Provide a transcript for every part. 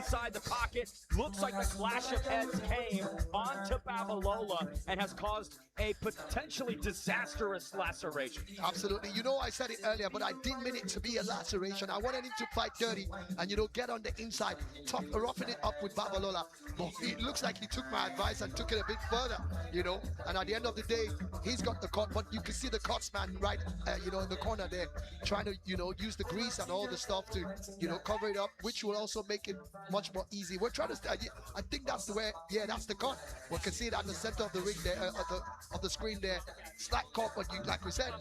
inside the pocket. Looks like the clash of heads came onto Babalola and has caused a potentially disastrous laceration. Absolutely. You know, I said it earlier, but I didn't mean it to be a laceration. I wanted him to fight dirty and, you know, get on the inside, roughing it up with Babalola. But it looks like he took my advice and took it a bit further, you know. And at the end of the day, he's got the cut, but you can see the cuts man right, you know, in the corner there, trying to, you know, use the grease and all the stuff to, you know, cover it up, which will also make it much more easy. We're trying to, I think that's the way, yeah, that's the cut. We can see it at the center of the ring there, of the screen there. Slight cut, but you, like we said,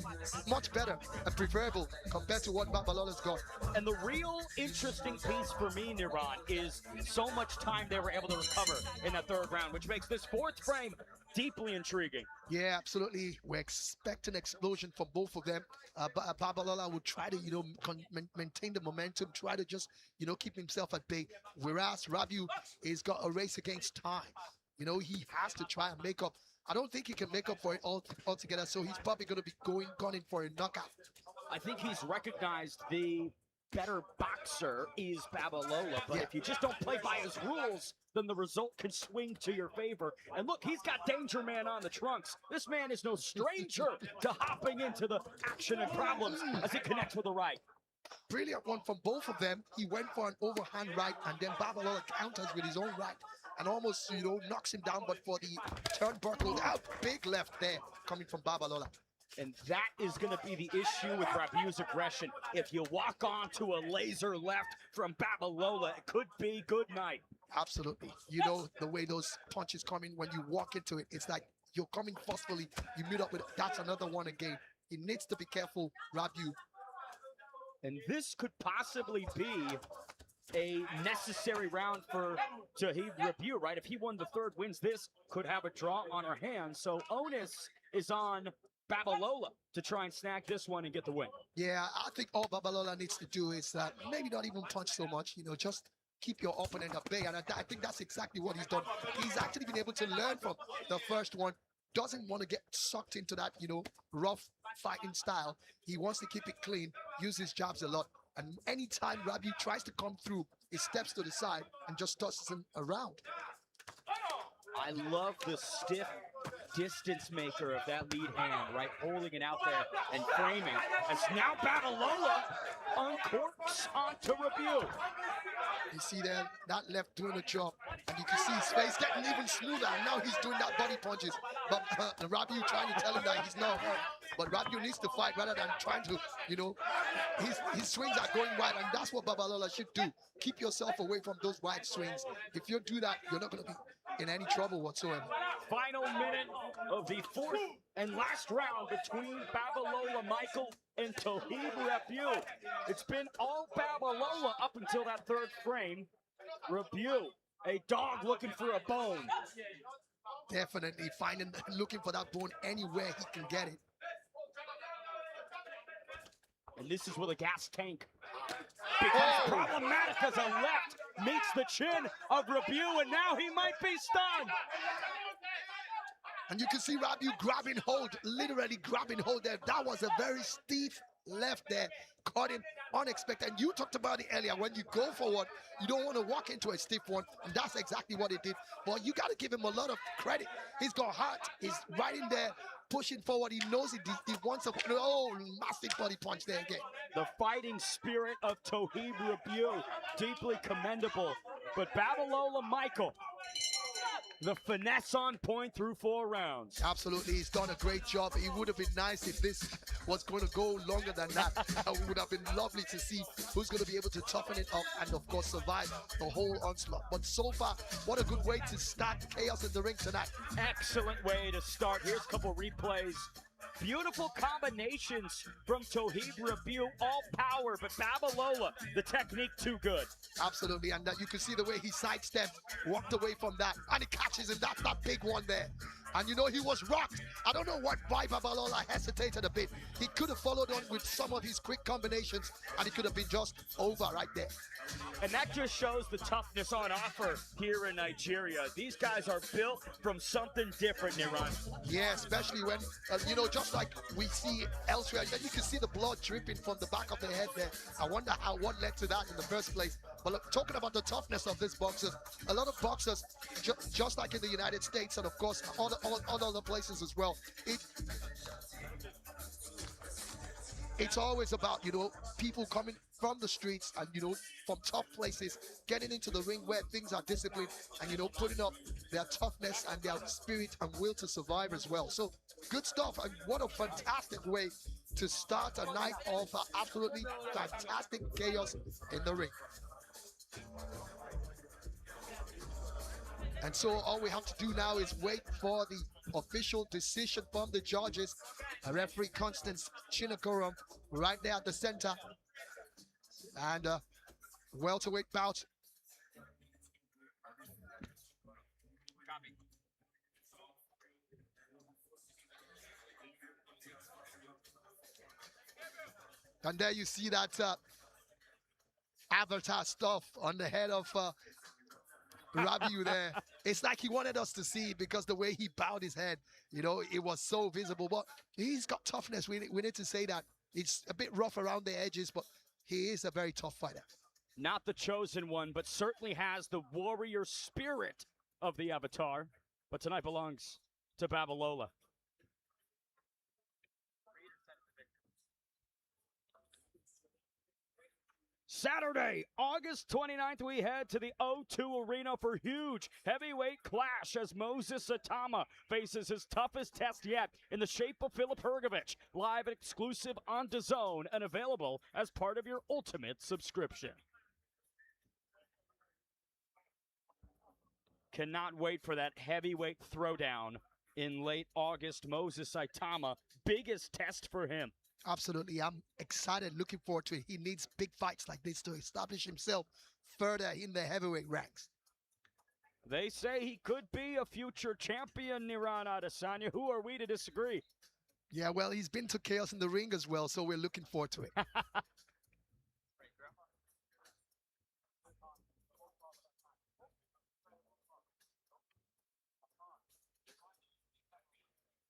much better and preferable compared to what Babalola's got. And the real interesting piece for me, Niran, is so much time they were able to recover in that third round, which makes this fourth frame deeply intriguing. Yeah, absolutely. We're expecting explosion from both of them. Babalola will try to, you know, maintain the momentum, try to just, you know, keep himself at bay. Whereas Rabiu has got a race against time. You know, he has to try and make up. I don't think he can make up for it altogether, so he's probably going to be gunning for a knockout. I think he's recognized the better boxer is Babalola, but if you just don't play by his rules, then the result can swing to your favor. And look, he's got Danger Man on the trunks. This man is no stranger to hopping into the action and problems as he connects with the right. Brilliant one from both of them. He went for an overhand right, and then Babalola counters with his own right and almost, you know, knocks him down, but for the turnbuckle out, big left there coming from Babalola. And that is going to be the issue with Rabiu's aggression. If you walk onto a laser left from Babalola, it could be good night. Absolutely. You know, the way those punches come in, when you walk into it, it's like you're coming forcefully. You meet up with, that's another one again. He needs to be careful, Rabiu. And this could possibly be a necessary round for Toheeb Rabiu, right? If he won the third, wins this, could have a draw on our hands. So onus is on Babalola to try and snag this one and get the win. Yeah, I think all Babalola needs to do is maybe not even punch so much, you know, just keep your opponent at bay. And I think that's exactly what he's done. He's actually been able to learn from the first one. Doesn't want to get sucked into that, you know, rough fighting style. He wants to keep it clean, use his jabs a lot. And anytime Rabiu tries to come through, he steps to the side and just tosses him around. I love the stiff distance maker of that lead hand, right? Holding it out there and framing. As now Babalola uncorks onto Rabiu. You see there, that left doing a job. And you can see his face getting even smoother. And now he's doing that body punches. But Rabiu trying to tell him that he's not hurt. But Rabiu needs to fight rather than trying to, you know, his swings are going wide. And that's what Babalola should do. Keep yourself away from those wide swings. If you do that, you're not going to be in any trouble whatsoever. Final minute of the fourth and last round between Babalola Michael and Toheeb Rabiu. It's been all Babalola up until that third frame. Rabiu, a dog looking for a bone. Definitely looking for that bone anywhere he can get it. And this is where the gas tank becomes problematic as a left meets the chin of Rabiu, and now he might be stunned. And you can see Rabiu grabbing hold, literally grabbing hold there. That was a very stiff left there, caught him unexpected. And you talked about it earlier, when you go forward, you don't want to walk into a stiff one, and that's exactly what he did. But you got to give him a lot of credit. He's got heart, he's right in there, pushing forward. He knows he wants a massive body punch there again. The fighting spirit of Toheeb Rabiu, deeply commendable. But Babalola Michael, the finesse on point through 4 rounds. Absolutely, he's done a great job. It would have been nice if this was going to go longer than that. It would have been lovely to see who's going to be able to toughen it up and, of course, survive the whole onslaught. But so far, what a good way to start chaos in the ring tonight. Excellent way to start. Here's a couple replays. Beautiful combinations from Toheeb Rabiu, all power, but Babalola, the technique too good. Absolutely, and you can see the way he sidestepped, walked away from that, and he catches him. That's that big one there. And you know, he was rocked. I don't know why Babalola hesitated a bit. He could have followed on with some of his quick combinations, and it could have been just over right there. And that just shows the toughness on offer here in Nigeria. These guys are built from something different, Niran. Yeah, especially when, you know, just like we see elsewhere, then you can see the blood dripping from the back of the head there. I wonder what led to that in the first place. But look, talking about the toughness of this boxer, a lot of boxers, just like in the United States and of course all other places as well, it's always about, people coming from the streets and, from tough places, getting into the ring where things are disciplined and, putting up their toughness and their spirit and will to survive as well. So good stuff. And what a fantastic way to start a night of absolutely fantastic chaos in the ring. And so all we have to do now is wait for the official decision from the judges. Referee Constance Chinakorum right there at the center. And welterweight bout. And there you see that avatar stuff on the head of Rabiu there. It's like he wanted us to see because the way he bowed his head, it was so visible. But he's got toughness. We need to say that. It's a bit rough around the edges, but he is a very tough fighter. Not the chosen one, but certainly has the warrior spirit of the avatar. But tonight belongs to Babalola. Saturday, August 29th, we head to the O2 Arena for huge heavyweight clash as Moses Atama faces his toughest test yet in the shape of Filip Hrgovic. Live and exclusive on DAZN and available as part of your Ultimate subscription. Cannot wait for that heavyweight throwdown in late August. Moses Atama, biggest test for him. Absolutely. I'm excited, looking forward to it. He needs big fights like this to establish himself further in the heavyweight ranks. They say he could be a future champion, Niran Adesanya. Who are we to disagree? Yeah, well, he's been to chaos in the ring as well, so we're looking forward to it.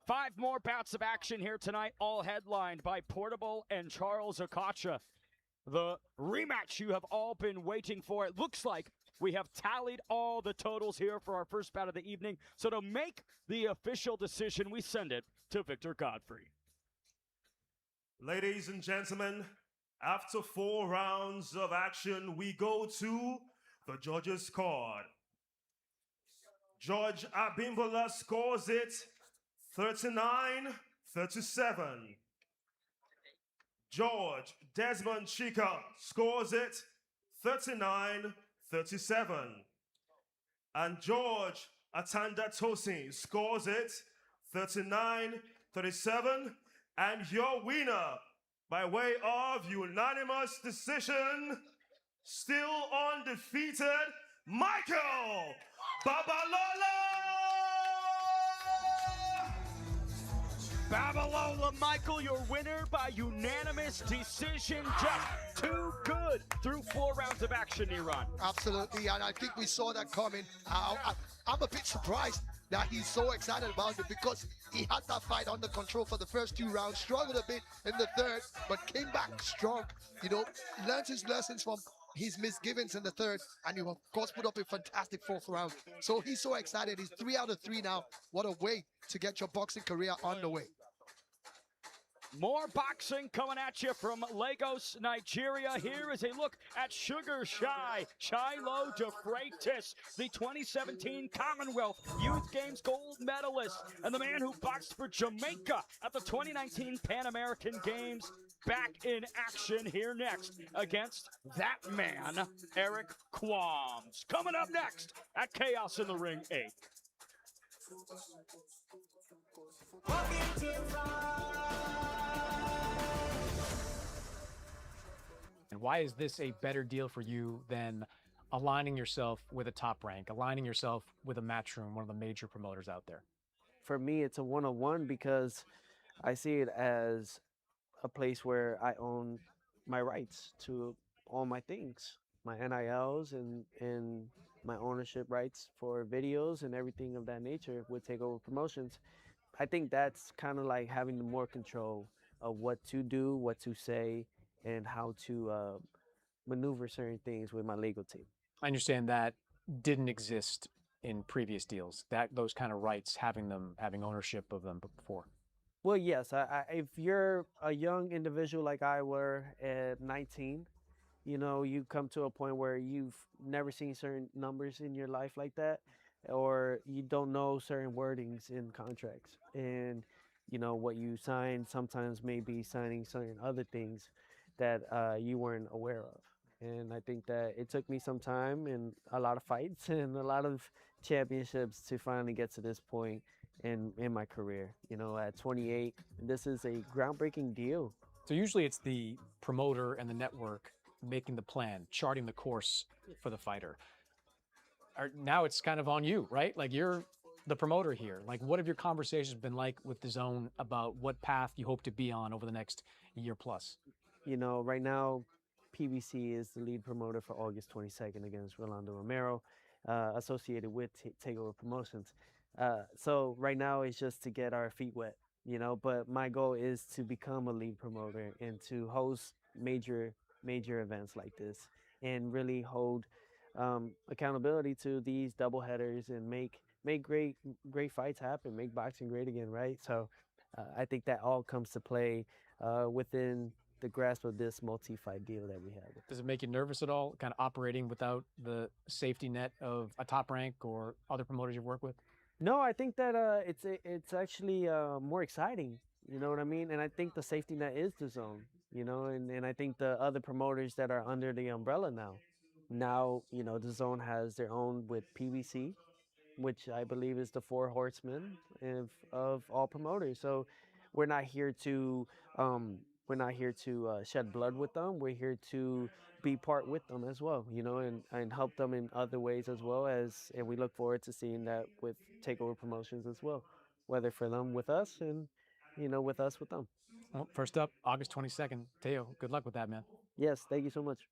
Five more bouts of action here tonight, all headlined by Portable and Charles Okocha. The rematch you have all been waiting for. It looks like we have tallied all the totals here for our first bout of the evening. So to make the official decision, we send it to Victor Godfrey. Ladies and gentlemen, after 4 rounds of action, we go to the judges' card. Judge Abimbola scores it 39-37. George Desmond Chika scores it 39-37. And George Atanda Tosin scores it 39-37. And your winner, by way of unanimous decision, still undefeated, Michael Babalola! Babalola, Michael, your winner by unanimous decision. Just too good through 4 rounds of action, Iran. Absolutely, and I think we saw that coming. I'm a bit surprised that he's so excited about it because he had that fight under control for the first 2 rounds, struggled a bit in the third, but came back strong, learned his lessons from his misgivings in the third, and he of course put up a fantastic 4th round. So he's so excited. He's 3 out of 3 now. What a way to get your boxing career on the way. More boxing coming at you from Lagos, Nigeria. Here is a look at Sugar Shy, Shiloh De Freitas, the 2017 Commonwealth Youth Games gold medalist, and the man who boxed for Jamaica at the 2019 Pan American Games. Back in action here next against that man, Eric Qualms. Coming up next at Chaos in the Ring 8. And why is this a better deal for you than aligning yourself with a top rank, aligning yourself with a Matchroom, one of the major promoters out there? For me, it's a one-on-one because I see it as a place where I own my rights to all my things, my NILs and my ownership rights for videos and everything of that nature with Takeover Promotions. I think that's kind of like having the more control of what to do, what to say, and how to maneuver certain things with my legal team. I understand that didn't exist in previous deals. That those kind of rights, having ownership of them before. Well, yes. If you're a young individual like I were at 19, you come to a point where you've never seen certain numbers in your life like that, or you don't know certain wordings in contracts. And, what you sign sometimes may be signing certain other things that you weren't aware of. And I think that it took me some time and a lot of fights and a lot of championships to finally get to this point in my career. At 28, this is a groundbreaking deal. So usually it's the promoter and the network making the plan, charting the course for the fighter. Now it's kind of on you, right? Like you're the promoter here. Like what have your conversations been like with DAZN about what path you hope to be on over the next year plus? Right now, PBC is the lead promoter for August 22nd against Rolando Romero, associated with Takeover Promotions. So right now it's just to get our feet wet, but my goal is to become a lead promoter and to host major events like this and really hold accountability to these double headers and make great fights happen, make boxing great again, right? So I think that all comes to play within the grasp of this multi-fight deal that we have. Does it make you nervous at all, kind of operating without the safety net of a Top Rank or other promoters you work with? No, I think that it's actually more exciting. You know what I mean? And I think the safety net is DAZN. And I think the other promoters that are under the umbrella now, DAZN has their own with PBC, which I believe is the four horsemen of all promoters. So we're not here to shed blood with them. We're here to be part with them as well, and help them in other ways as well and we look forward to seeing that with Takeover Promotions as well, whether for them with us and, with us with them. Well, first up, August 22nd. Teo, good luck with that, man. Yes, thank you so much.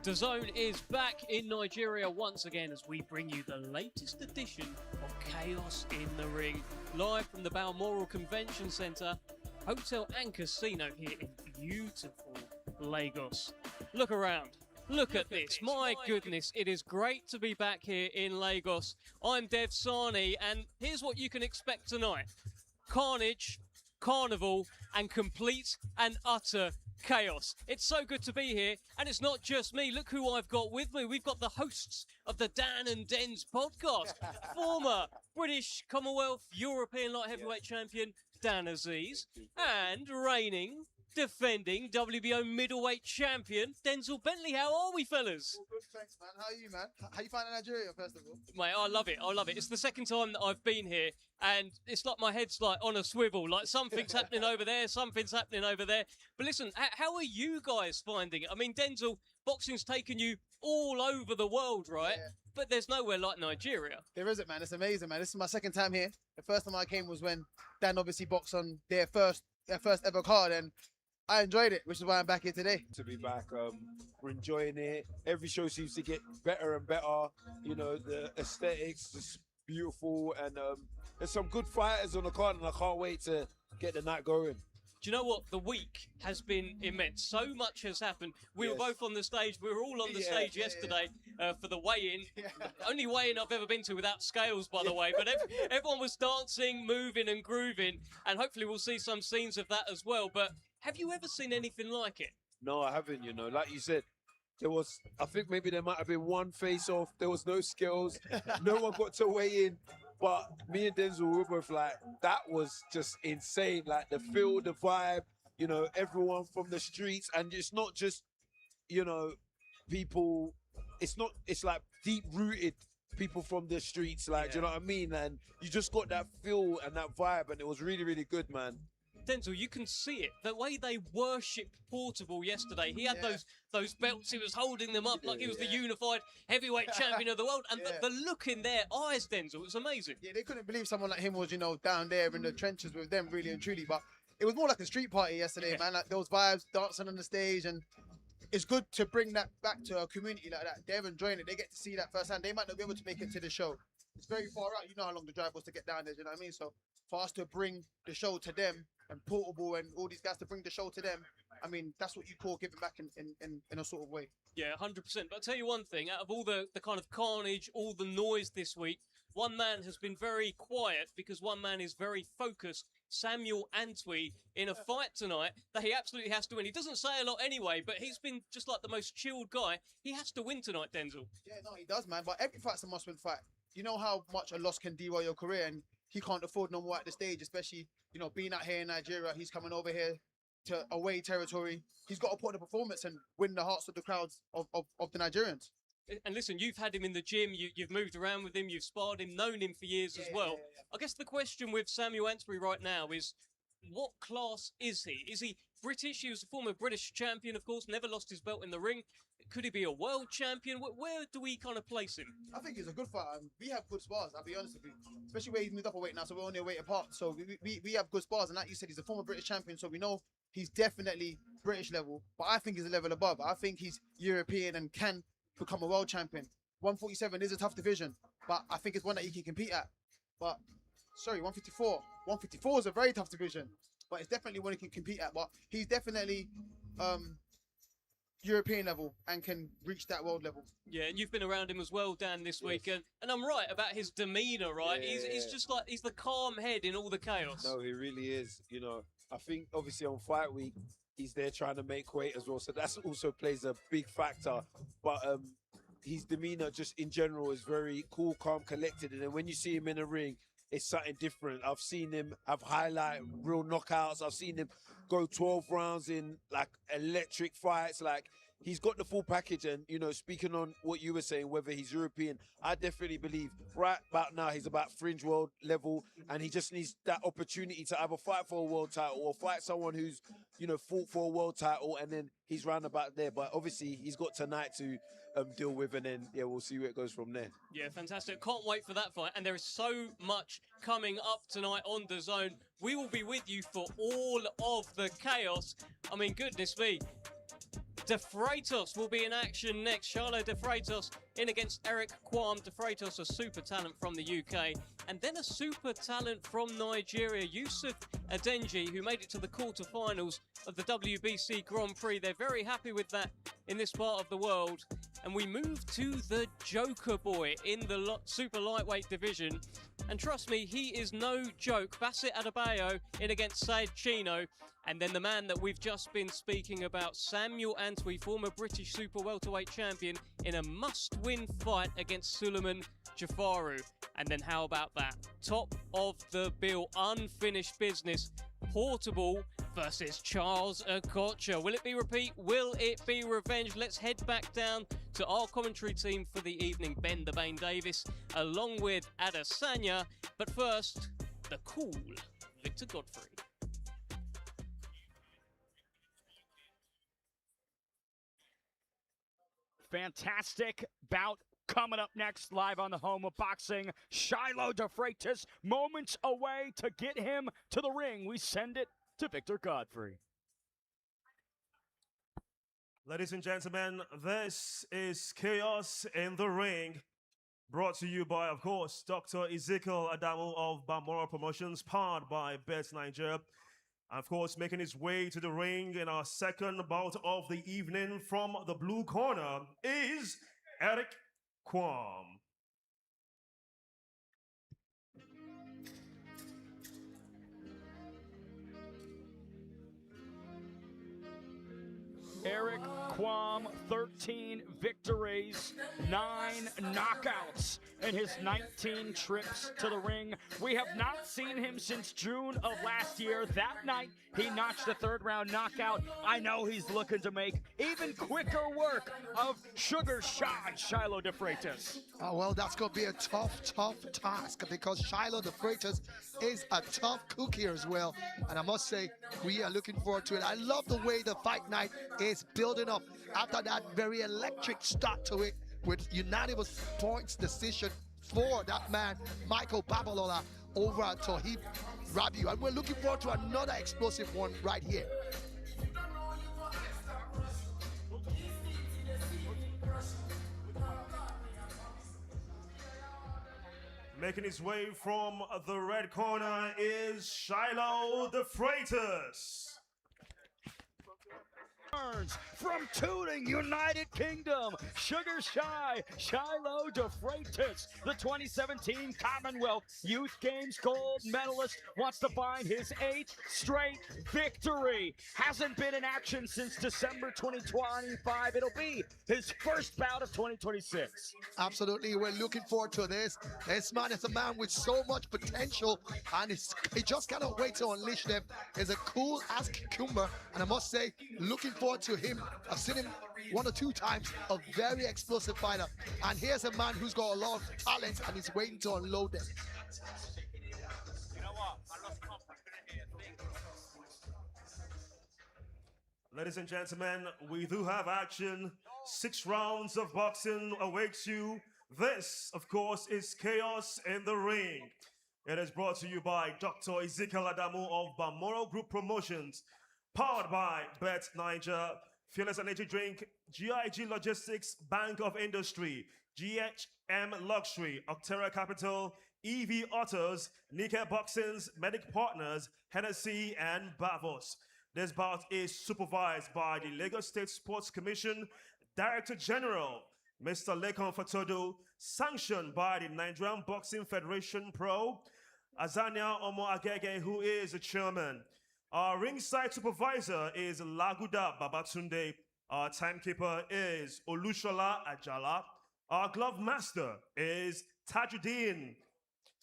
DAZN is back in Nigeria once again as we bring you the latest edition of Chaos in the Ring, live from the Balmoral Convention Centre, Hotel and Casino here in beautiful Lagos. Look around. Look at this. My goodness, it is great to be back here in Lagos. I'm Dev Sani, and here's what you can expect tonight. Carnage, carnival, and complete and utter chaos. It's so good to be here, and it's not just me. Look who I've got with me. We've got the hosts of the Dan and Dens podcast, former British Commonwealth European light heavyweight champion Dan Aziz, and reigning, defending WBO middleweight champion Denzel Bentley. How are we, fellas? All good, thanks, man. How are you, man? How you finding Nigeria, first of all? Mate, I love it. I love it. It's the second time that I've been here, and it's like my head's like on a swivel. Like something's happening over there, something's happening over there. But listen, how are you guys finding it? I mean, Denzel, boxing's taken you all over the world, right? Yeah. But there's nowhere like Nigeria. There isn't, man. It's amazing, man. This is my second time here. The first time I came was when Dan obviously boxed on their first ever card, and I enjoyed it, which is why I'm back here today. To be back, we're enjoying it. Every show seems to get better and better. The aesthetics is beautiful, and there's some good fighters on the card, and I can't wait to get the night going. Do you know what? The week has been immense. So much has happened. We were both on the stage. We were all on the stage yesterday for the weigh-in. Only weigh-in I've ever been to without scales, by the way. But everyone was dancing, moving and grooving. And hopefully we'll see some scenes of that as well. But have you ever seen anything like it? No, I haven't, Like you said, I think maybe there might have been one face-off. There was no skills. No one got to weigh in. But me and Denzel were both like, that was just insane. Like the feel, the vibe, everyone from the streets. And it's not just, people, it's like deep-rooted people from the streets. Like, do you know what I mean? And you just got that feel and that vibe. And it was really, really good, man. Denzel, you can see it. The way they worshipped Portable yesterday. He had those belts. He was holding them up like he was the unified heavyweight champion of the world. And the look in their eyes, Denzel, it was amazing. Yeah, they couldn't believe someone like him was, down there in the trenches with them, really and truly. But it was more like a street party yesterday, man. Like those vibes, dancing on the stage, and it's good to bring that back to a community like that. They're enjoying it. They get to see that firsthand. They might not be able to make it to the show. It's very far out. You know how long the drive was to get down there. You know what I mean? So for us to bring the show to them, and Portable and all these guys to bring the show to them. I mean, that's what you call giving back in a sort of way. Yeah, 100%. But I'll tell you one thing, out of all the kind of carnage, all the noise this week, one man has been very quiet because one man is very focused. Samuel Antwi in a fight tonight that he absolutely has to win. He doesn't say a lot anyway, but he's been just like the most chilled guy. He has to win tonight, Denzel. Yeah, no, he does, man. But every fight's a must-win fight. You know how much a loss can derail your career, and he can't afford no more at the stage, especially, you know, being out here in Nigeria. He's coming over here to away territory. He's got to put on a performance and win the hearts of the crowds of the Nigerians. And listen, you've had him in the gym, you've moved around with him, you've sparred him, known him for years as well. I guess the question with Samuel Antwi right now is, what class is he? Is he British? He was a former British champion, of course, never lost his belt in the ring. Could he be a world champion? Where do we kind of place him? I think he's a good fighter. We have good spars, I'll be honest with you. Especially where he's moved up a weight now, so we're only a weight apart. So we have good spars, and like you said, he's a former British champion, so we know he's definitely British level. But I think he's a level above. I think he's European and can become a world champion. 147 is a tough division, but I think it's one that he can compete at. But, sorry, 154. 154 is a very tough division, but it's definitely one he can compete at. But he's definitely European level and can reach that world level. Yeah, and you've been around him as well, Dan, this week, and I'm right about his demeanour, right? Yeah. He's just like, he's the calm head in all the chaos. No, he really is. You know, I think obviously on fight week, he's there trying to make weight as well. So that's also plays a big factor. But his demeanor just in general is very cool, calm, collected. And then when you see him in the ring, it's something different. I've seen him have highlight real knockouts. I've seen him go 12 rounds in like electric fights. Like, he's got the full package. And, you know, speaking on what you were saying, whether he's European, I definitely believe right about now he's about fringe world level, and he just needs that opportunity to either fight for a world title or fight someone who's, you know, fought for a world title, and then he's round about there. But obviously he's got tonight to deal with, and then, yeah, we'll see where it goes from there. Yeah, fantastic. Can't wait for that fight. And there is so much coming up tonight on DAZN. We will be with you for all of the chaos. I mean, goodness me. De Freitas will be in action next. Charlo De Freitas in against Eric Kwam. De Freitas, a super talent from the UK. And then a super talent from Nigeria, Yusuf Adenji, who made it to the quarterfinals of the WBC Grand Prix. They're very happy with that in this part of the world. And we move to the Joker Boy in the super lightweight division. And trust me, he is no joke. Bassett Adebayo in against Said Chino. And then the man that we've just been speaking about, Samuel Antwi, former British super welterweight champion, in a must-win fight against Suleiman Jafaru. And then how about that? Top of the bill, unfinished business. Portable versus Charles Okocha. Will it be repeat? Will it be revenge? Let's head back down to our commentary team for the evening. Ben the Bane Davis, along with Adesanya. But first, the cool Victor Godfrey. Fantastic bout coming up next, live on the home of boxing. Shiloh De Freitas, moments away to get him to the ring. We send it to Victor Godfrey. Ladies and gentlemen, this is Chaos in the Ring, brought to you by, of course, Dr. Ezekiel Adamu of Bamora Promotions, powered by Bet Nigeria. Of course, making his way to the ring in our second bout of the evening from the blue corner is Eric Kwam. Eric Kwam, 13 victories, 9 knockouts in his 19 trips to the ring. We have not seen him since June of last year. That night, he notched a third-round knockout. I know he's looking to make even quicker work of Sugar Shot Shiloh De Freitas. Oh, well, that's going to be a tough task, because Shiloh De Freitas is a tough cookie as well. And I must say, we are looking forward to it. I love the way the fight night is building up after that very electric start to it with unanimous points decision for that man, Michael Babalola, over Tohib Rabiu. And we're looking forward to another explosive one right here. Making his way from the red corner is Shiloh the Freitas. From Tooting, United Kingdom, Sugar Shy, Shiloh de Freitas, the 2017 Commonwealth Youth Games gold medalist, wants to find his 8th straight victory. Hasn't been in action since December 2025. It'll be his first bout of 2026. Absolutely, we're looking forward to this. This man is a man with so much potential, and he just cannot wait to unleash them. He's a cool as cucumber, and I must say, looking forward to him. I've seen him 1 or 2 times, a very explosive fighter. And here's a man who's got a lot of talent, and he's waiting to unload them. Ladies and gentlemen, we do have action. 6 rounds of boxing awaits you. This, of course, is Chaos in the Ring. It is brought to you by Dr. Ezekiel Adamu of Balmoral Group Promotions, powered by Bet Niger, Fearless Energy Drink, GIG Logistics, Bank of Industry, GHM Luxury, Octera Capital, EV Autos, Nikkei Boxings, Medic Partners, Hennessy, and Bavos. This bout is supervised by the Lagos State Sports Commission Director General, Mr. Lekan Fatodo, sanctioned by the Nigerian Boxing Federation Pro, Azania Omo Agege, who is the chairman. Our ringside supervisor is Laguda Babatunde. Our timekeeper is Olushola Ajala. Our glove master is Tajuddin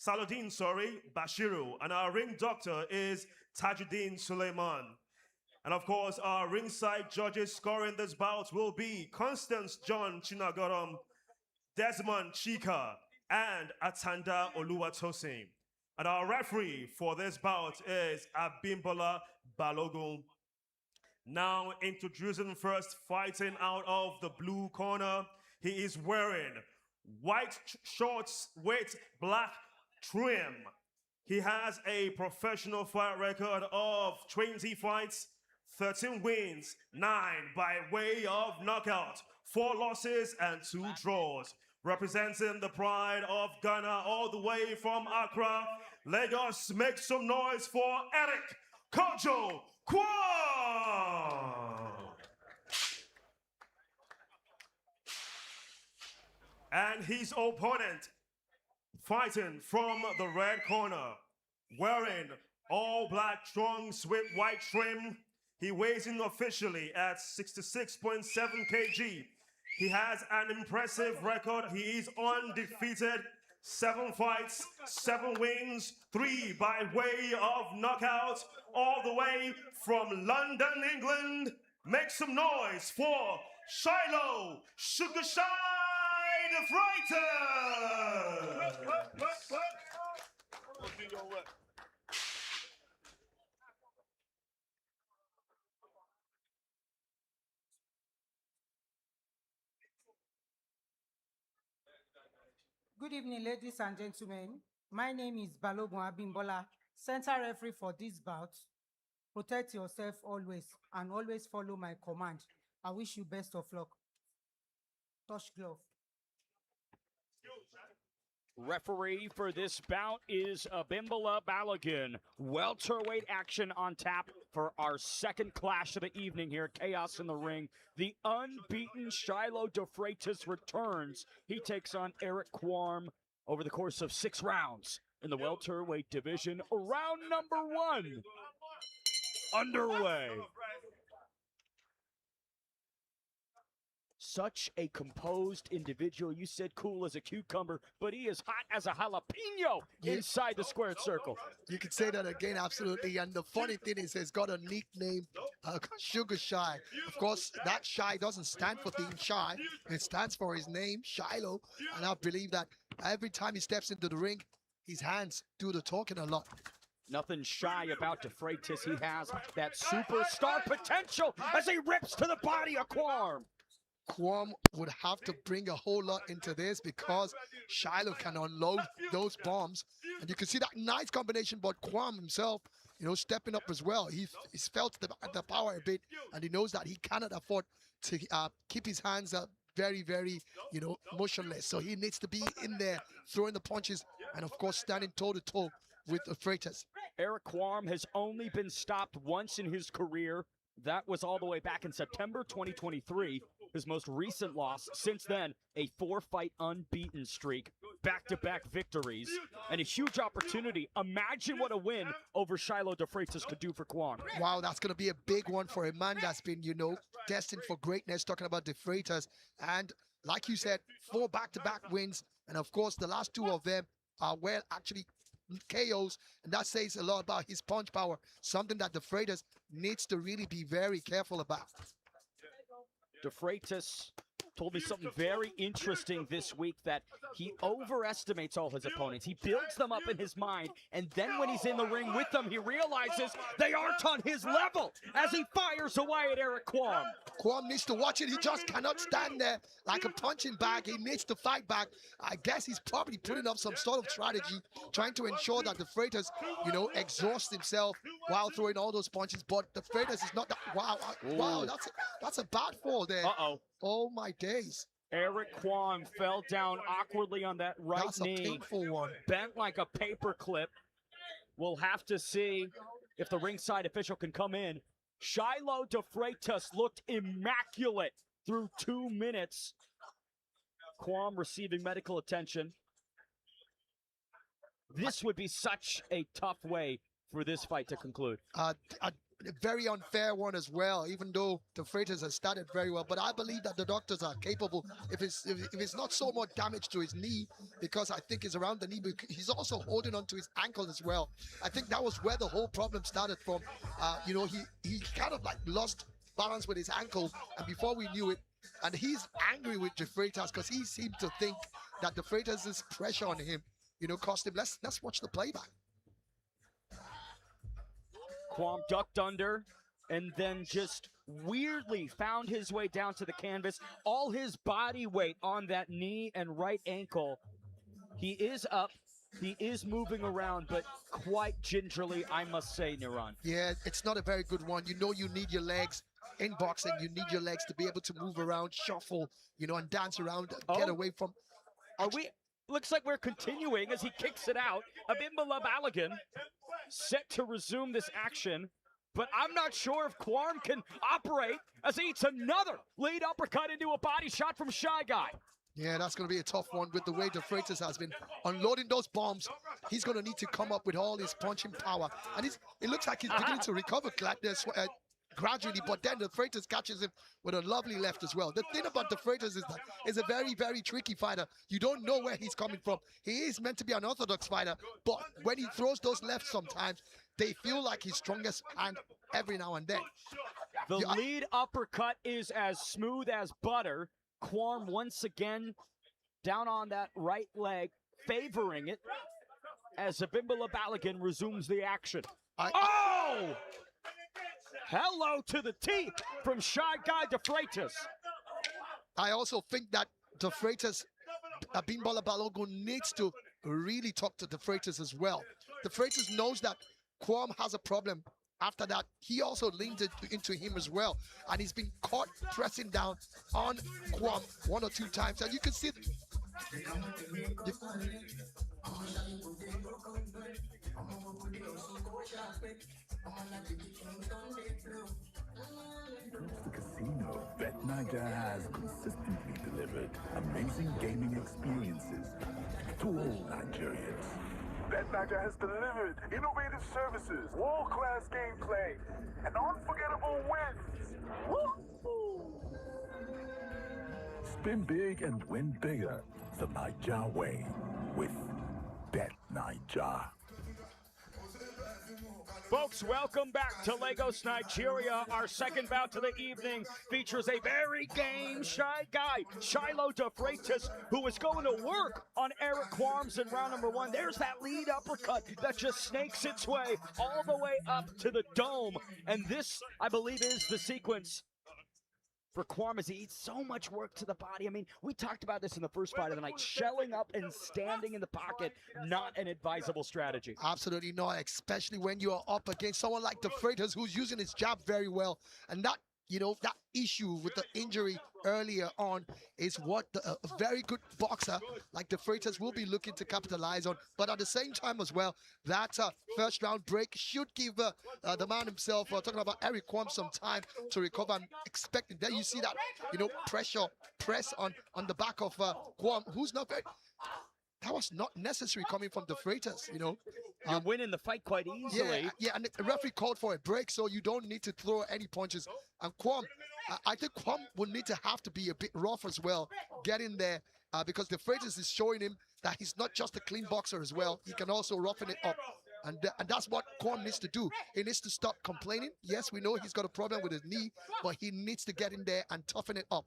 Bashiru. And our ring doctor is Tajuddin Suleiman. And of course, our ringside judges scoring this bout will be Constance John Chinagorom, Desmond Chika, and Atanda Oluwatosin. And our referee for this bout is Abimbola Balogun. Now introducing first, fighting out of the blue corner. He is wearing white shorts with black trim. He has a professional fight record of 20 fights, 13 wins, 9 by way of knockout, 4 losses and 2 draws. Representing the pride of Ghana all the way from Accra, Lagos, make some noise for Eric Kojo Kwon. And his opponent, fighting from the red corner, wearing all black trunks with white trim. He weighs in officially at 66.7 kg. He has an impressive record. He is undefeated. 7 fights, 7 wins, 3 by way of knockout, all the way from London, England. Make some noise for Shiloh Sugar Shy the Freitas. Good evening, ladies and gentlemen. My name is Balogun Abimbola, center referee for this bout. Protect yourself always and always follow my command. I wish you best of luck. Touch glove. Referee for this bout is Abimbola Balogun. Welterweight action on tap for our second clash of the evening here. Chaos in the Ring. The unbeaten Shiloh de Freitas returns. He takes on Eric Kwarm over the course of 6 rounds in the welterweight division. Round number 1 underway. Such a composed individual. You said cool as a cucumber, but he is hot as a jalapeno inside the squared circle. You can say that again, absolutely. And the funny thing is, he's got a nickname, Sugar Shy. Of course, that shy doesn't stand for being shy. It stands for his name, Shiloh. And I believe that every time he steps into the ring, his hands do the talking a lot. Nothing shy about de Freitas. He has that superstar potential as he rips to the body of Kwarm. Kwarm would have to bring a whole lot into this because Shiloh can unload those bombs. And you can see that nice combination, but Kwarm himself, you know, stepping up as well. He's felt the power a bit, and he knows that he cannot afford to keep his hands very, very, motionless. So he needs to be in there throwing the punches and, of course, standing toe-to-toe with the Freitas. Eric Quam has only been stopped once in his career. That was all the way back in September 2023, his most recent loss. Since then, a 4-fight unbeaten streak, back-to-back victories, and a huge opportunity. Imagine what a win over Shiloh De Freitas could do for Quam. Wow, that's going to be a big one for a man that's been, destined for greatness, talking about De Freitas. And like you said, 4 back-to-back wins. And, of course, the last 2 of them are, actually KOs, and that says a lot about his punch power, something that De Freitas needs to really be very careful about. De Freitas told me something very interesting this week, that he overestimates all his opponents. He builds them up in his mind, and then when he's in the ring with them, he realizes they aren't on his level as he fires away at Eric Quam. Quam needs to watch it. He just cannot stand there like a punching bag. He needs to fight back. I guess he's probably putting up some sort of strategy, trying to ensure that De Freitas, exhausts himself while throwing all those punches. But De Freitas is not that. Wow, that's a bad fall there. Oh my days. Eric Quam fell down awkwardly on that right That's knee. a painful one. Bent like a paper clip. We'll have to see if the ringside official can come in. Shiloh De Freitas looked immaculate through 2 minutes. Quam receiving medical attention. This would be such a tough way for this fight to conclude. A very unfair one as well, even though De Freitas has started very well. But I believe that the doctors are capable. If it's not so much damage to his knee, because I think it's around the knee, but he's also holding on to his ankle as well. I think that was where the whole problem started from. He kind of like lost balance with his ankle, and before we knew it, and he's angry with De Freitas because he seemed to think that De Freitas' pressure on him, cost him. Let's watch the playback. Quam ducked under and then just weirdly found his way down to the canvas. All his body weight on that knee and right ankle. He is up. He is moving around, but quite gingerly, I must say, Niran. Yeah, it's not a very good one. You need your legs. In boxing, you need your legs to be able to move around, shuffle, and dance around, get away from. Looks like we're continuing as he kicks it out. Abimbola Balogun set to resume this action, but I'm not sure if Quam can operate as he eats another lead uppercut into a body shot from Shy Guy. Yeah, that's going to be a tough one with the way De Freitas has been unloading those bombs. He's going to need to come up with all his punching power. And it looks like he's beginning to recover gradually, but then De Freitas catches him with a lovely left as well. The thing about De Freitas is that he's a very, very tricky fighter. You don't know where he's coming from. He is meant to be an orthodox fighter, but when he throws those lefts sometimes, they feel like his strongest hand every now and then. The lead uppercut is as smooth as butter. Quam once again down on that right leg, favoring it as Abimbola Balogun resumes the action. Hello to the teeth from Shy Guy De Freitas. I also think that De Freitas, Abimbola Balogun needs to really talk to De Freitas as well. De Freitas knows that Quam has a problem. After that, he also leaned into him as well. And he's been caught pressing down on Quam 1 or 2 times. And you can see The casino, BetNiger has consistently delivered amazing gaming experiences to all Nigerians. BetNiger has delivered innovative services, world-class gameplay, and unforgettable wins. Woo-hoo! Spin big and win bigger the Niger way with BetNiger. Folks, welcome back to Lagos, Nigeria. Our second bout to the evening features a very game Shy Guy, Shiloh De Freitas, who is going to work on Eric Quams in round number 1. There's that lead uppercut that just snakes its way all the way up to the dome. And this, I believe, is the sequence for Quam as he eats so much work to the body. I mean, we talked about this in the first fight of the night. Shelling up and standing in the pocket, not an advisable strategy. Absolutely not, especially when you are up against someone like De Freitas, who's using his jab very well. And that, that issue with the injury earlier on is what a very good boxer like De Freitas will be looking to capitalize on. But at the same time as well, that first round break should give the man himself, talking about Eric Kwam, some time to recover. I'm expecting that you see that, press on the back of Kwam, who's not very... That was not necessary coming from De Freitas, You're winning the fight quite easily. Yeah, and the referee called for a break, so you don't need to throw any punches. And Kwam, I think Kwam will need to have to be a bit rough as well, get in there, because De Freitas is showing him that he's not just a clean boxer as well. He can also roughen it up. And that's what Kwam needs to do. He needs to stop complaining. Yes, we know he's got a problem with his knee, but he needs to get in there and toughen it up.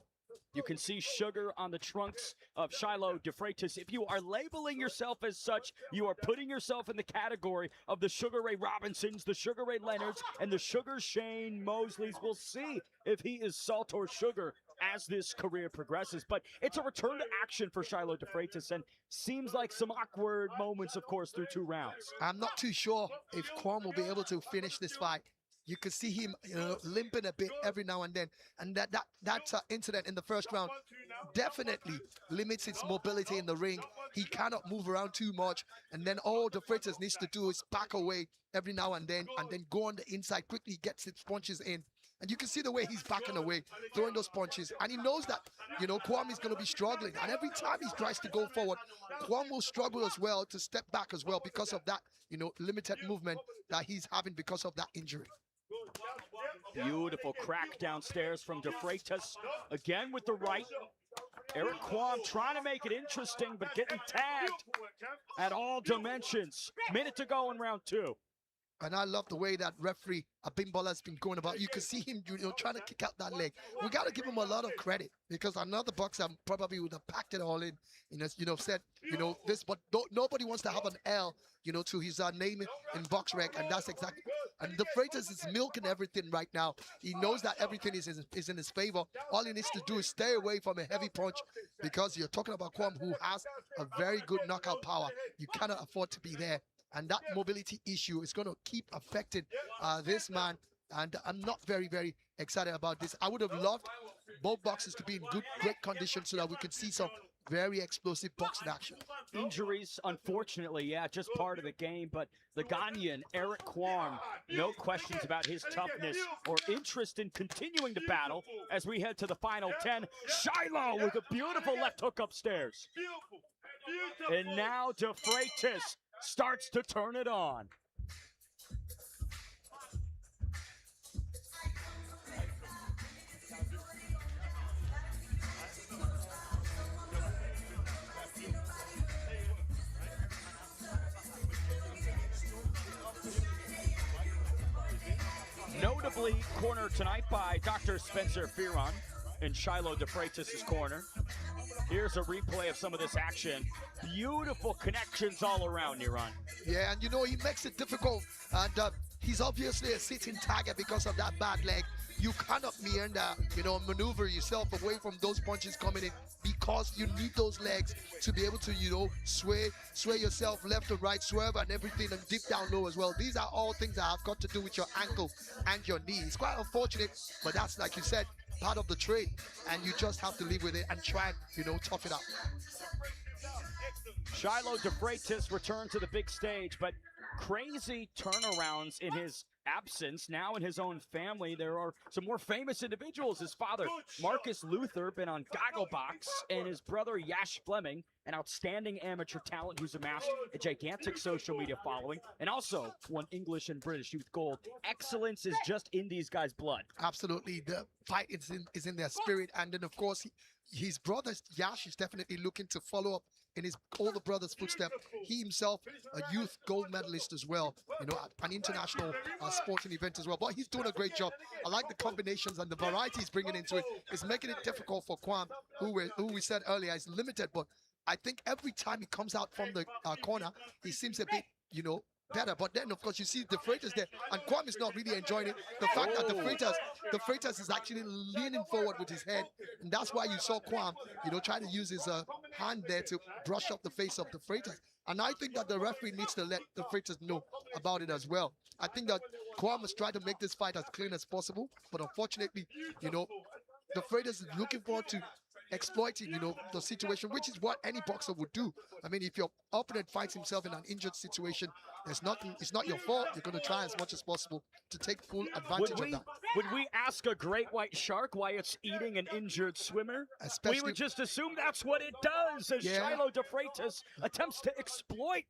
You can see sugar on the trunks of Shiloh De Freitas. If you are labeling yourself as such, you are putting yourself in the category of the Sugar Ray Robinsons, the Sugar Ray Leonards, and the Sugar Shane Mosleys. We'll see if he is salt or sugar as this career progresses. But it's a return to action for Shiloh De Freitas, and seems like some awkward moments, of course, through 2 rounds. I'm not too sure if Kwam will be able to finish this fight. You could see him, limping a bit every now and then. And that incident in the first round definitely limits his mobility in the ring. He cannot move around too much. And then all De Freitas needs to do is back away every now and then go on the inside, quickly gets his punches in. And you can see the way he's backing away, throwing those punches. And he knows that, Kwam is going to be struggling. And every time he tries to go forward, Kwam will struggle as well to step back as well because of that, limited movement that he's having because of that injury. Beautiful crack downstairs from De Freitas. Again with the right. Eric Kwam trying to make it interesting, but getting tagged at all dimensions. Minute to go in round 2. And I love the way that referee Abimbola has been going about. You can see him, trying to kick out that leg. We got to give him a lot of credit, because another boxer probably would have packed it all in. Said, this, but nobody wants to have an L, to his name in BoxRec, and that's exactly. And De Freitas is milking everything right now. He knows that everything is in his favor. All he needs to do is stay away from a heavy punch, because you're talking about Kwam, who has a very good knockout power. You cannot afford to be there. And that mobility issue is going to keep affecting this man. And I'm not very, very excited about this. I would have loved both boxers to be in great condition so that we could see some very explosive boxing action. Injuries, unfortunately, just part of the game. But the Ghanaian, Eric Kwam, no questions about his toughness or interest in continuing to battle as we head to the final 10. Shiloh with a beautiful left hook upstairs. And now De Freitas starts to turn it on. Notably cornered tonight by Dr. Spencer Fearon in Shiloh De Freitas' corner. Here's a replay of some of this action. Beautiful connections all around, Niran. Yeah, and he makes it difficult. And he's obviously a sitting target because of that bad leg. You cannot meander, maneuver yourself away from those punches coming in, because you need those legs to be able to, sway yourself left and right, swerve and everything, and dip down low as well. These are all things that have got to do with your ankle and your knee. It's quite unfortunate, but that's, like you said, part of the trade, and you just have to live with it and try and, tough it out. Shiloh De Freitas returned to the big stage, but crazy turnarounds in his absence. Now in his own family, there are some more famous individuals. His father, Marcus Luther, been on Gogglebox, and his brother, Yash Fleming, an outstanding amateur talent who's amassed a gigantic social media following, and also won English and British Youth Gold. Excellence is just in these guys' blood. Absolutely. The fight is in their spirit. And then, of course, his brother, Yash, is definitely looking to follow up in his older brother's footsteps. He himself, a youth gold medalist as well, an international sporting event as well. But he's doing a great job. I like the combinations and the variety he's bringing into it. It's making it difficult for Kwam, who we said earlier is limited. But I think every time he comes out from the corner, he seems a bit, better. But then, of course, you see De Freitas there, and Kwam is not really enjoying it. The fact that De Freitas is actually leaning forward with his head, and that's why you saw Kwam, trying to use his hand there to brush up the face of De Freitas. And I think that the referee needs to let De Freitas know about it as well. I think that Kwame has tried to make this fight as clean as possible, but unfortunately, you know, the Freitas is looking forward to exploiting, you know, the situation, which is what any boxer would do. I mean, if your opponent finds himself in an injured situation, there's nothing, it's not your fault. You're going to try as much as possible to take full advantage of that. Would we ask a great white shark why it's eating an injured swimmer? Especially, we would just assume that's what it does as Shiloh de Freitas attempts to exploit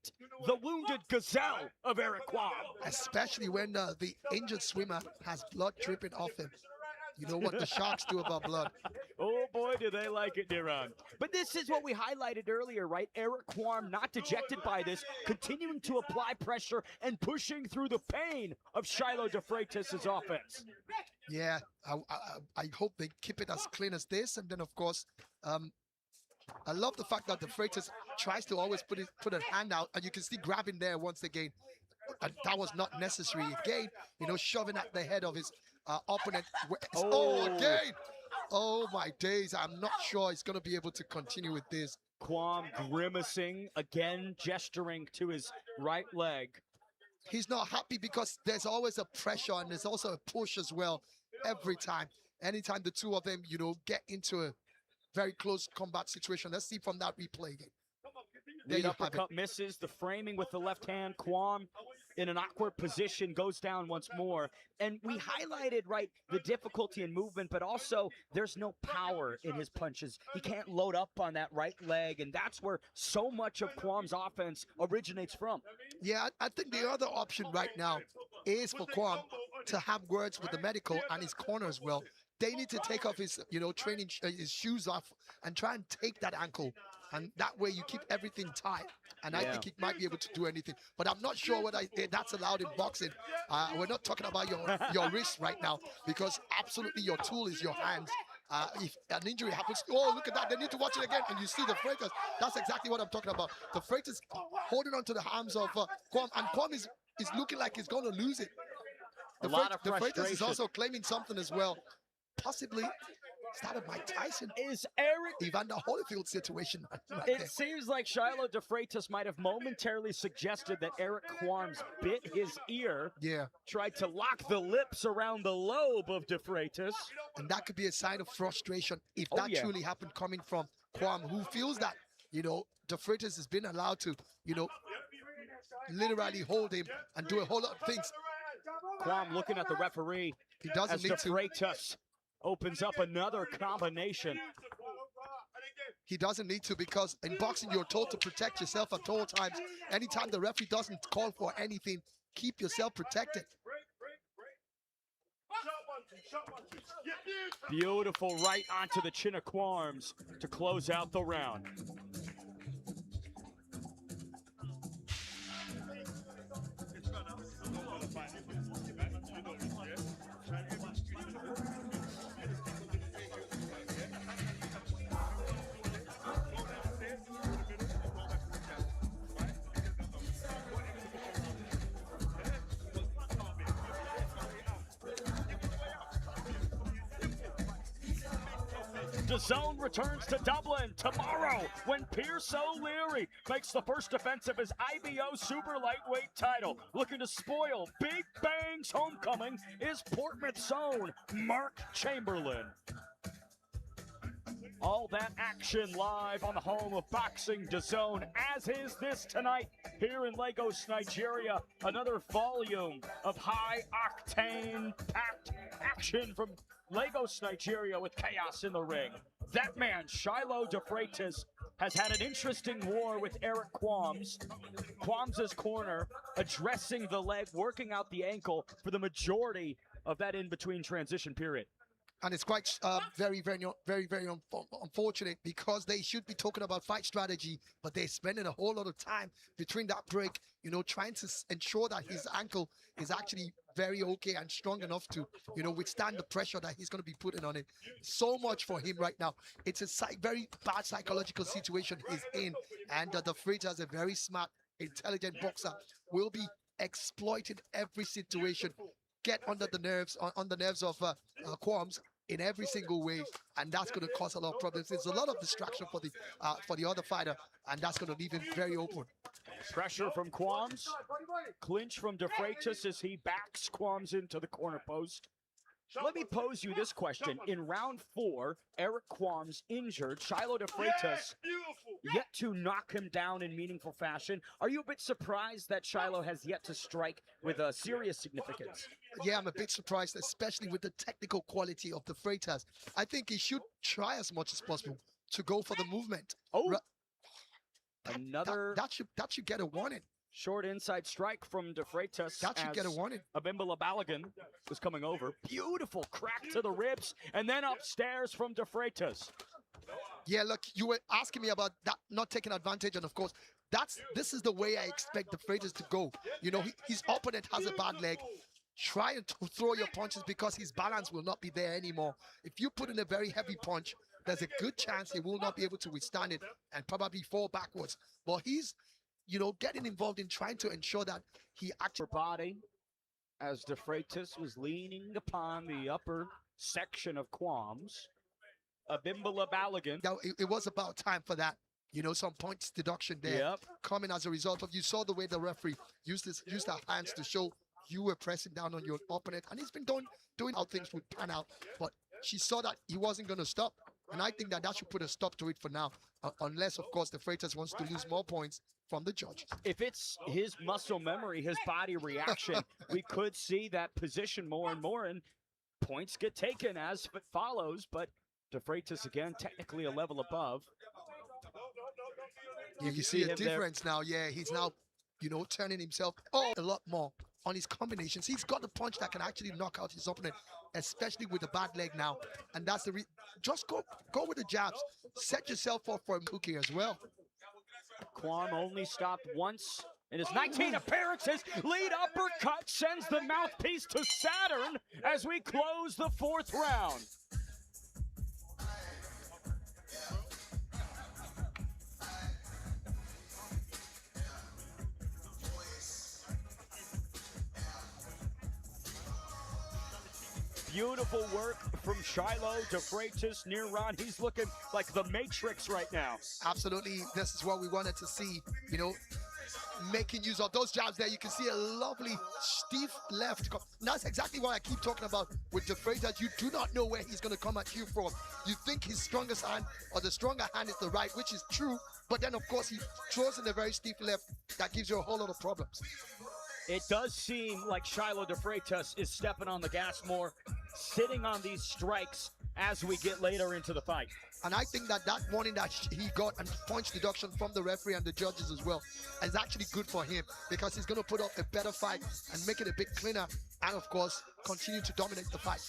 the wounded gazelle of Eric Kwame. Especially when the injured swimmer has blood dripping off him. You know what the sharks do about blood. Oh boy, do they like it, Niran. But this is what we highlighted earlier, right? Eric Kwame, not dejected by this, continuing to apply pressure and pushing through the pain of Shiloh de Freitas' offense. Yeah, I hope they keep it as clean as this. And then, of course, I love the fact that the Freitas tries to always put a hand out, and you can see grabbing there once again. And that was not necessary. Again, you know, shoving at the head of his opponent. Again! Oh my days, I'm not sure he's going to be able to continue with this. Kwame grimacing, again gesturing to his right leg. He's not happy because there's always a pressure and there's also a push as well every time. Anytime the two of them, you know, get into a very close combat situation. Let's see from that replay again. The uppercut misses, the framing with the left hand. Kwame in an awkward position goes down once more. And we highlighted, right, the difficulty in movement, but also there's no power in his punches. He can't load up on that right leg, and that's where so much of Kwame's offense originates from. Yeah, I think the other option right now is for Kwame to have words with the medical and his corner as well. They need to take off his, you know, training, his shoes off and try and take that ankle. And that way you keep everything tight. And I think he might be able to do anything. But I'm not sure whether that's allowed in boxing. We're not talking about your wrist right now, because absolutely your tool is your hands. If an injury happens, oh, look at that. They need to watch it again. And you see the Freitas. That's exactly what I'm talking about. The Freitas holding on to the arms of Kwame. And Kwame is looking like he's going to lose it. The Freitas is also claiming something as well. Possibly, is that a Mike Tyson? Is Eric Evander Holyfield situation? It seems like Shiloh de Freitas might have momentarily suggested that Eric Kwame's bit his ear. Yeah. Tried to lock the lips around the lobe of de Freitas. And that could be a sign of frustration if that truly happened coming from Kwame, who feels that, you know, de Freitas has been allowed to, you know, literally hold him and do a whole lot of things. Kwame looking at the referee. He doesn't need to. De Freitas opens up another combination. He doesn't need to, because in boxing you're told to protect yourself at all times. Anytime the referee doesn't call for anything, keep yourself protected. Beautiful right onto the chin of Kwames to close out the round. DAZN returns to Dublin tomorrow when Pierce O'Leary makes the first defense of his IBO Super Lightweight title. Looking to spoil Big Bang's homecoming is Portsmouth's own Mark Chamberlain. All that action live on the home of boxing, DAZN, as is this tonight here in Lagos, Nigeria. Another volume of high-octane packed action from Lagos, Nigeria, with chaos in the ring. That man, Shiloh de Freitas, has had an interesting war with Eric Kwames. Kwames' corner addressing the leg, working out the ankle for the majority of that in-between transition period. And it's quite very unfortunate, because they should be talking about fight strategy, but they're spending a whole lot of time between that break, you know, trying to ensure that his ankle is actually very okay and strong enough to, you know, withstand the pressure that he's going to be putting on it. So much for him right now. It's a very bad psychological situation he's in, and the Freitas, a very smart, intelligent boxer, will be exploiting every situation, get under the nerves, on the nerves of Kwames in every single way, and that's going to cause a lot of problems. There's a lot of distraction for the other fighter, and that's going to leave him very open. Pressure from Qualms. Clinch from De Freitas as he backs Qualms into the corner post. Let me pose you this question. In round 4, Eric Qualms injured. Shiloh De Freitas yet to knock him down in meaningful fashion. Are you a bit surprised that Shiloh has yet to strike with a serious significance? Yeah, I'm a bit surprised, especially with the technical quality of the Freitas. I think he should try as much as possible to go for the movement. Oh, That should get a warning. Short inside strike from De Freitas. That should get a warning. Abimbola Balogun was coming over. Beautiful crack to the ribs, and then upstairs from De Freitas. Yeah, look, you were asking me about that not taking advantage, and of course, this is the way I expect De Freitas to go. You know, his opponent has a bad leg. Try and throw your punches because his balance will not be there anymore. If you put in a very heavy punch, there's a good chance he will not be able to withstand it and probably fall backwards. But he's, you know, getting involved in trying to ensure that he actually... Body, as De Freitas was leaning upon the upper section of Qualms. Abimbola Balogun. Now, it was about time for that. You know, some points deduction there coming as a result of, you saw the way the referee used her hands to show you were pressing down on your opponent, and he's been doing how things would pan out, but she saw that he wasn't going to stop, and I think that should put a stop to it for now, unless, of course, De Freitas wants to lose more points from the judges. If it's his muscle memory, his body reaction, we could see that position more and more, and points get taken as it follows, but De Freitas, again, technically a level above. You can see a difference now. Yeah, he's now, you know, turning himself a lot more on his combinations. He's got the punch that can actually knock out his opponent, especially with the bad leg now. And that's the just go with the jabs. Set yourself up for a cookie as well. Quam only stopped once in his 19 appearances. Lead uppercut sends the mouthpiece to Saturn as we close the 4th round. Beautiful work from Shiloh De Freitas near Ron. He's looking like the Matrix right now. Absolutely. This is what we wanted to see, you know, making use of those jabs there. You can see a lovely stiff left. That's exactly what I keep talking about with De Freitas. You do not know where he's going to come at you from. You think his strongest hand or the stronger hand is the right, which is true. But then, of course, he throws in a very stiff left that gives you a whole lot of problems. It does seem like Shiloh De Freitas is stepping on the gas more, sitting on these strikes as we get later into the fight. And I think that warning that he got and punch deduction from the referee and the judges as well is actually good for him, because he's going to put up a better fight and make it a bit cleaner and, of course, continue to dominate the fight.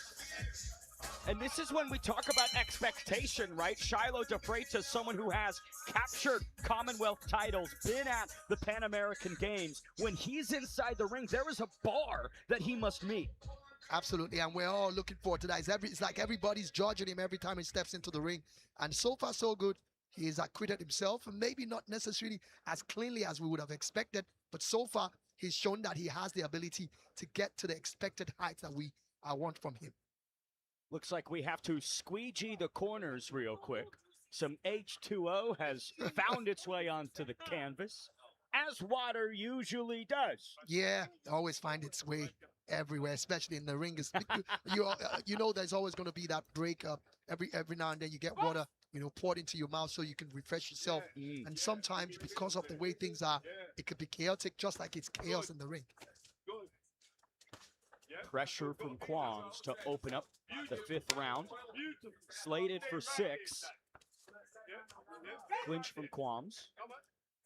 And this is when we talk about expectation, right? Shiloh De Freitas, someone who has captured Commonwealth titles, been at the Pan American Games. When he's inside the ring, there is a bar that he must meet. Absolutely, and we're all looking forward to that. It's like everybody's judging him every time he steps into the ring. And so far, so good. He has acquitted himself, and maybe not necessarily as cleanly as we would have expected, but so far, he's shown that he has the ability to get to the expected heights that we want from him. Looks like we have to squeegee the corners real quick. Some H2O has found its way onto the canvas, as water usually does. Yeah, always find its way everywhere, especially in the ring. You know, there's always going to be that breakup. Every now and then you get water, you know, poured into your mouth so you can refresh yourself. And sometimes, because of the way things are, it could be chaotic, just like it's chaos in the ring. Pressure from Qualms to open up the 5th round. Slated for 6. Clinch from Qualms.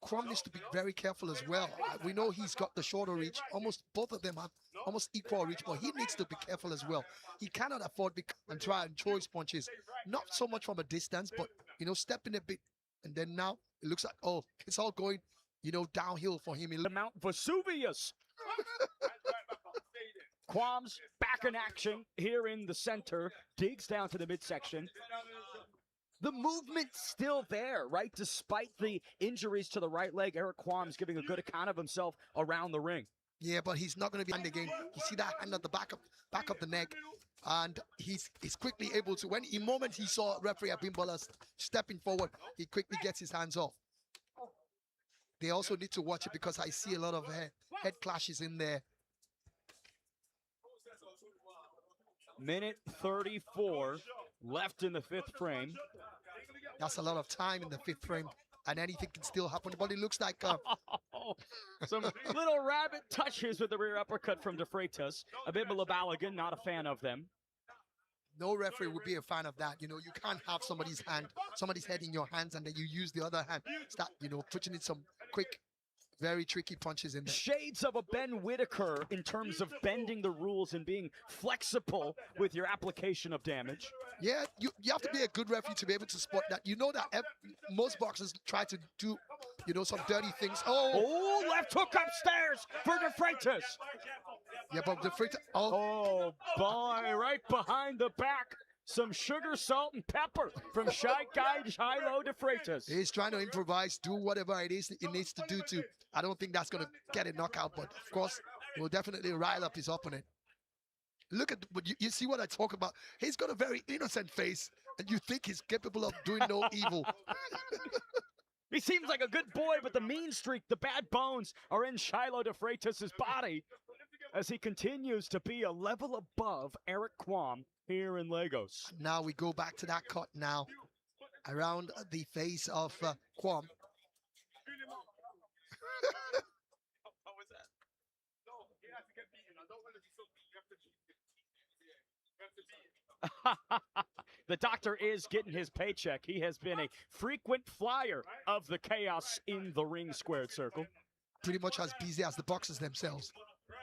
Qualms needs to be very careful as well. We know he's got the shorter reach. Almost both of them have almost equal reach, but he needs to be careful as well. He cannot afford and try and throw his punches. Not so much from a distance, but, you know, stepping a bit. And then now it looks like, oh, it's all going, you know, downhill for him. The Mount Vesuvius. Qualms back in action here in the center, digs down to the midsection. The movement's still there, right? Despite the injuries to the right leg, Eric Qualms giving a good account of himself around the ring. Yeah, but he's not going to be hand again. You see that hand at the back of the neck, and he's quickly able to. The moment he saw referee Abimbola stepping forward, he quickly gets his hands off. they also need to watch it because I see a lot of head clashes in there. Minute 34 left in the 5th frame. That's a lot of time in the 5th frame, and anything can still happen. But it looks like Some little rabbit touches with the rear uppercut from De Freitas. Abimbola Balogun, not a fan of them. no referee would be a fan of that. You know, you can't have somebody's head in your hands, and then you use the other hand. Start, putting in some quick, very tricky punches in there. Shades of a Ben Whitaker in terms of bending the rules and being flexible with your application of damage. Yeah, you have to be a good referee to be able to spot that. You know that most boxers try to do, some dirty things. Oh, left hook upstairs for De Freitas. Yeah, but De Freitas. Oh, boy, right behind the back. Some sugar, salt, and pepper from Shy Guy Shiloh De Freitas. He's trying to improvise, do whatever it is it needs to do to. I don't think that's going to get a knockout, but of course, it will definitely rile up his opponent. Look at, but you see what I talk about. He's got a very innocent face, and you think he's capable of doing no evil. He seems like a good boy, but the mean streak, the bad bones are in Shiloh De Freitas' body as he continues to be a level above Eric Kwam here in Lagos. Now we go back to that cut now around the face of Kwam. The doctor is getting his paycheck. He has been a frequent flyer of the Chaos in the Ring Squared Circle. Pretty much as busy as the boxers themselves.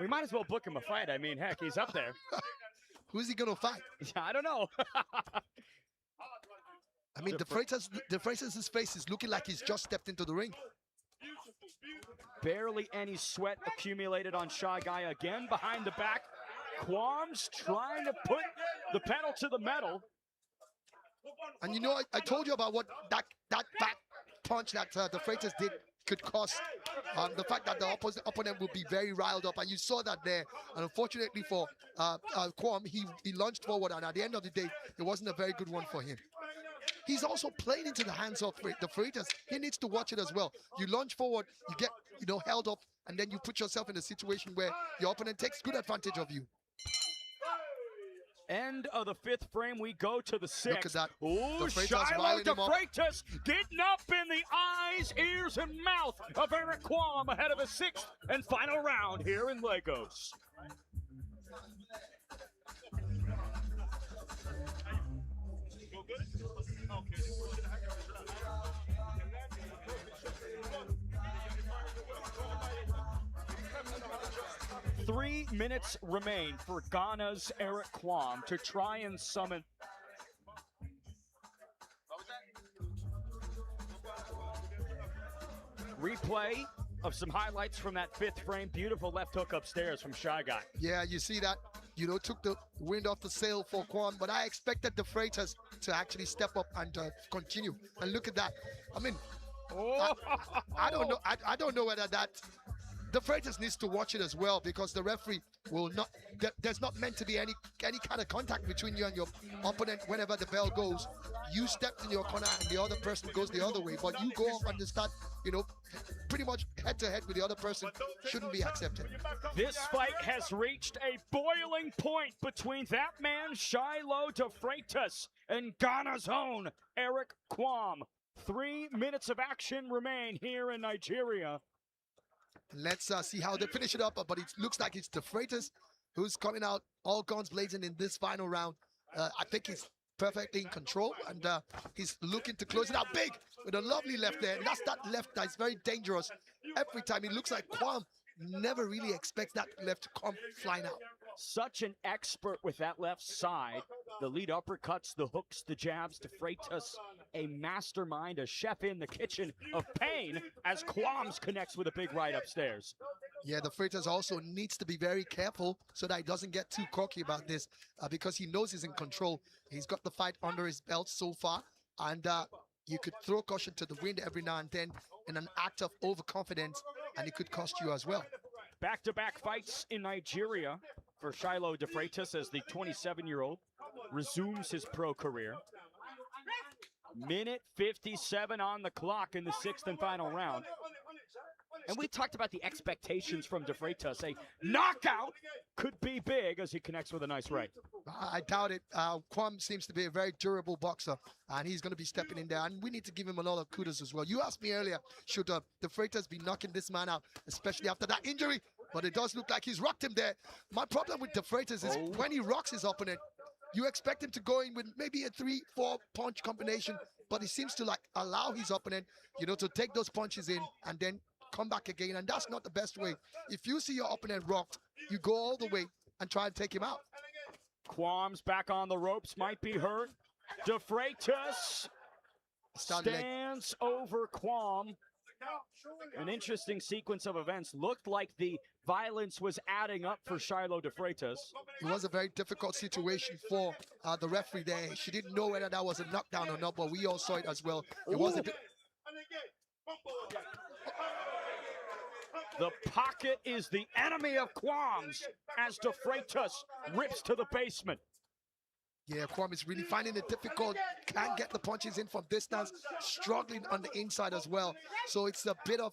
We might as well book him a fight. I mean, heck, he's up there. Who's he going to fight? I don't know. I mean, De Freitas' face is looking like he's just stepped into the ring. Barely any sweat accumulated on Shy Guy again behind the back. Kwam's trying to put the pedal to the metal. And I told you about what that back punch that De Freitas did could cost. The fact that the opponent will be very riled up, and you saw that there. And unfortunately for Kwam, he lunged forward, and at the end of the day, it wasn't a very good one for him. He's also playing into the hands of De Freitas. He needs to watch it as well. You lunge forward, you get held up, and then you put yourself in a situation where your opponent takes good advantage of you. End of the 5th frame, we go to the 6th. Look at that. Oh, De Freitas Shiloh De him up. Freitas getting up in the eyes, ears, and mouth of Eric Kwam ahead of the 6th and final round here in Lagos. Three minutes remain for Ghana's Eric Kwam to try and summon. Replay of some highlights from that 5th frame. Beautiful left hook upstairs from Shy Guy. Yeah, you see that? Took the wind off the sail for Kwam, but I expected De Freitas to actually step up and continue. And look at that. I mean, I don't know. I don't know whether that. De Freitas needs to watch it as well, because the referee will not. There's not meant to be any kind of contact between you and your opponent. Whenever the bell goes, you step in your corner and the other person goes the other way. But you go up and start, pretty much head to head with the other person. Shouldn't be accepted. This fight has reached a boiling point between that man Shiloh De Freitas and Ghana's own Eric Kwam. 3 minutes of action remain here in Nigeria. Let's see how they finish it up, but it looks like it's De Freitas who's coming out all guns blazing in this final round. I think he's perfectly in control, and he's looking to close it out big with a lovely left there. And that's that left that's very dangerous. Every time it looks like Kwam never really expects that left to come flying out. Such an expert with that left side. The lead uppercuts, the hooks, the jabs. De Freitas, a mastermind, a chef in the kitchen of pain as Kwams connects with a big right upstairs. Yeah, De Freitas also needs to be very careful so that he doesn't get too cocky about this, because he knows he's in control. He's got the fight under his belt so far, and you could throw caution to the wind every now and then in an act of overconfidence, and it could cost you as well. Back-to-back fights in Nigeria for Shiloh De Freitas as the 27-year-old resumes his pro career. Minute 57 on the clock in the 6th and final round. And we talked about the expectations from De Freitas. A knockout could be big as he connects with a nice right. I doubt it. Kwam seems to be a very durable boxer, and he's going to be stepping in there. And we need to give him a lot of kudos as well. You asked me earlier, should De Freitas be knocking this man out, especially after that injury? But it does look like he's rocked him there. My problem with De Freitas is when he rocks his opponent, you expect him to go in with maybe a 3-4 punch combination, but he seems to like allow his opponent, to take those punches in and then come back again. And that's not the best way. If you see your opponent rocked, you go all the way and try and take him out. Kwam's back on the ropes, might be hurt. De Freitas stands over Kwam. An interesting sequence of events. Looked like the violence was adding up for Shiloh De Freitas. It was a very difficult situation for the referee there. She didn't know whether that was a knockdown or not, but we all saw it as well. It was a bit... The pocket is the enemy of Kwam's as De Freitas rips to the basement. Yeah, Kwam is really finding it difficult. Can't get the punches in from distance. Struggling on the inside as well. So it's a bit of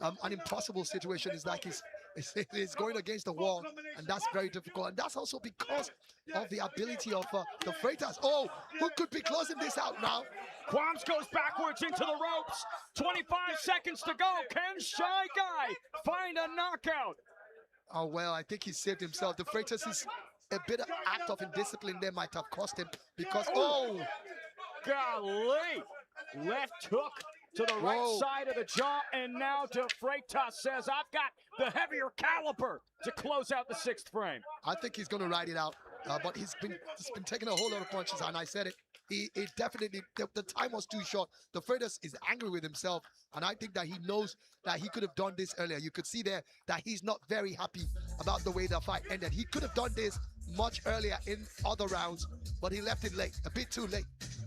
an impossible situation. It's like he's going against the wall, and that's very difficult. And that's also because of the ability of De Freitas. Oh, who could be closing this out now? Kwams goes backwards into the ropes. 25 seconds to go. Can Shy Guy find a knockout? Oh, well, I think he saved himself. De Freitas is a bit of act of indiscipline there might have cost him because, golly, left hook to the right side of the jaw, and now De Freitas says, I've got the heavier caliber to close out the 6th frame. I think he's going to ride it out, but he's been taking a whole lot of punches, and I said it. He definitely, the time was too short. De Freitas is angry with himself, and I think that he knows that he could have done this earlier. You could see there that he's not very happy about the way the fight ended. He could have done this much earlier in other rounds, but he left it late, a bit too late.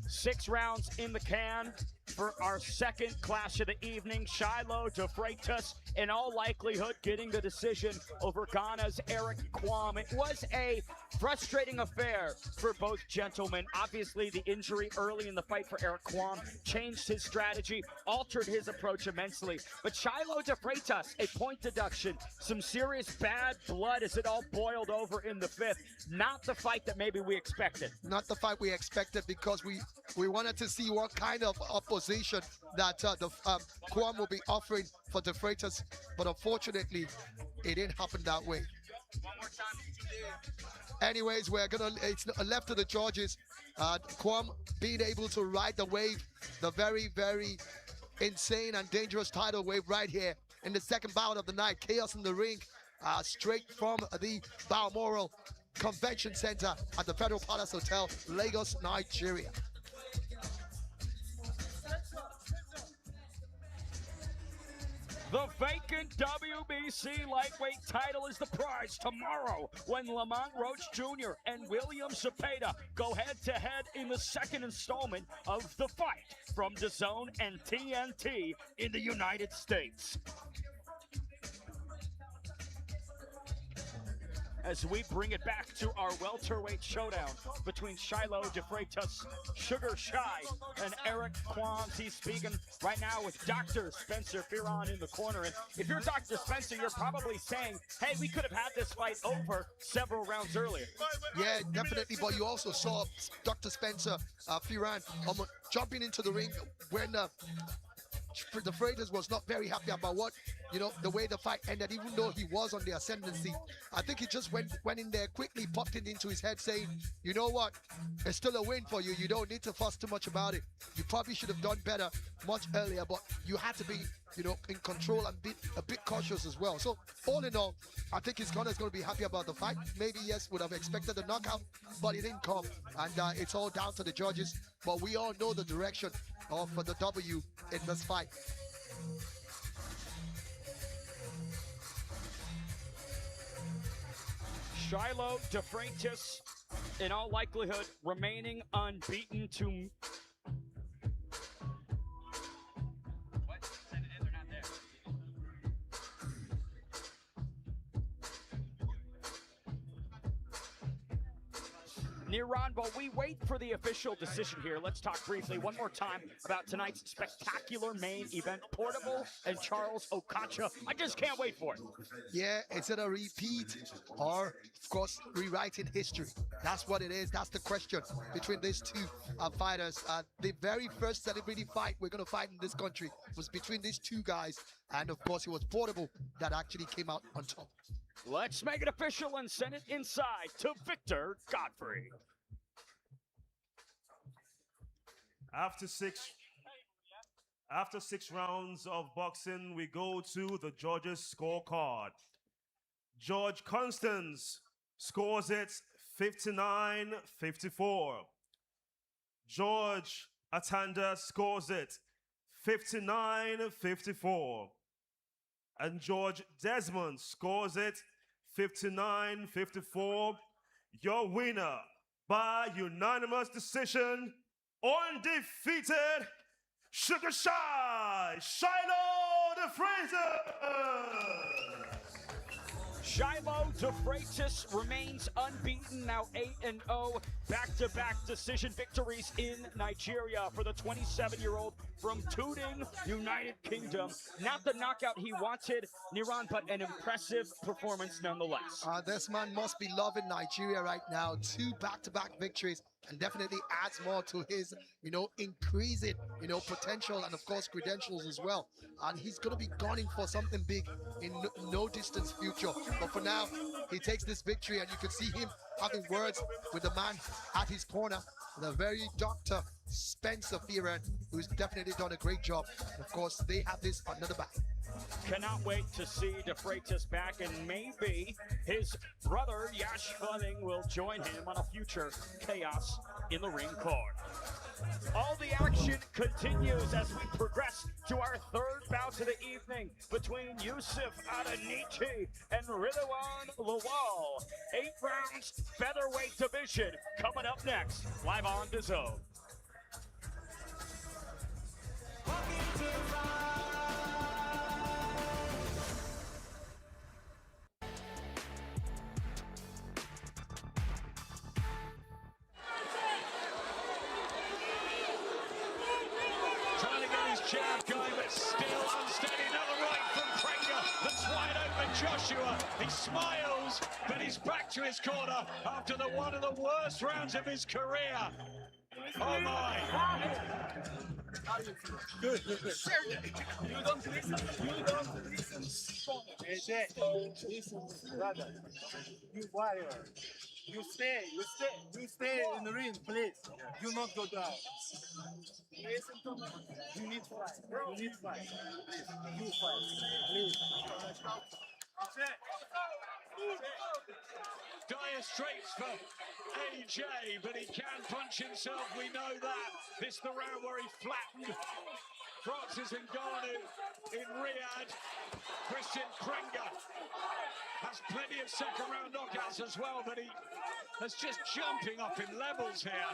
6 rounds in the can for our second clash of the evening. Shiloh De Freitas, in all likelihood, getting the decision over Ghana's Eric Kwam. It was a frustrating affair for both gentlemen. Obviously, the injury early in the fight for Eric Kwam changed his strategy, altered his approach immensely. But Shiloh De Freitas, a point deduction, some serious bad blood as it all boiled over in the 5th. Not the fight that maybe we expected. Not the fight we expected, because we wanted to see what kind of opposition that Kwam will be offering for De Freitas, but unfortunately, it didn't happen that way. Anyways, it's left to the judges. Kwam being able to ride the wave, the very, very insane and dangerous tidal wave right here in the second bout of the night. Chaos in the ring, straight from the Balmoral Convention Center at the Federal Palace Hotel, Lagos, Nigeria. The vacant WBC lightweight title is the prize tomorrow when Lamont Roach Jr. and William Zepeda go head-to-head in the 2nd installment of The Fight from DAZN and TNT in the United States. As we bring it back to our welterweight showdown between Shiloh De Freitas, Sugar Shy, and Eric Kwam. He's speaking right now with Dr. Spencer Fearon in the corner. And if you're Dr. Spencer, you're probably saying, hey, we could have had this fight over several rounds earlier. Yeah, definitely. But you also saw Dr. Spencer Fearon jumping into the ring when De Freitas was not very happy about the way the fight ended, even though he was on the ascendancy. I think he just went in there quickly, popped it into his head saying, you know what, it's still a win for you. You don't need to fuss too much about it. You probably should have done better much earlier, but you had to be, in control and be a bit cautious as well. So all in all, I think his corner is going to be happy about the fight. Maybe, yes, would have expected a knockout, but it didn't come. And it's all down to the judges. But we all know the direction of the W in this fight. Shiloh De Freitas, in all likelihood, remaining unbeaten to... Niran, while we wait for the official decision here, let's talk briefly one more time about tonight's spectacular main event, Portable and Charles Okocha. I just can't wait for it. Yeah, is it a repeat or, of course, rewriting history? That's what it is. That's the question between these two fighters. The very first celebrity fight we're going to fight in this country was between these two guys. And, of course, it was Portable that actually came out on top. Let's make it official and send it inside to Victor Godfrey. After six rounds of boxing, we go to the judges' scorecard. George Constance scores it 59-54. George Atanda scores it 59-54. And George Desmond scores it 59-54. Your winner by unanimous decision, undefeated, Sugar Shy, Shiloh DeFreitas. Shiloh DeFreitas remains unbeaten, now 8-0, back-to-back decision victories in Nigeria for the 27-year-old from Tooting, United Kingdom. Not the knockout he wanted, Niran, but an impressive performance nonetheless. This man must be loving Nigeria right now. 2 back-to-back victories, and definitely adds more to his, increasing, potential and, of course, credentials as well. And he's going to be gunning for something big in no distance future. But for now, he takes this victory, and you can see him having words with the man at his corner, the very Dr. Spencer Fearon, who's definitely done a great job. And of course, they have this another back. Cannot wait to see DeFreitas back, and maybe his brother Yash Fleming will join him on a future Chaos in the Ring card. All the action continues as we progress to our third bout of the evening between Yusuf Adanichi and Ridwan Lawal. 8 rounds, featherweight division, coming up next, live on DAZN. Jab going, but still unsteady. Another right from Prenga. That's wide open Joshua. He smiles, but he's back to his corner after one of the worst rounds of his career. Oh my. Good. You don't listen. Listen, brother. You warrior. You stay in the ring, please. Do not go down. Listen to me. You need fight. Please. You fight. Please. Dire straits for AJ, but he can punch himself. We know that. This is the round where he flattened Francis Ngannou in Riyadh. Christian Prenga has plenty of second round knockouts as well, but he is just jumping up in levels here.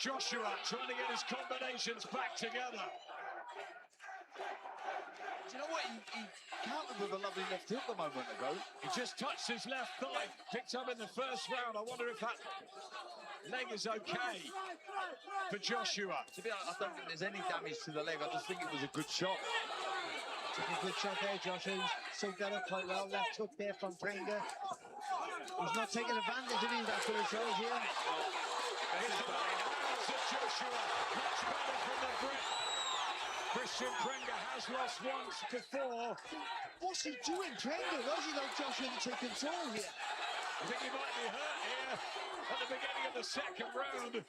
Joshua trying to get his combinations back together. Do you know what? He countered with a lovely left hook a moment ago. He just touched his left thigh, picked up in the first round. I wonder if that leg is okay for Joshua. To be honest, I don't think there's any damage to the leg. I just think it was a good shot. Took a good shot there, Joshua. Soaked that up quite well. Left hook there from Prenga. He's not taking advantage of it, that's what it shows here. Joshua, much better from the Brit. Christian Prenga has lost once before. What's he doing, Prenga? Why does he like Joshua to take control here? I think he might be hurt here at the beginning of the second round.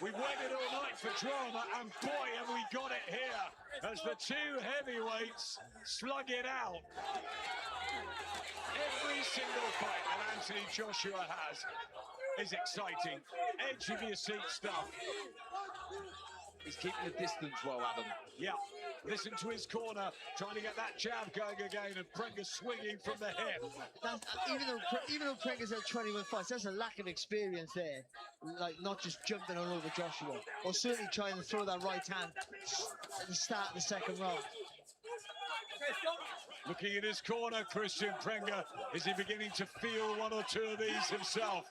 We waited all night for drama, and boy, have we got it here as the two heavyweights slug it out. Every single fight that Anthony Joshua has is exciting. Edge of your seat stuff. He's keeping the distance well, Adam. Yeah, listen to his corner, trying to get that jab going again, and Prenga swinging from the hip. Even though Prenga's had 21 fights, there's a lack of experience there. Like, not just jumping all over Joshua, or certainly trying to throw that right hand at the start of the second round. Looking at his corner, Christian Prenga, is he beginning to feel one or two of these himself?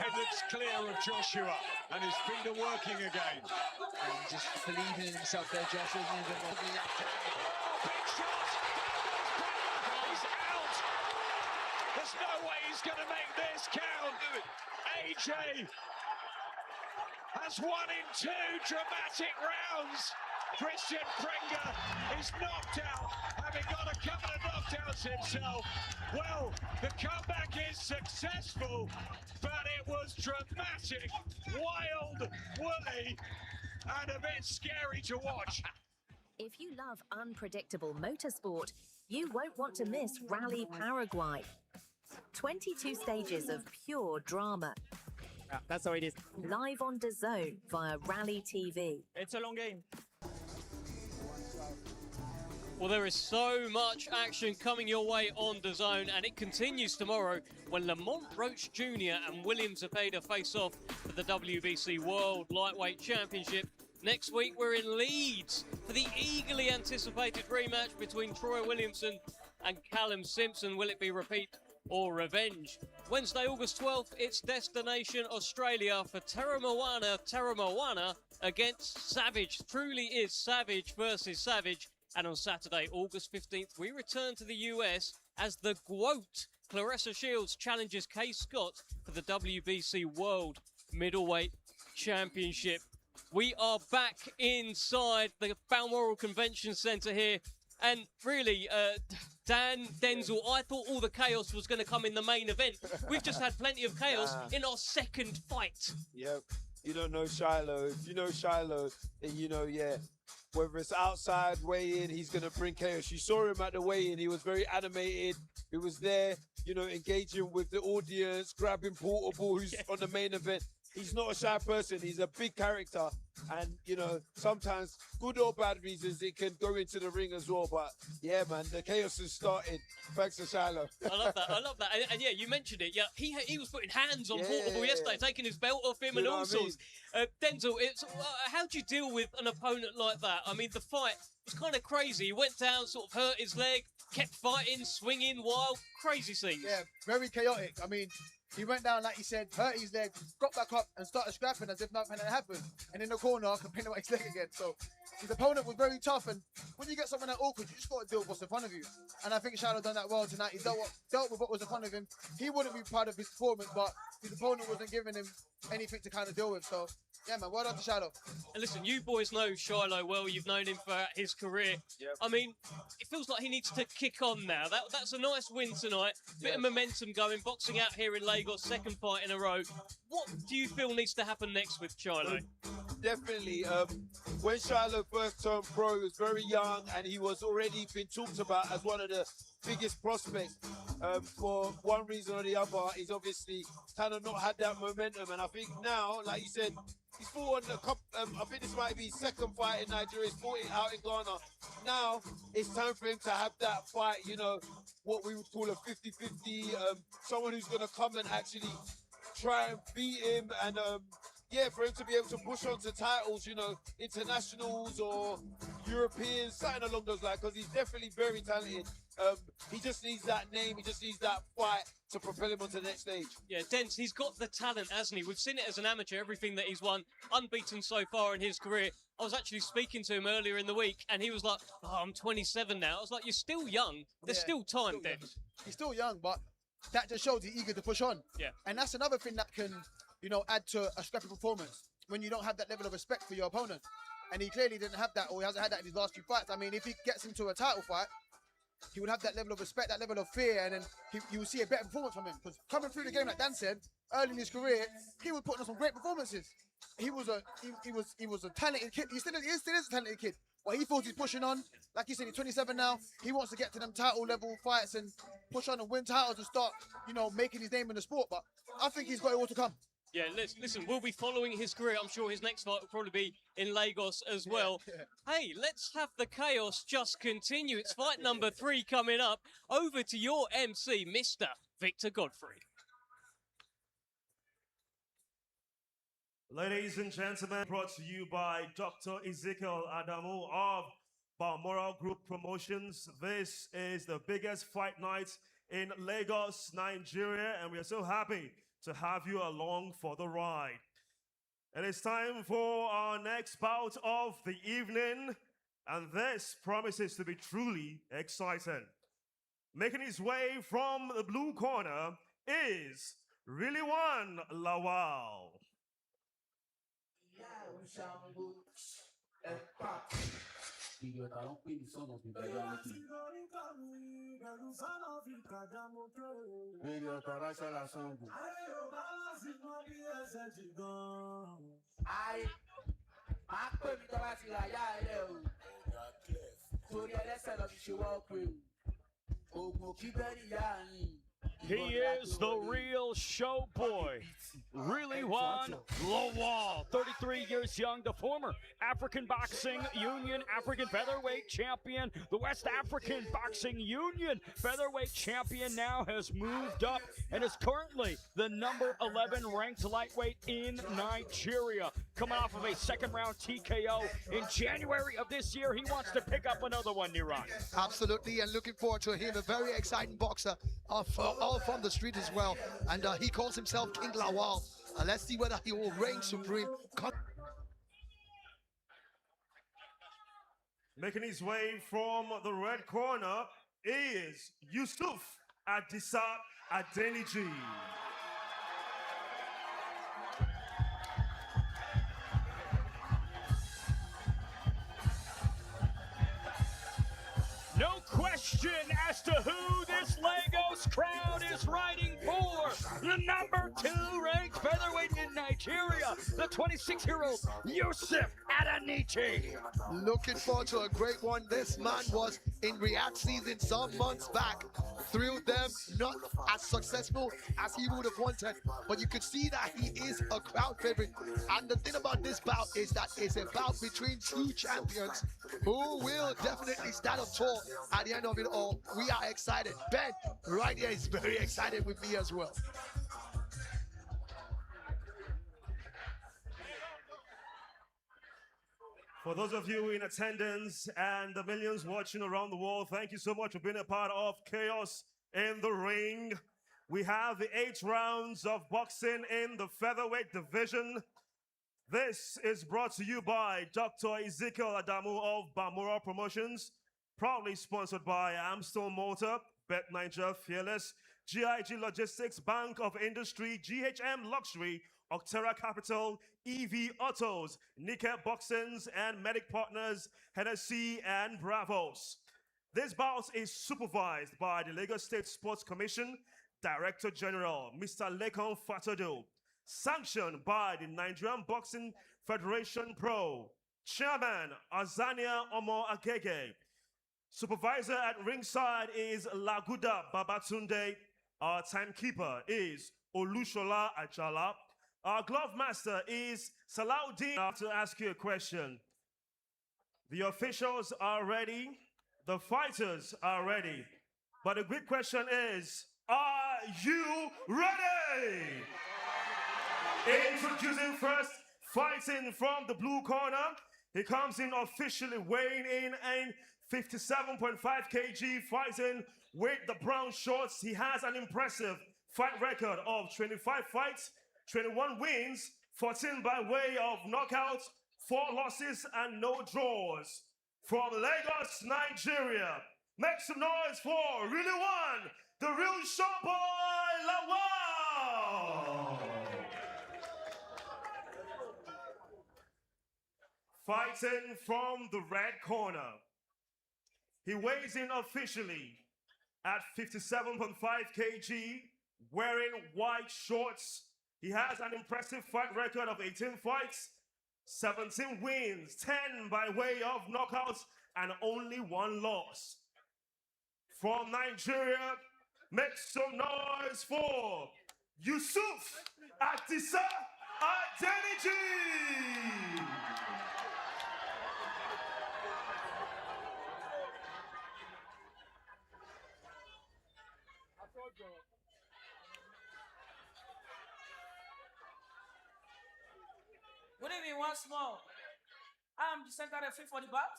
head looks clear of Joshua, and his feet are working again. And just believing in himself there, Joshua. Isn't he? Big shot! He's out! There's no way he's going to make this count. AJ has won in 2 dramatic rounds. Christian Prenga is knocked out, having got a couple of knockdowns himself. Well, the comeback is successful, but it was dramatic, wild, woolly, and a bit scary to watch. If you love unpredictable motorsport, you won't want to miss Rally Paraguay. 22 stages of pure drama. That's how it is. Live on DAZN via Rally TV. It's a long game. Well, there is so much action coming your way on DAZN, and it continues tomorrow when Lamont Roach Jr. and William Zepeda face off for the WBC World Lightweight Championship. Next week, we're in Leeds for the eagerly anticipated rematch between Troy Williamson and Callum Simpson. Will it be repeat or revenge? Wednesday, August 12th, it's Destination Australia for Terra Moana against Savage. Truly is Savage versus Savage. And on Saturday, August 15th, we return to the US as the GWOAT. Claressa Shields challenges Kay Scott for the WBC World Middleweight Championship. We are back inside the Balmoral Convention Centre here. And really, Dan, Denzel, I thought all the chaos was going to come in the main event. We've just had plenty of chaos in our second fight. Yep. You don't know Shiloh. If you know Shiloh, then you know, yeah. Whether it's outside weigh-in, he's going to bring chaos. You saw him at the weigh-in. He was very animated. He was there, you know, engaging with the audience, grabbing Portable, who's on the main event. He's not a shy person. He's a big character. And, you know, sometimes good or bad reasons, it can go into the ring as well. But, yeah, man, the chaos has started. Thanks to Shiloh. I love that. I love that. And yeah, you mentioned it. Yeah, he was putting hands on Portable yesterday, taking his belt off him and all sorts. Denzel, how do you deal with an opponent like that? I mean, the fight was kind of crazy. He went down, sort of hurt his leg, kept fighting, swinging, wild, crazy scenes. Yeah, very chaotic. I mean, he went down, like he said, hurt his leg, got back up and started scrapping as if nothing had happened. And in the corner, complaining about his leg again. So his opponent was very tough. And when you get someone that awkward, you just got to deal with what's in front of you. And I think Shiloh done that well tonight. He dealt with what was in front of him. He wouldn't be proud of his performance, but his opponent wasn't giving him anything to kind of deal with. So, yeah, man, well done to Shiloh. And listen, you boys know Shiloh well. You've known him for his career. Yep. I mean, it feels like he needs to kick on now. That's a nice win tonight. Bit of momentum going. Boxing out here in Lagos, second fight in a row. What do you feel needs to happen next with Shiloh? Definitely. When Shiloh first turned pro, he was very young and he was already been talked about as one of the biggest prospects. For one reason or the other, he's obviously kind of not had that momentum. And I think now, like you said, he's fought on a couple, I think this might be his second fight in Nigeria. He's fought it out in Ghana. Now it's time for him to have that fight, you know, what we would call a 50-50, someone who's going to come and actually try and beat him and yeah, for him to be able to push on to titles, you know, internationals or Europeans, something along those lines, because he's definitely very talented. He just needs that name, he just needs that fight to propel him onto the next stage. Yeah, Dents, he's got the talent, hasn't he? We've seen it as an amateur, everything that he's won, unbeaten so far in his career. I was actually speaking to him earlier in the week, and he was like, oh, I'm 27 now. I was like, you're still young. There's still time, Dents. He's still young, but that just shows he's eager to push on. Yeah. And that's another thing that can, you know, add to a scrappy performance when you don't have that level of respect for your opponent. And he clearly didn't have that, or he hasn't had that in his last few fights. I mean, if he gets into a title fight, he would have that level of respect, that level of fear, and then you will see a better performance from him. Because coming through the game, like Dan said, early in his career, he was putting on some great performances. He was a talented kid. He still is a talented kid. But he thought he's pushing on. Like you said, he's 27 now. He wants to get to them title level fights and push on and win titles and start, you know, making his name in the sport. But I think he's got it all to come. Yeah, listen, we'll be following his career. I'm sure his next fight will probably be in Lagos as well. Yeah. Hey, let's have the chaos just continue. It's fight number 3 coming up. Over to your MC, Mr. Victor Godfrey. Ladies and gentlemen, brought to you by Dr. Ezekiel Adamu of Balmoral Group Promotions. This is the biggest fight night in Lagos, Nigeria, and we are so happy to have you along for the ride. It is time for our next bout of the evening, and this promises to be truly exciting. Making his way from the blue corner is Really One Lawal. He is the real show boy. Really One Lawal, 33 years young, the former African Boxing Union African Featherweight Champion, the West African Boxing Union Featherweight Champion, now has moved up and is currently the number 11 ranked lightweight in Nigeria. Coming off of a second round TKO in January of this year, he wants to pick up another one, Niran. Absolutely, and looking forward to him. A very exciting boxer, all from the street as well. And he calls himself King Lawal. Let's see whether he will reign supreme. Making his way from the red corner is Yusuf Adisa Adeniji. No question as to who this Lagos crowd is riding for. The number 2 ranked featherweight in Nigeria, the 26-year-old Yusuf Adeniji. Looking forward to a great one. This man was in Riyadh season some months back. Thrilled them, not as successful as he would have wanted, but you could see that he is a crowd favorite. And the thing about this bout is that it's a bout between two champions who will definitely stand up tall at the end of it all. We are excited. Ben, right here, is very excited with me as well. For those of you in attendance and the millions watching around the world, thank you so much for being a part of Chaos in the Ring. We have the 8 rounds of boxing in the featherweight division. This is brought to you by Dr. Ezekiel Adamu of Bamura Promotions, proudly sponsored by Amstel Motor, Bet Niger Fearless, GIG Logistics, Bank of Industry, GHM Luxury, Octera Capital, EV Autos, Nikkei Boxings, and Medic Partners, Hennessy and Bravos. This bout is supervised by the Lagos State Sports Commission, Director General, Mr. Lekon Fatodo, sanctioned by the Nigerian Boxing Federation Pro, Chairman Azania Omo Agege. Supervisor at ringside is Laguda Babatunde. Our timekeeper is Olushola Ajala. Our glove master is Salaudin. I have to ask you a question. The officials are ready. The fighters are ready. But the big question is, are you ready? Introducing first, fighting from the blue corner. He comes in officially weighing in 57.5 kg, fighting with the brown shorts. He has an impressive fight record of 25 fights, 21 wins, 14 by way of knockouts, 4 losses, and no draws. From Lagos, Nigeria, make some noise for Really One, the real showboy Lawal. Fighting from the red corner. He weighs in officially at 57.5 kg, wearing white shorts. He has an impressive fight record of 18 fights, 17 wins, 10 by way of knockouts, and only 1 loss. From Nigeria, make some noise for Yusuf Adisa Adeniji. Good evening once more. I am the center referee for the bout.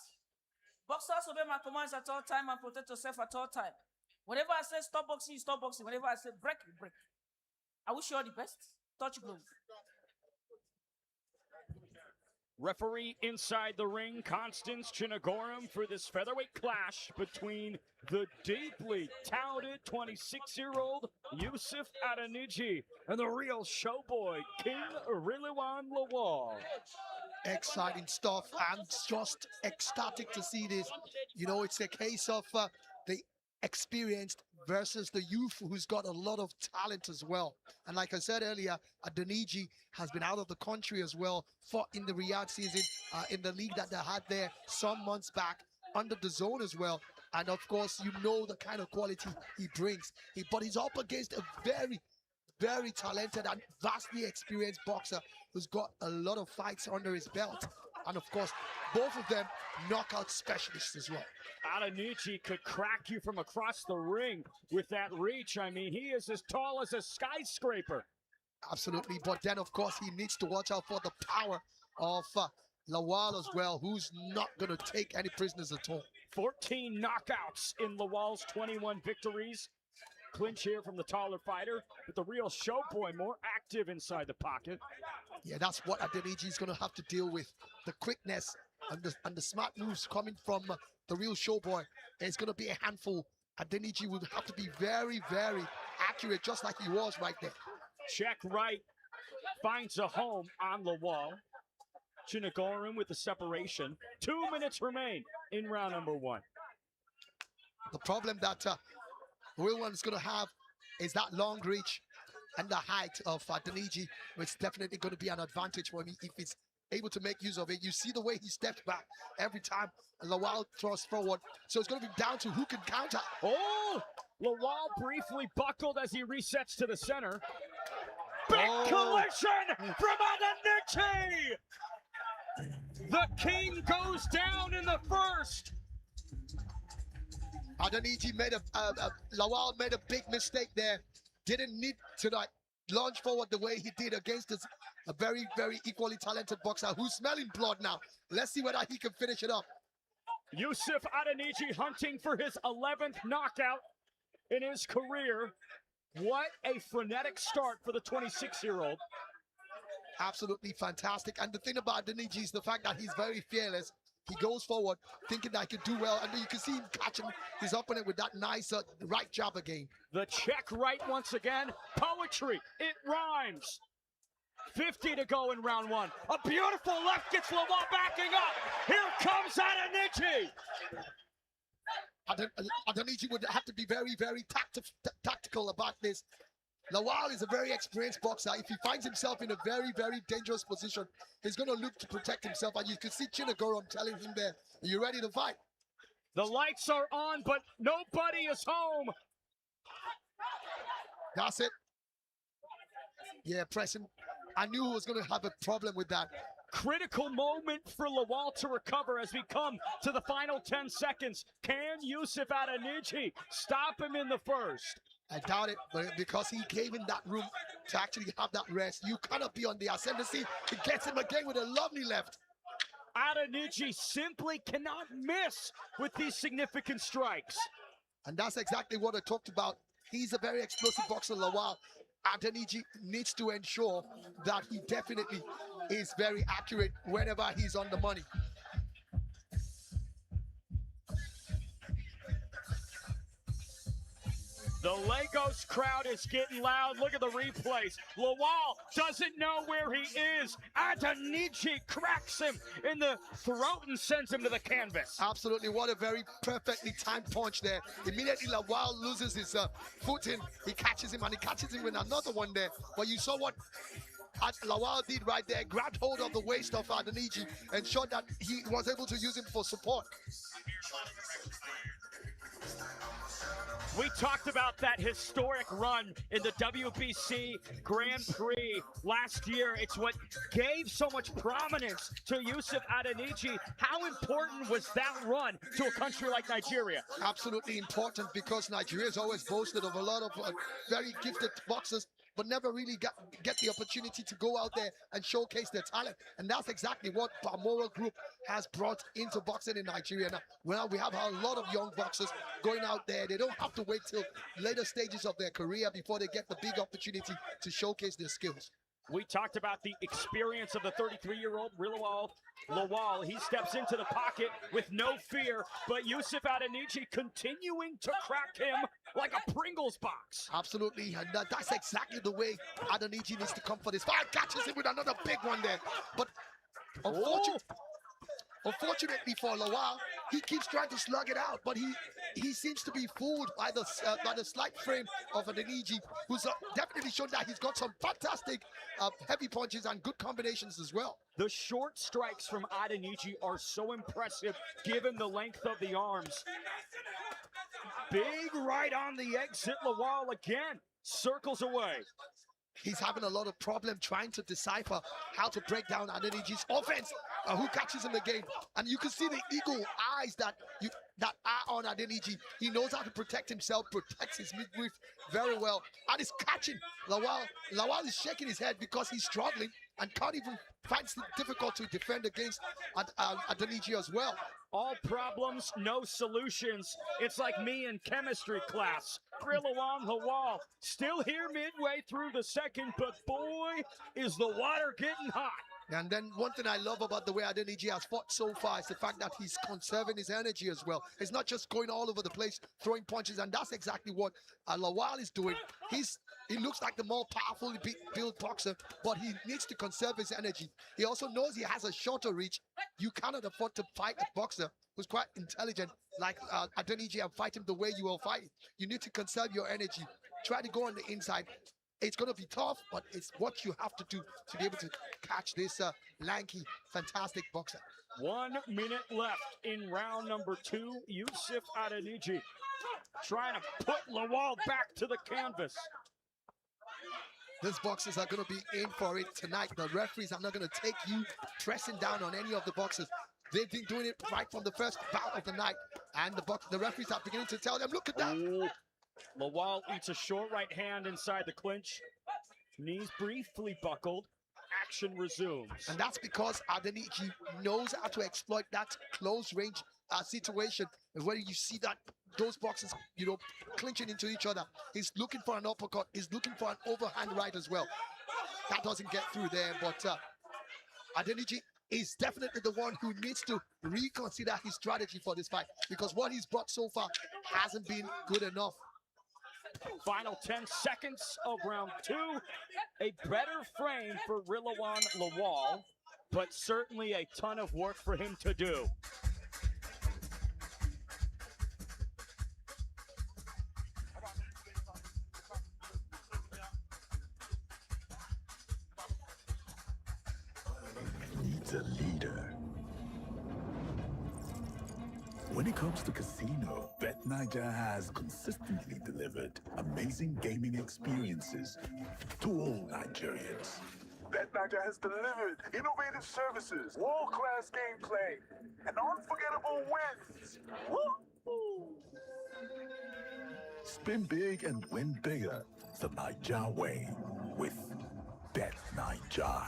Boxers obey my commands at all time and protect yourself at all time. Whenever I say stop boxing, you stop boxing. Whenever I say break, you break. I wish you all the best. Touch glove. Referee inside the ring, Constance Chinagorum, for this featherweight clash between the deeply touted 26-year-old Yusuf Adeniji and the real showboy, King Rilwan Lawal. Exciting stuff. I'm just ecstatic to see this. You know, it's a case of the experienced versus the youth who's got a lot of talent as well. And like I said earlier, Adeniji has been out of the country as well, fought in the Riyadh season, in the league that they had there some months back, under the zone as well. And of course, you know the kind of quality he brings. But he's up against a very, very talented and vastly experienced boxer who's got a lot of fights under his belt. And of course, both of them knockout specialists as well. Adeniji could crack you from across the ring with that reach. I mean, he is as tall as a skyscraper. Absolutely, but then of course he needs to watch out for the power of Lawal as well, who's not going to take any prisoners at all. 14 knockouts in Lawal's 21 victories. Clinch here from the taller fighter, but the real showboy more active inside the pocket. Yeah, that's what Adeniji is going to have to deal with. The quickness and the smart moves coming from the real showboy. It's going to be a handful. Adeniji will have to be very, very accurate, just like he was right there. Check right, finds a home on Lawal. Chinagorum with the separation. 2 minutes remain in round number 1. The problem that Rilwan is going to have is that long reach and the height of Adeniji, which is definitely going to be an advantage for him if he's able to make use of it. You see the way he steps back every time Lawal throws forward. So it's going to be down to who can counter. Oh, Lawal briefly buckled as he resets to the center. Big collision from Adeniji! The king goes down in the first. Adeniji made Lawal made a big mistake there. Didn't need to launch forward the way he did against a very, very equally talented boxer who's smelling blood now. Let's see whether he can finish it up. Yusuf Adeniji hunting for his 11th knockout in his career. What a frenetic start for the 26-year-old. Absolutely fantastic. And the thing about Adeniji is the fact that he's very fearless. He goes forward thinking that he could do well, and then you can see him catching his opponent with that nice right jab again. The check right once again. Poetry, it rhymes. 50 to go in round 1. A beautiful left gets Lawal backing up. Here comes Adeniji. Adeniji would have to be very, very tactical about this. Lawal is a very experienced boxer. If he finds himself in a very, very dangerous position, he's going to look to protect himself. And you can see Chinagorum telling him there, are you ready to fight? The lights are on, but nobody is home. That's it. Yeah, pressing. I knew he was going to have a problem with that. Critical moment for Lawal to recover as we come to the final 10 seconds. Can Yusuf Adeniji stop him in the first? I doubt it, but because he gave him that room to actually have that rest, you cannot be on the ascendancy. He gets him again with a lovely left. Adeniji simply cannot miss with these significant strikes. And that's exactly what I talked about. He's a very explosive boxer, Lawal. Adeniji needs to ensure that he definitely is very accurate whenever he's on the money. The Lagos crowd is getting loud. Look at the replays. Lawal doesn't know where he is. Adeniji cracks him in the throat and sends him to the canvas. Absolutely. What a very perfectly timed punch there. Immediately Lawal loses his footing. He catches him, and he catches him with another one there. But you saw what Lawal did right there. Grabbed hold of the waist of Adeniji and showed that he was able to use him for support. We talked about that historic run in the WBC Grand Prix last year. It's what gave so much prominence to Yusuf Adeniji. How important was that run to a country like Nigeria? Absolutely important, because Nigeria is always boasted of a lot of very gifted boxers, but but never really get the opportunity to go out there and showcase their talent. And that's exactly what Balmoral Group has brought into boxing in Nigeria. Now, well, we have a lot of young boxers going out there. They don't have to wait till later stages of their career before they get the big opportunity to showcase their skills. We talked about the experience of the 33-year-old Rilawal Lawal. He steps into the pocket with no fear, but Yusuf Adeniji continuing to crack him like a Pringles box. Absolutely, and that's exactly the way Adeniji needs to come for this fight. Catches him with another big one there, but unfortunately for Lawal, he keeps trying to slug it out, but he seems to be fooled by the slight frame of Adeniji, who's definitely shown that he's got some fantastic heavy punches and good combinations as well. The short strikes from Adeniji are so impressive given the length of the arms. Big right on the exit, Lawal again circles away. He's having a lot of problem trying to decipher how to break down Adeniji's offense. Who catches him again? And you can see the eagle eyes that are on Adeniji. He knows how to protect himself, protects his midriff very well, and is catching Lawal. Lawal is shaking his head because he's struggling and can't even finds it difficult to defend against Adeniji as well. All problems, no solutions. It's like me in chemistry class. Rilawal Lawal still here midway through the second, but boy, is the water getting hot. And then one thing I love about the way Adeniji has fought so far is the fact that he's conserving his energy as well. He's not just going all over the place, throwing punches, and that's exactly what Lawal is doing. He looks like the more powerful built boxer, but he needs to conserve his energy. He also knows he has a shorter reach. You cannot afford to fight a boxer who's quite intelligent like Adeniji and fight him the way you will fight. You need to conserve your energy. Try to go on the inside. It's going to be tough, but it's what you have to do to be able to catch this lanky, fantastic boxer. 1 minute left in round number 2. Yusuf Adeniji trying to put Lawal back to the canvas. These boxers are going to be in for it tonight. The referees are not going to take you pressing down on any of the boxers. They've been doing it right from the first bout of the night, and the referees are beginning to tell them, look at that. Ooh. Lawal eats a short right hand inside the clinch. Knees briefly buckled. Action resumes. And that's because Adeniji knows how to exploit that close range situation. And when you see that those boxers, clinching into each other, he's looking for an uppercut. He's looking for an overhand right as well. That doesn't get through there, but Adeniji is definitely the one who needs to reconsider his strategy for this fight, because what he's brought so far hasn't been good enough. Final 10 seconds of round 2. A better frame for Rilawal Lawal, but certainly a ton of work for him to do. Needs a leader. When it comes to casino, BetNiger has consistently delivered amazing gaming experiences to all Nigerians. BetNiger has delivered innovative services, world-class gameplay, and unforgettable wins. Woo! Spin big and win bigger the Niger way with BetNiger.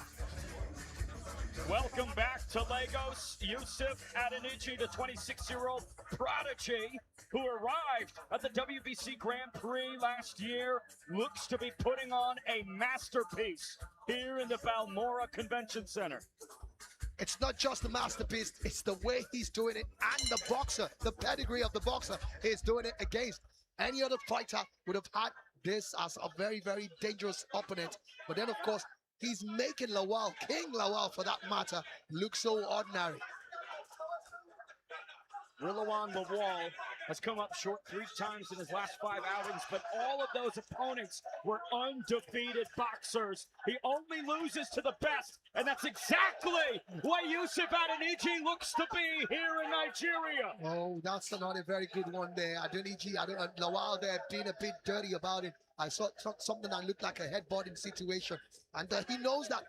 Welcome back to Lagos. Yusuf Adeniji, the 26-year-old prodigy who arrived at the WBC Grand Prix last year, looks to be putting on a masterpiece here in the Balmoral Convention Center. It's not just the masterpiece, it's the way he's doing it, and the boxer, the pedigree of the boxer, he's doing it against. Any other fighter would have had this as a very, very dangerous opponent. But then, of course, he's making Lawal, King Lawal for that matter, look so ordinary. Rilawal Lawal has come up short 3 times in his last 5 outings, but all of those opponents were undefeated boxers. He only loses to the best, and that's exactly what Yusuf Adeniji looks to be here in Nigeria. Oh, that's not a very good one there. Adeniji, Lawal there being a bit dirty about it. I saw something that looked like a headbutting situation. And he knows that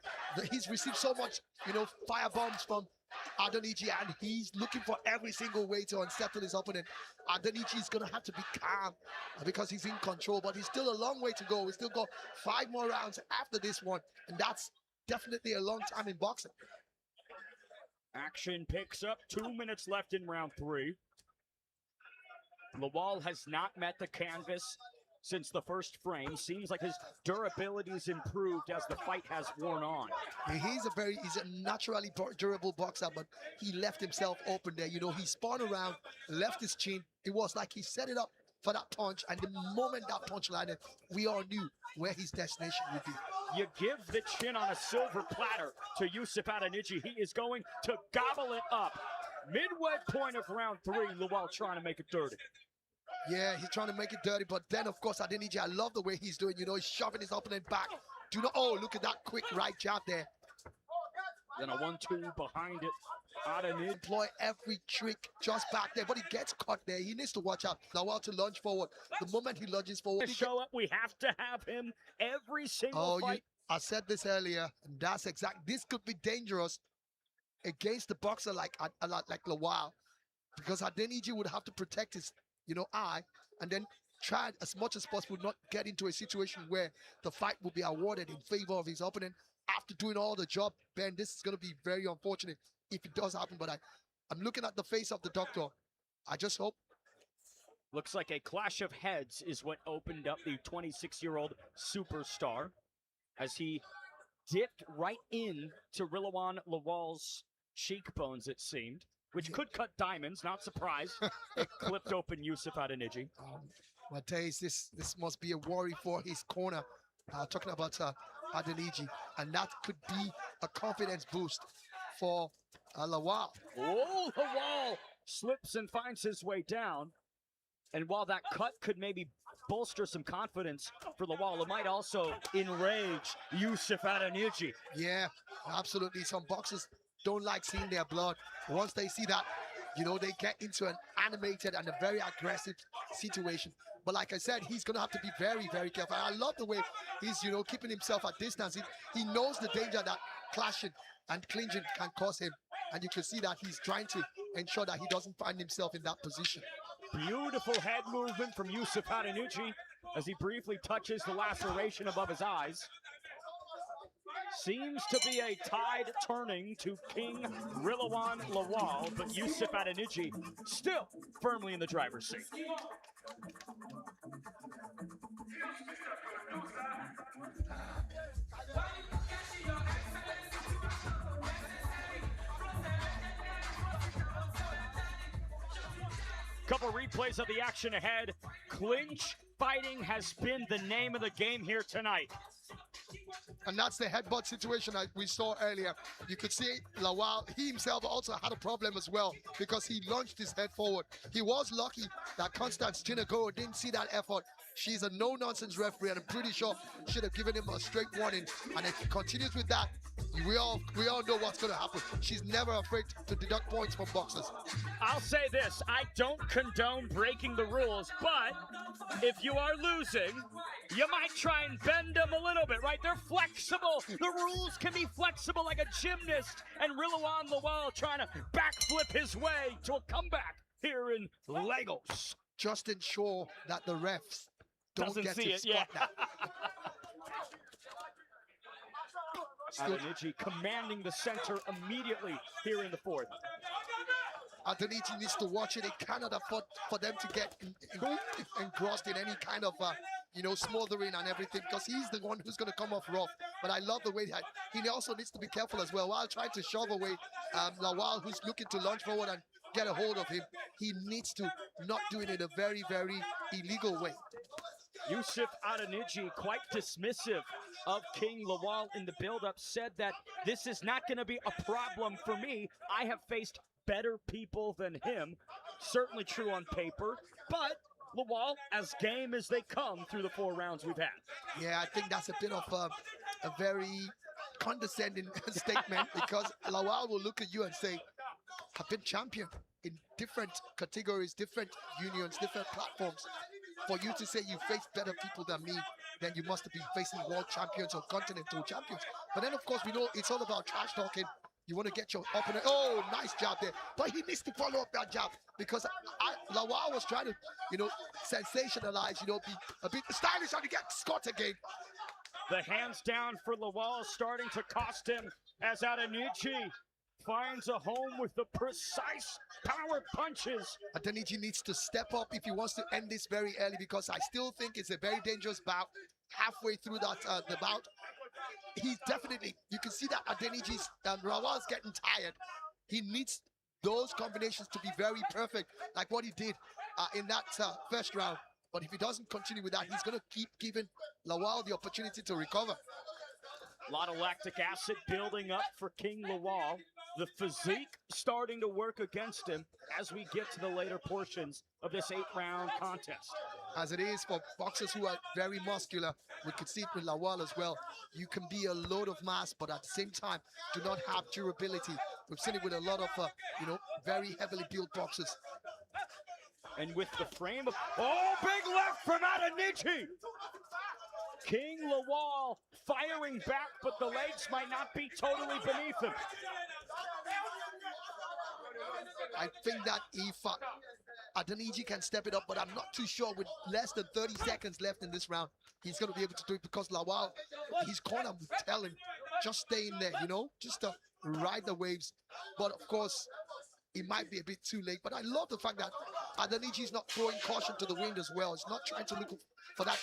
he's received so much, fire bombs from Adonichi, and he's looking for every single way to unsettle his opponent. Adonichi is going to have to be calm because he's in control, but he's still a long way to go. We still got 5 more rounds after this one, and that's definitely a long time in boxing. Action picks up. 2 minutes left in round 3. Lawal has not met the canvas since the first frame. Seems like his durability's improved as the fight has worn on. He's a naturally durable boxer, but he left himself open there. You know, he spun around, left his chin. It was like he set it up for that punch, and the moment that punch landed, we all knew where his destination would be. You give the chin on a silver platter to Yusuf Adonichi. He is going to gobble it up. Midway point of round 3, Lawal trying to make it dirty. Yeah, he's trying to make it dirty, but then, of course, Adonichi, I love the way he's doing. You know, he's shoving his opponent back. Oh, look at that quick right jab there. Then a 1-2 behind it. Adonichi. Employ every trick just back there, but he gets caught there. He needs to watch out. Lawal to lunge forward. The moment he lunges forward, To show up, we have to have him every single fight. I said this earlier, and that's exact. This could be dangerous against the boxer like Lawal, because Adonichi would have to protect his, eye, and then try as much as possible not get into a situation where the fight will be awarded in favor of his opponent after doing all the job. Ben, this is going to be very unfortunate if it does happen, but I'm looking at the face of the doctor. I just hope. Looks like a clash of heads is what opened up the 26-year-old superstar as he dipped right in to Rilwan Lawal's cheekbones, it seemed, which could cut diamonds, not surprised. It clipped open Yusuf Adonichi. Mateus, this must be a worry for his corner. Talking about Adonichi, and that could be a confidence boost for Lawal. Oh, Lawal slips and finds his way down. And while that cut could maybe bolster some confidence for Lawal, it might also enrage Yusuf Adonichi. Yeah, absolutely. Some boxers don't like seeing their blood. Once they see that, they get into an animated and a very aggressive situation. But like I said, he's going to have to be very, very careful. I love the way he's, keeping himself at distance. He knows the danger that clashing and clinching can cause him. And you can see that he's trying to ensure that he doesn't find himself in that position. Beautiful head movement from Yusuf Adonichi as he briefly touches the laceration above his eyes. Seems to be a tide turning to King Rilwan Lawal, but Yusuf Adonichi still firmly in the driver's seat. Couple replays of the action ahead. Clinch fighting has been the name of the game here tonight. And that's the headbutt situation that we saw earlier. You could see Lawal, he himself also had a problem as well because he launched his head forward. He was lucky that Constance Chinagoro didn't see that effort. She's a no-nonsense referee, and I'm pretty sure should have given him a straight warning. And if he continues with that, we all know what's going to happen. She's never afraid to deduct points from boxers. I'll say this, I don't condone breaking the rules, but if you are losing, you might try and bend them a little bit, right? They're flexible. The rules can be flexible like a gymnast, and Rilwan Lawal trying to backflip his way to a comeback here in Lagos. Just ensure that the refs don't Doesn't get see to it, spot yeah. that. Adonichi commanding the center immediately here in the fourth. Adonichi needs to watch it. He cannot afford for them to get engrossed in any kind of, smothering and everything, because he's the one who's going to come off rough. But I love the way that he also needs to be careful as well. While trying to shove away Lawal, who's looking to launch forward and get a hold of him, he needs to not do it in a very, very illegal way. Yusuf Adonichi, quite dismissive of King Lawal in the build-up, said that this is not going to be a problem for me. I have faced better people than him. Certainly true on paper, but Lawal as game as they come through the 4 rounds we've had. Yeah, I think that's a bit of a very condescending statement, because Lawal will look at you and say, I've been champion in different categories, different unions, different platforms. For you to say you face better people than me, then you must have been facing world champions or continental champions. But then, of course, we know it's all about trash talking. You want to get your opponent. Oh, nice job there. But he needs to follow up that jab because Lawal was trying to, sensationalize, be a bit stylish and he gets Scott again. The hands down for Lawal starting to cost him as Adeniji finds a home with the precise power punches. Adeniji needs to step up if he wants to end this very early because I still think it's a very dangerous bout. Halfway through that the bout, he's definitely, you can see that Adeniji's Lawal's getting tired. He needs those combinations to be very perfect, like what he did in that first round. But if he doesn't continue with that, he's going to keep giving Lawal the opportunity to recover. A lot of lactic acid building up for King Lawal. The physique starting to work against him as we get to the later portions of this 8-round contest. As it is for boxers who are very muscular, we could see it with Lawal as well. You can be a load of mass, but at the same time, do not have durability. We've seen it with a lot of, very heavily built boxers. And with the frame of, big left from Adeniji! King Lawal firing back, but the legs might not be totally beneath him. I think that if Adeniji can step it up, but I'm not too sure with less than 30 seconds left in this round, he's going to be able to do it because Lawal, his corner will tell him, just stay in there, just to ride the waves. But of course, it might be a bit too late. But I love the fact that Adeniji is not throwing caution to the wind as well. He's not trying to look for that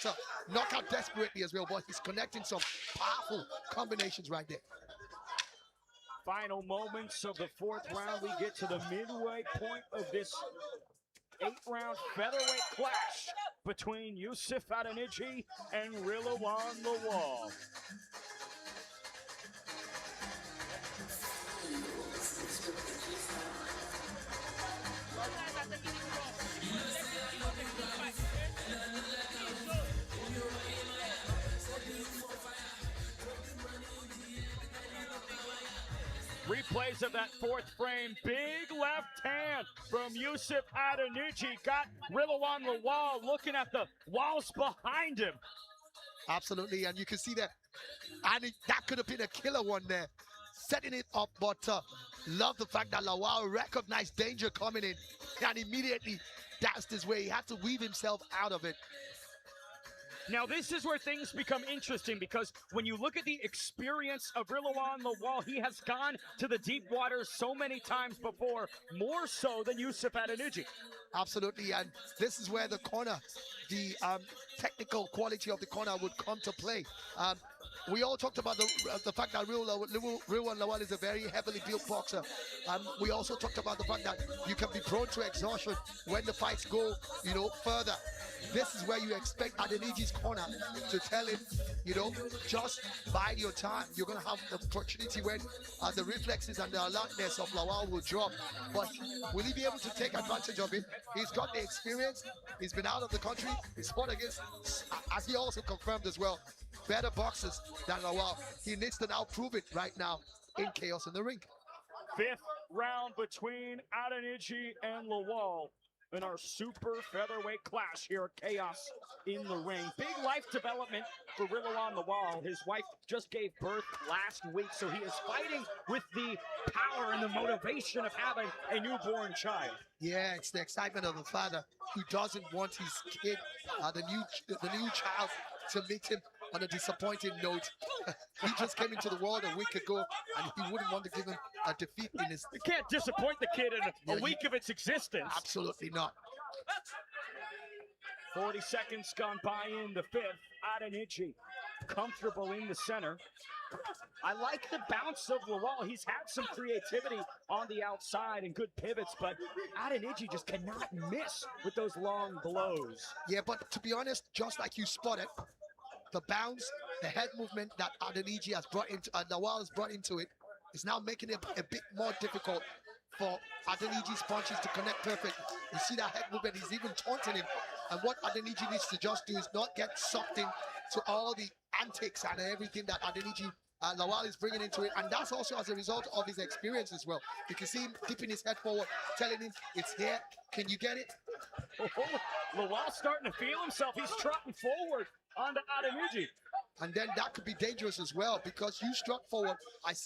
knockout desperately as well, but he's connecting some powerful combinations right there. Final moments of the 4th round, we get to the midway point of this 8-round featherweight clash between Yusuf Adeniji and Rilwan Lawal. Replays of that 4th frame. Big left hand from Yusuf Adeniji. Got Rilwan Lawal looking at the walls behind him. Absolutely, and you can see that. And that could have been a killer one there. Setting it up, but love the fact that Lawal recognized danger coming in and immediately danced his way. He had to weave himself out of it. Now, this is where things become interesting because when you look at the experience of Rilwan Lawal, he has gone to the deep waters so many times before, more so than Yusuf Adeniji. Absolutely, and this is where the corner, the technical quality of the corner would come to play. We all talked about the fact that Rilwan Lawal is a very heavily built boxer. We also talked about the fact that you can be prone to exhaustion when the fights go, further. This is where you expect Adeniji's corner to tell him, just bide your time. You're going to have the opportunity when the reflexes and the alertness of Lawal will drop. But will he be able to take advantage of it? He's got the experience. He's been out of the country. He's fought against, as he also confirmed as well, better boxers than Lawal. He needs to now prove it right now in Chaos in the Ring. 5th round between Adeniji and Lawal in our super featherweight clash here at Chaos in the Ring. Big life development for Rilwan Lawal. His wife just gave birth last week, so he is fighting with the power and the motivation of having a newborn child. Yeah, it's the excitement of a father who doesn't want his kid, the new child, to meet him on a disappointing note. He just came into the world a week ago, and he wouldn't want to give him a defeat in his... You can't disappoint the kid in a week of its existence. Absolutely not. 40 seconds gone by in the 5th. Adeniji comfortable in the center. I like the bounce of Lawal. He's had some creativity on the outside and good pivots, but Adeniji just cannot miss with those long blows. Yeah, but to be honest, just like you spotted, the bounce, the head movement that Adeniji has brought into, Lawal has brought into it, is now making it a bit more difficult for Adeniji's punches to connect perfect. You see that head movement, he's even taunting him. And what Adeniji needs to just do is not get sucked in to all the antics and everything that Lawal is bringing into it. And that's also as a result of his experience as well. You can see him dipping his head forward, telling him, it's here, can you get it? Lawal starting to feel himself. He's trotting forward onto Adeniji. And then that could be dangerous as well because you struck forward.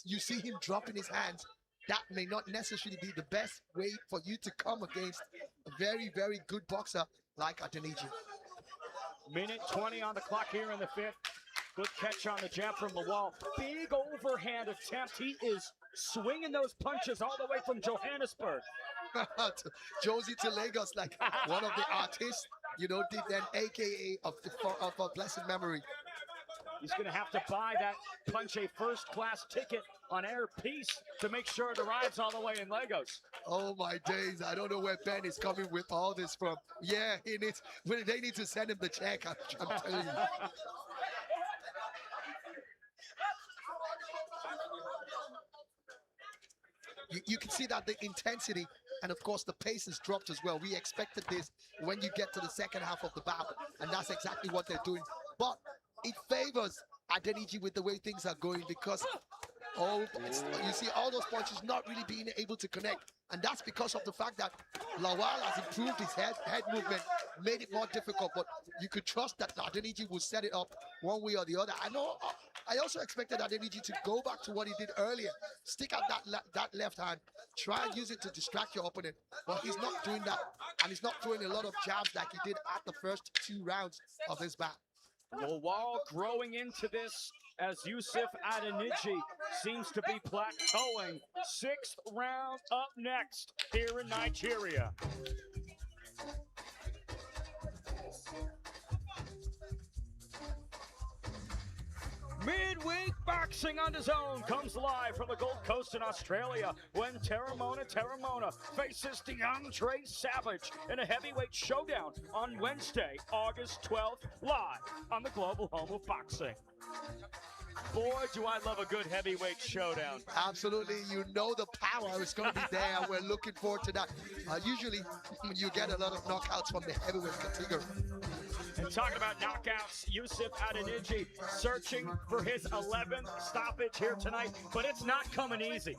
You see him dropping his hands. That may not necessarily be the best way for you to come against a very, very good boxer like Adeniji. Minute 20 on the clock here in the fifth. Good catch on the jab from Lawal. Big overhand attempt. He is swinging those punches all the way from Johannesburg. Josie to Lagos, like one of the artists, you know, did an AKA of blessed memory. He's going to have to buy that punch a first-class ticket on Air Peace to make sure it arrives all the way in Lagos. Oh my days! I don't know where Ben is coming with all this from. Yeah, they need to send him the check. I'm telling you. You can see that the intensity and of course the pace has dropped as well. We expected this when you get to the second half of the bout, and that's exactly what they're doing. But it favors Adeniji with the way things are going because you see all those punches not really being able to connect, and that's because of the fact that Lawal has improved his head movement, made it more difficult. But you could trust that Adeniji will set it up one way or the other. I also expected Adeniji to go back to what he did earlier, stick out that left hand, try and use it to distract your opponent. But he's not doing that, and he's not throwing a lot of jabs like he did at the first 2 rounds of his bout. Lawal growing into this as Yusuf Adeniji seems to be plateauing. 6th round up next here in Nigeria. Midweek boxing on his own comes live from the Gold Coast in Australia when Teramona faces DeAndre Savage in a heavyweight showdown on Wednesday, August 12th, live on the global home of boxing. Boy, do I love a good heavyweight showdown. Absolutely. You know the power is going to be there. We're looking forward to that. Usually, you get a lot of knockouts from the heavyweight category. And talking about knockouts, Yusuf Adeniji searching for his 11th stoppage here tonight, but it's not coming easy.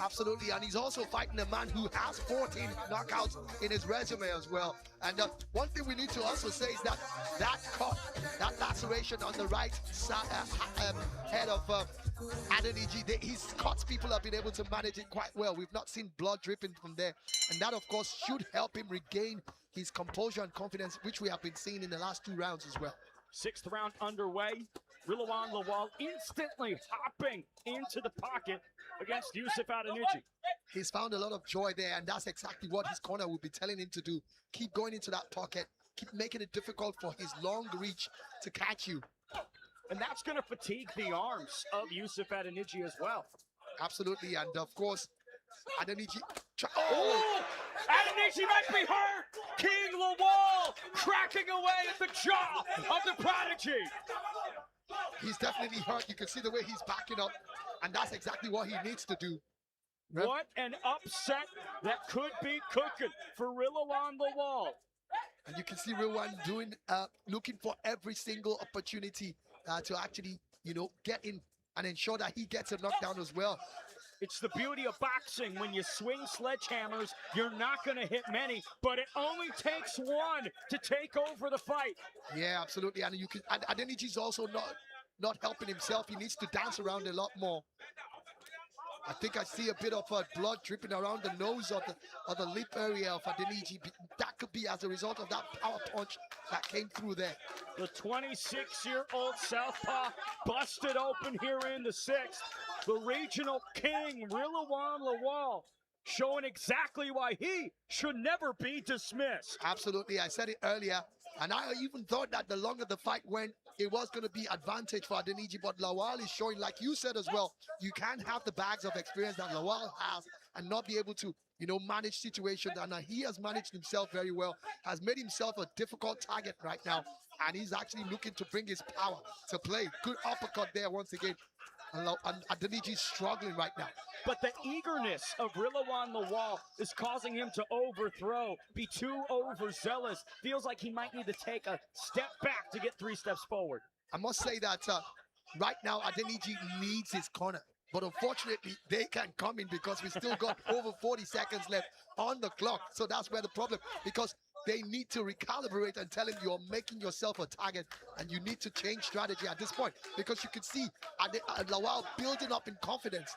Absolutely, and he's also fighting a man who has 14 knockouts in his resume as well. And one thing we need to also say is that that laceration on the right side, head of Adeniji, his cuts, people have been able to manage it quite well. We've not seen blood dripping from there, and that of course should help him regain his composure and confidence, which we have been seeing in the last 2 rounds as well. 6th round underway. Rilwan Lawal instantly hopping into the pocket against Yusuf Adeniji. He's found a lot of joy there, and that's exactly what his corner will be telling him to do. Keep going into that pocket. Keep making it difficult for his long reach to catch you. And that's going to fatigue the arms of Yusuf Adeniji as well. Absolutely, and of course, Adeniji... Adeniji might be hurt! King Lawal cracking away at the jaw of the prodigy! He's definitely hurt. You can see the way he's backing up, and that's exactly what he needs to do. What an upset that could be cooking for Rilwan Lawal. And you can see Rilwan looking for every single opportunity to actually, get in and ensure that he gets a knockdown as well. It's the beauty of boxing. When you swing sledgehammers, you're not going to hit many, but it only takes one to take over the fight. Yeah, absolutely. And Adeniji's also not helping himself. He needs to dance around a lot more. I think I see a bit of blood dripping around the nose of the lip area of Adeniji. That could be as a result of that power punch that came through there. The 26-year-old southpaw busted open here in the 6th. The regional king, Rilwan Lawal, showing exactly why he should never be dismissed. Absolutely. I said it earlier, and I even thought that the longer the fight went, it was going to be advantage for Adeniji, but Lawal is showing, like you said as well, you can't have the bags of experience that Lawal has and not be able to, manage situations. And he has managed himself very well, has made himself a difficult target right now, and he's actually looking to bring his power to play. Good uppercut there once again. And Adeniji's struggling right now. But the eagerness of Rilwan Lawal is causing him to overthrow, be too overzealous. Feels like he might need to take a step back to get 3 steps forward. I must say that right now Adeniji needs his corner. But unfortunately, they can't come in because we still got over 40 seconds left on the clock. So that's where the problem, because they need to recalibrate and tell him you're making yourself a target and you need to change strategy at this point, because you can see Lawal building up in confidence.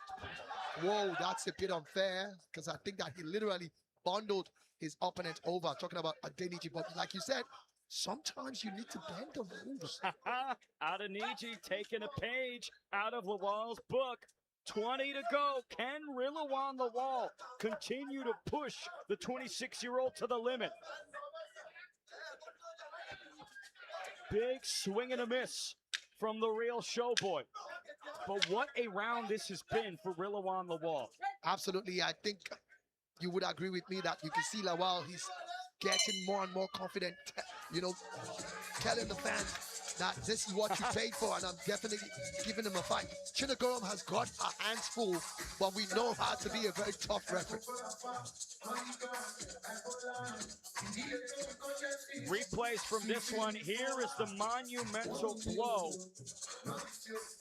Whoa, that's a bit unfair, because I think that he literally bundled his opponent over, talking about Adeniji. But like you said, sometimes you need to bend the rules. Adeniji taking a page out of Lawal's book. 20 to go. Can Rilawan Lawal continue to push the 26-year-old to the limit? Big swing and a miss from the real showboy. But what a round this has been for Rilawan Lawal. Absolutely. I think you would agree with me that you can see Lawal, he's getting more and more confident, you know, telling the fans that this is what you paid for, and I'm definitely giving him a fight. Chinagoram has got our hands full, but we know how to be a very tough referee. Replays from this one. Here is the monumental blow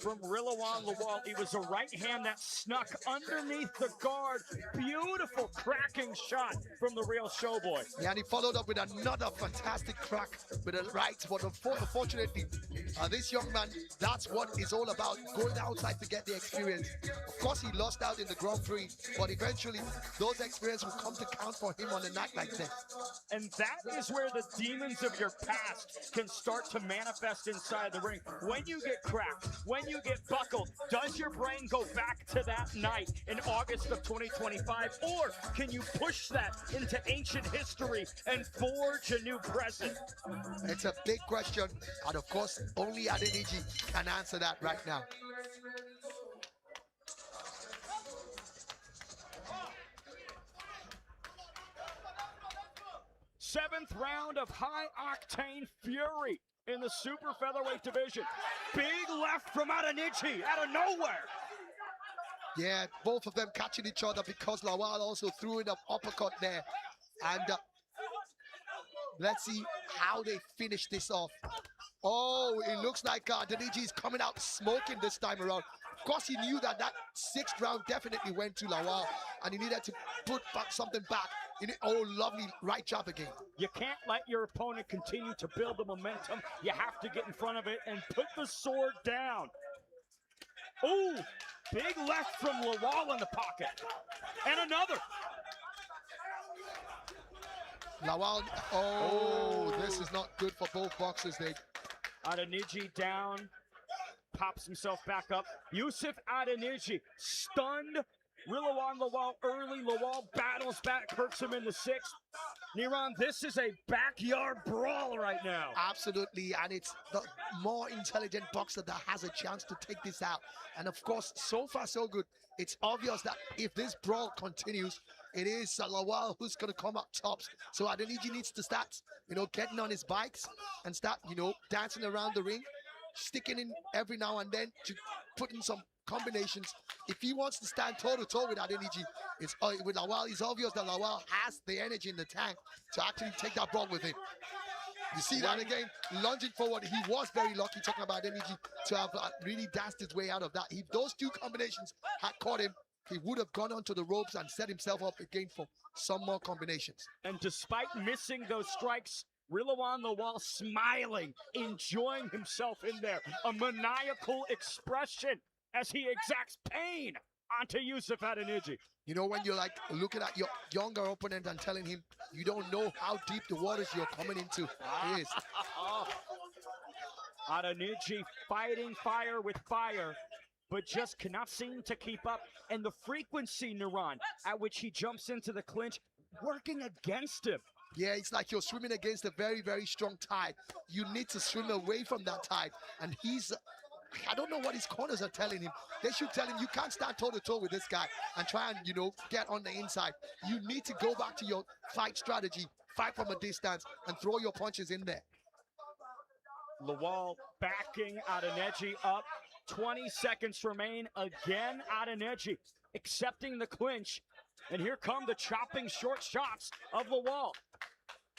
from Rilawan Lawal. It was a right hand that snuck underneath the guard. Beautiful cracking shot from the real showboy. Yeah, and he followed up with another fantastic crack with a right. But unfortunately, this young man, that's what it's all about, going outside to get the experience. Of course, he lost out in the Grand Prix, but eventually those experiences will come to count for him on a night like this. And that is where the demons of your past can start to manifest inside the ring. When you get cracked, when you get buckled, does your brain go back to that night in August of 2025? Or can you push that into ancient history and forge a new present? It's a big question, and of course, only Adeniji can answer that right now. Seventh round of high-octane fury in the super featherweight division. Big left from Adeniji out of nowhere. Yeah, both of them catching each other, because Lawal also threw in an uppercut there. And let's see how they finish this off. Oh, it looks like Adeniji is coming out smoking this time around. Of course, he knew that that sixth round definitely went to Lawal, and he needed to put back something back. Oh, lovely right jab again. You can't let your opponent continue to build the momentum. You have to get in front of it and put the sword down. Oh, big left from Lawal in the pocket. And another. Lawal, oh, this is not good for both boxers. Adeniji down, pops himself back up. Yusuf Adeniji stunned Rilawan Lawal early. Lawal battles back, hurts him in the sixth. Niran, this is a backyard brawl right now. Absolutely, and it's the more intelligent boxer that has a chance to take this out. And of course, so far so good. It's obvious that if this brawl continues, it is Lawal who's going to come up tops. So Adeniji needs to start, getting on his bikes and start, dancing around the ring, sticking in every now and then to put in some combinations. If he wants to stand toe-to-toe with Adeniji, with Lawal, it's obvious that Lawal has the energy in the tank to actually take that brawl with him. You see that again, lunging forward. He was very lucky, talking about Adeniji, to have really danced his way out of that. If those two combinations had caught him, he would have gone onto the ropes and set himself up again for some more combinations. And despite missing those strikes, Rilawan Lawal smiling, enjoying himself in there. A maniacal expression as he exacts pain onto Yusuf Adeniji. When you're looking at your younger opponent and telling him you don't know how deep the waters you're coming into is. Adeniji fighting fire with fire, but just cannot seem to keep up. And the frequency, Niran, at which he jumps into the clinch, working against him. Yeah, it's like you're swimming against a very, very strong tide. You need to swim away from that tide. And I don't know what his corners are telling him. They should tell him you can't stand toe-to-toe with this guy and try and, get on the inside. You need to go back to your fight strategy, fight from a distance, and throw your punches in there. Lawal backing Adeniji up. 20 seconds remain. Again, Adeniji accepting the clinch. And here come the chopping short shots of Lawal.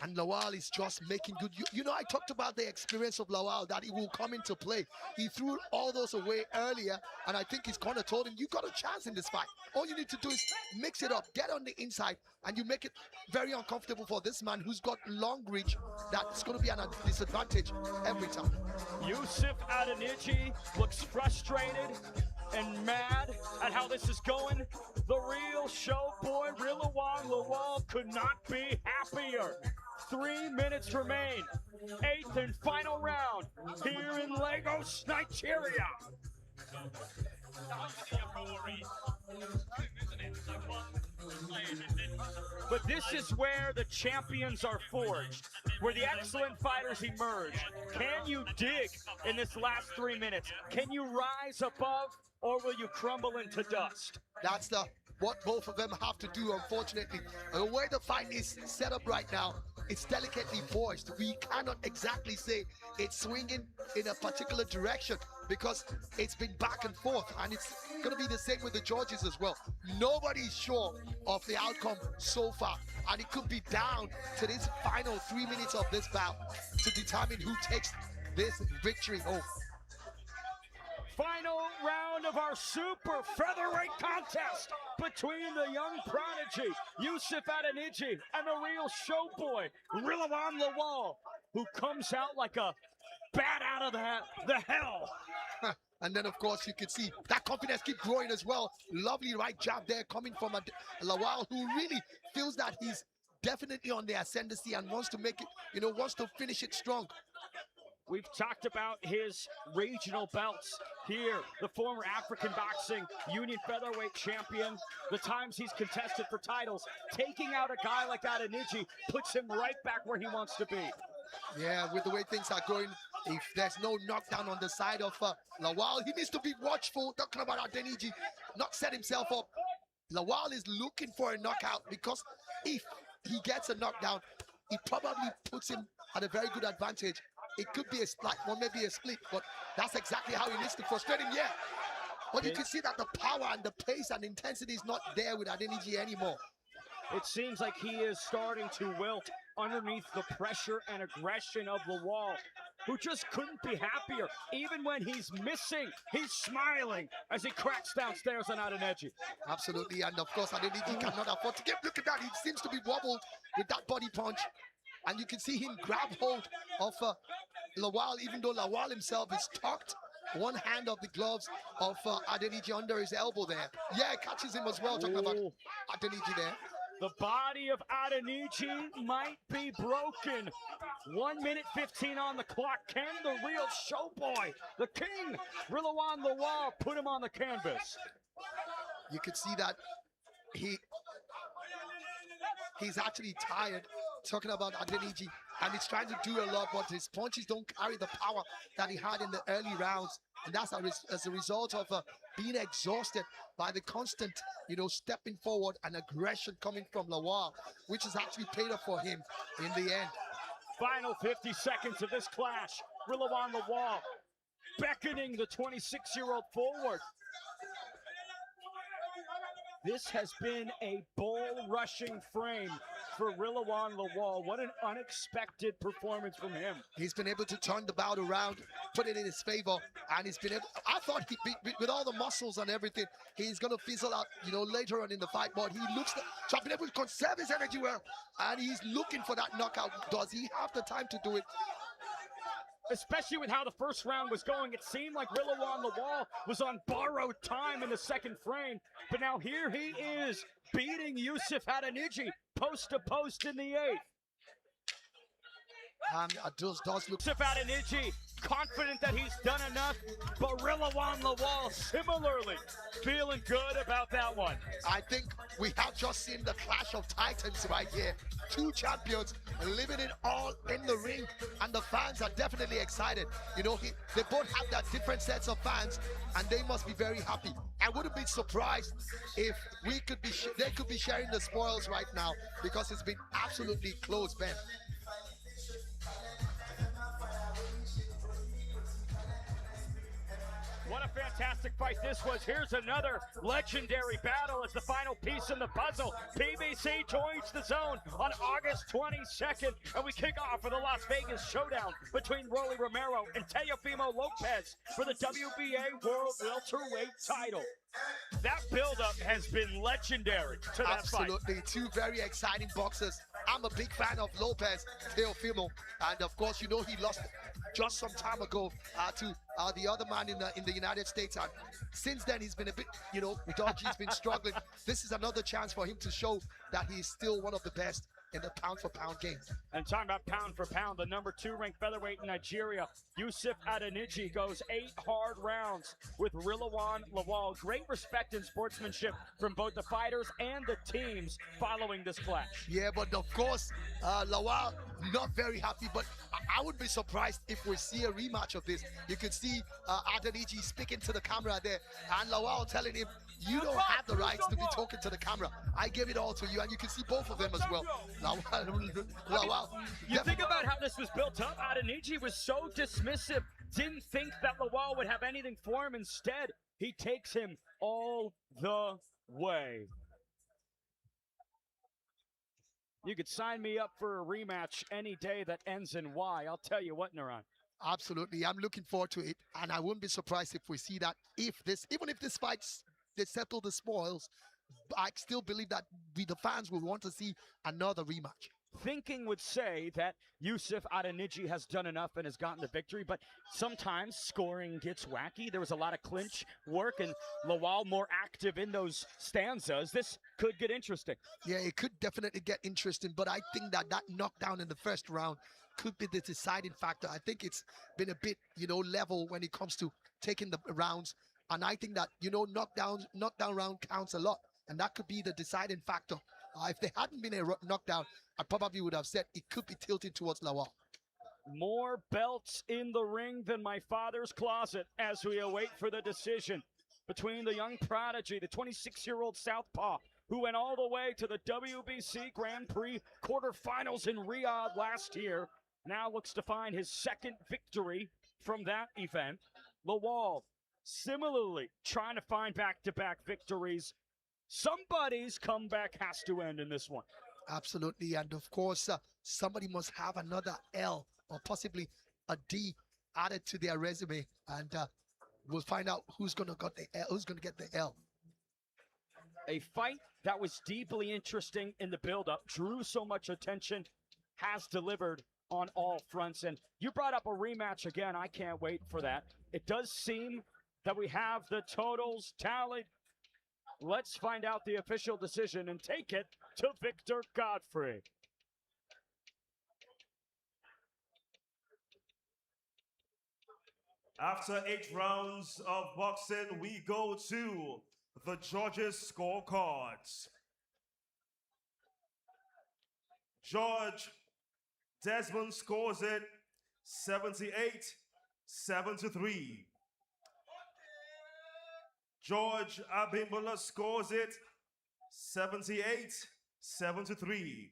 And Lawal is just making good. You know, I talked about the experience of Lawal, that he will come into play. He threw all those away earlier, and I think his corner told him, you got a chance in this fight. All you need to do is mix it up, get on the inside, and you make it very uncomfortable for this man who's got long reach. That's going to be a disadvantage every time. Yusuf Adeniji looks frustrated and mad at how this is going. The real show boy, Rilwan Lawal, could not be happier. 3 minutes remain. 8th and final round here in Lagos, Nigeria. But this is where the champions are forged, where the excellent fighters emerge. Can you dig in this last 3 minutes? Can you rise above, or will you crumble into dust? That's what both of them have to do, unfortunately. The way the fight is set up right now, it's delicately poised. We cannot exactly say it's swinging in a particular direction because it's been back and forth, and it's going to be the same with the judges as well. Nobody's sure of the outcome so far, and it could be down to this final 3 minutes of this bout to determine who takes this victory home. Final round of our super featherweight contest between the young prodigy, Yusuf Adeniji, and the real show boy, Rilwan Lawal, who comes out like a bat out of the hell. And then, of course, you can see that confidence keep growing as well. Lovely right jab there coming from Lawal, who really feels that he's definitely on the ascendancy and wants to make it, wants to finish it strong. We've talked about his regional belts here, the former African Boxing Union Featherweight champion, the times he's contested for titles. Taking out a guy like Adeniji puts him right back where he wants to be. Yeah, with the way things are going, if there's no knockdown on the side of Lawal, he needs to be watchful, talking about Adeniji, not set himself up. Lawal is looking for a knockout because if he gets a knockdown, it probably puts him at a very good advantage. It could be a split, or maybe a split, but that's exactly how he needs to frustrate him, yeah. But you can see that the power and the pace and intensity is not there with Adeniji anymore. It seems like he is starting to wilt underneath the pressure and aggression of Lawal, who just couldn't be happier. Even when he's missing, he's smiling as he cracks downstairs on Adeniji. Absolutely, and of course Adeniji cannot afford to give. Look at that, he seems to be wobbled with that body punch. And you can see him grab hold of Lawal, even though Lawal himself is tucked one hand of the gloves of Adeniji under his elbow there. Yeah, catches him as well, talking about Adeniji there. The body of Adeniji might be broken. 1 minute 15 on the clock. Can the real show boy, the king, Rilwan Lawal, put him on the canvas? You can see that he's actually tired, talking about Adeniji, and he's trying to do a lot, but his punches don't carry the power that he had in the early rounds, and that's as a result of being exhausted by the constant, stepping forward and aggression coming from Lawal, which has actually paid off for him in the end. Final 50 seconds of this clash. Rilwan Lawal beckoning the 26-year-old forward. This has been a bull-rushing frame for Rilwan Lawal. What an unexpected performance from him. He's been able to turn the bout around, put it in his favor, and he's been able, I thought with all the muscles and everything, he's going to fizzle out, later on in the fight, but he looks to have been able to conserve his energy well, and he's looking for that knockout. Does he have the time to do it? Especially with how the first round was going, it seemed like Rilwan Lawal was on borrowed time in the second frame. But now here he is, beating Yusuf Adeniji post to post in the 8th. Does look... Yusuf Adeniji confident that he's done enough, but Rilwan Lawal similarly feeling good about that one. I think we have just seen the clash of titans right here. Two champions living it all in the ring, and the fans are definitely excited. They both have their different sets of fans, and they must be very happy. I wouldn't be surprised if they could be sharing the spoils right now, because it's been absolutely close, Ben. One What a fantastic fight this was. Here's another legendary battle as the final piece in the puzzle. PBC joins the zone on August 22nd, and we kick off with the Las Vegas showdown between Rolly Romero and Teofimo Lopez for the WBA World Welterweight title. That buildup has been legendary to that fight. Absolutely, two very exciting boxers. I'm a big fan of Lopez, Teofimo, and of course, you know he lost just some time ago to the other man in the United States. And since then, he's been a bit, dodgy. He's been struggling. This is another chance for him to show that he's still one of the best in the pound-for-pound game. And talking about pound-for-pound, the number 2 ranked featherweight in Nigeria, Yusuf Adeniji, goes 8 hard rounds with Rilwan Lawal. Great respect and sportsmanship from both the fighters and the teams following this clash. Yeah, but of course, Lawal not very happy, but I would be surprised if we see a rematch of this. You could see Adeniji speaking to the camera there, and Lawal telling him, you don't have the rights to be talking to the camera. I gave it all to you, and you can see both of them as well. Lawal, you think about how this was built up. Adeniji was so dismissive, didn't think that Lawal would have anything for him. Instead, he takes him all the way. You could sign me up for a rematch any day that ends in Y. I'll tell you what, Naran. Absolutely. I'm looking forward to it, and I wouldn't be surprised if we see that. Even if this fight's they settle the spoils, I still believe that the fans will want to see another rematch. Thinking would say that Yusuf Adeniji has done enough and has gotten the victory, but sometimes scoring gets wacky. There was a lot of clinch work, and Lawal more active in those stanzas. This could get interesting. Yeah, it could definitely get interesting, but I think that knockdown in the first round could be the deciding factor. I think it's been a bit, level when it comes to taking the rounds. And I think that, knockdown round counts a lot. And that could be the deciding factor. If there hadn't been a knockdown, I probably would have said it could be tilted towards Lawal. More belts in the ring than my father's closet as we await for the decision between the young prodigy, the 26-year-old southpaw, who went all the way to the WBC Grand Prix quarterfinals in Riyadh last year, now looks to find his second victory from that event. Lawal, similarly, trying to find back-to-back victories. Somebody's comeback has to end in this one. Absolutely, and of course, somebody must have another L or possibly a D added to their resume, and we'll find out who's going to get the L. A fight that was deeply interesting in the build-up, drew so much attention, has delivered on all fronts. And you brought up a rematch again. I can't wait for that. It does seem that we have the totals tallied. Let's find out the official decision and take it to Victor Godfrey. After 8 rounds of boxing, we go to the judges' scorecards. Judge Desmond scores it 78-73. George Abimbola scores it 78-73.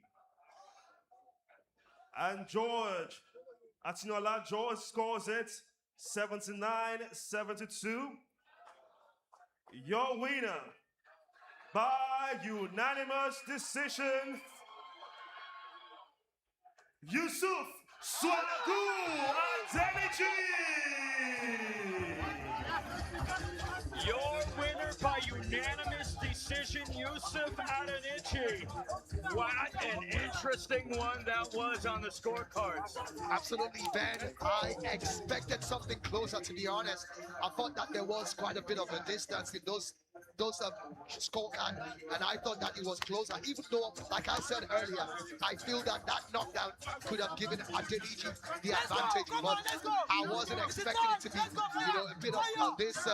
And George Atinola George scores it 79-72. Your winner by unanimous decision, Yusuf Swagoo Adeniji. Your winner by unanimous decision, Yusuf Adeniji. What an interesting one that was on the scorecards. Absolutely, Ben. I expected something closer, to be honest. I thought that there was quite a bit of a distance in those scorecard, and I thought that it was closer, even though, like I said earlier, I feel that knockdown could have given Adeniji the advantage, but I wasn't expecting it to be, a bit of this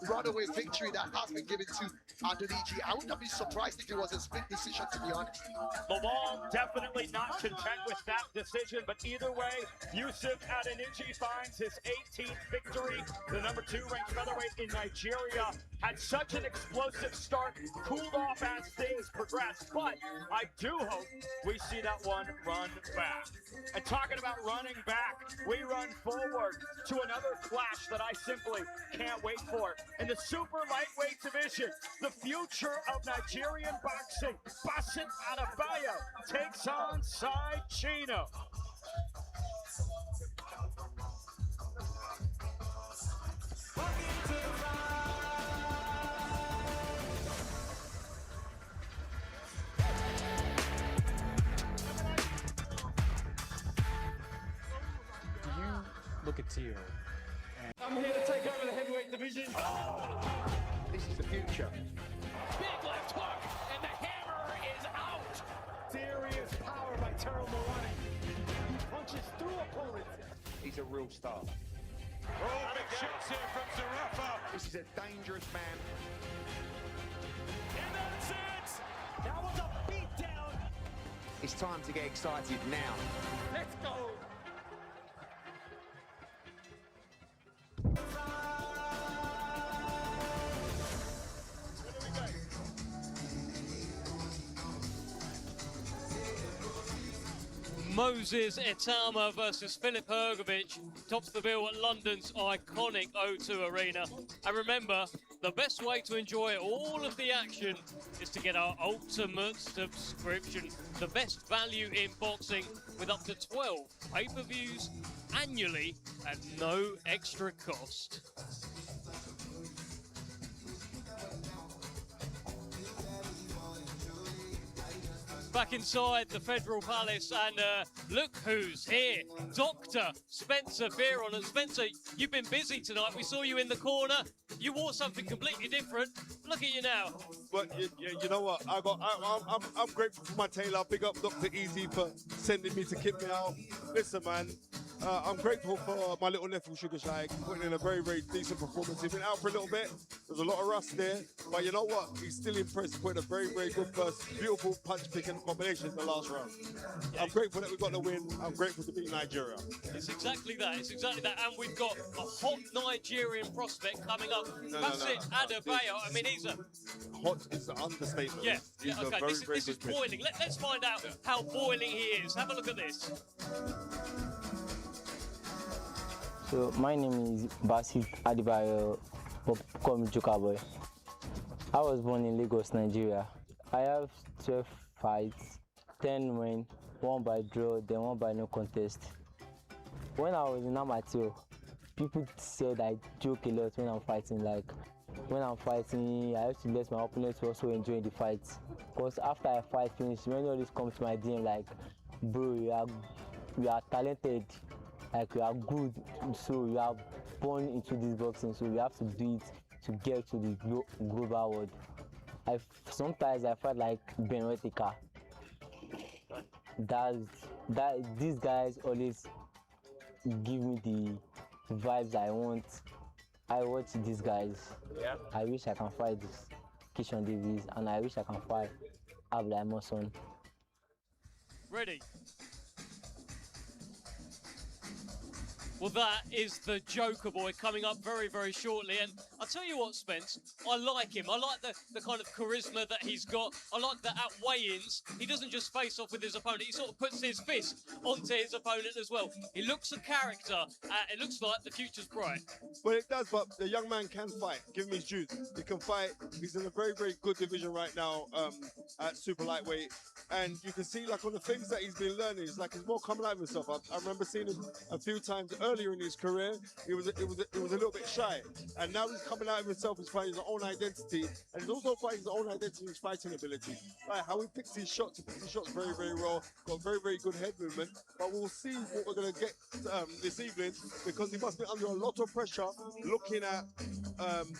runaway victory that has been given to Adeniji. I would not be surprised if it was a split decision, to be honest. Lawal definitely not content with that decision, but either way, Yusuf Adeniji finds his 18th victory, the number 2 ranked featherweight in Nigeria. had such an explosive start, cooled off as things progressed, but I do hope we see that one run back. And talking about running back, we run forward to another clash that I simply can't wait for. In the super lightweight division, the future of Nigerian boxing, Basit Adebayo takes on Sai Chino. Do you look at Tio? I'm here to take over the heavyweight division. This is the future. Big left hook, and the hammer is out. Serious power by Terrell Morani. He punches through opponents. He's a real star. Oh, big shots here from Zarafa. This is a dangerous man. And that's it. That was a beatdown. It's time to get excited now. Let's go. Moses Itama versus Filip Hrgović tops the bill at London's iconic O2 Arena. And remember, the best way to enjoy all of the action is to get our ultimate subscription. The best value in boxing with up to 12 pay-per-views annually at no extra cost. Back inside the Federal Palace, and look who's here. Dr. Spencer Fearon. And Spencer, you've been busy tonight. We saw you in the corner. You wore something completely different. Look at you now. But you know what? I'm grateful for my tailor. Big up Dr. Easy for sending me to kit me out. Listen, man. I'm grateful for my little nephew Sugar Shy putting in a very, very decent performance. He's been out for a little bit. There's a lot of rust there. But you know what? He's still impressed. Putting a very, very good first. Beautiful punch picking combination in the last round. I'm grateful that we got the win. I'm grateful to beat Nigeria. It's exactly that. It's exactly that. And we've got a hot Nigerian prospect coming up. Basit Adebayo. I mean, he's a... Hot is an understatement. Yeah. He's Okay. a very, This is very good boiling. Let's find out how boiling he is. Have a look at this. So my name is Basit Adebayo, but call me Joker Boy. I was born in Lagos, Nigeria. I have 12 fights, 10 wins, 1 by draw, then 1 by no contest. When I was in amateur, people said I joke a lot when I'm fighting. Like when I'm fighting, I have to let my opponents also enjoy the fights. Because after I fight finish, many always come to my DM like, bro, you are talented. Like you are good, so you are born into this boxing, so you have to do it to get to the global world. Sometimes I felt like Ben Whittaker. These guys always give me the vibes I want. I watch these guys. Yeah. I wish I can fight this Keishon Davis, and I wish I can fight Abdullah Emerson. Ready. Well, that is the Joker Boy coming up very, very shortly. And I'll tell you what, Spence, I like him. I like the kind of charisma that he's got. I like that at weigh-ins, he doesn't just face off with his opponent. He sort of puts his fist onto his opponent as well. He looks a character. It looks like the future's bright. Well, it does, but the young man can fight. Give him his due. He can fight. He's in a very, very good division right now at super lightweight. And you can see, like, on the things that he's been learning, it's like he's more coming out of himself. I remember seeing him a few times earlier in his career. It was a little bit shy. And now he's coming out of himself. He's finding his own identity. And he's also finding his own identity in his fighting ability. Like, how he picks his shots. He picks his shots very, very well. Got very, very good head movement. But we'll see what we're going to get this evening, because he must be under a lot of pressure looking at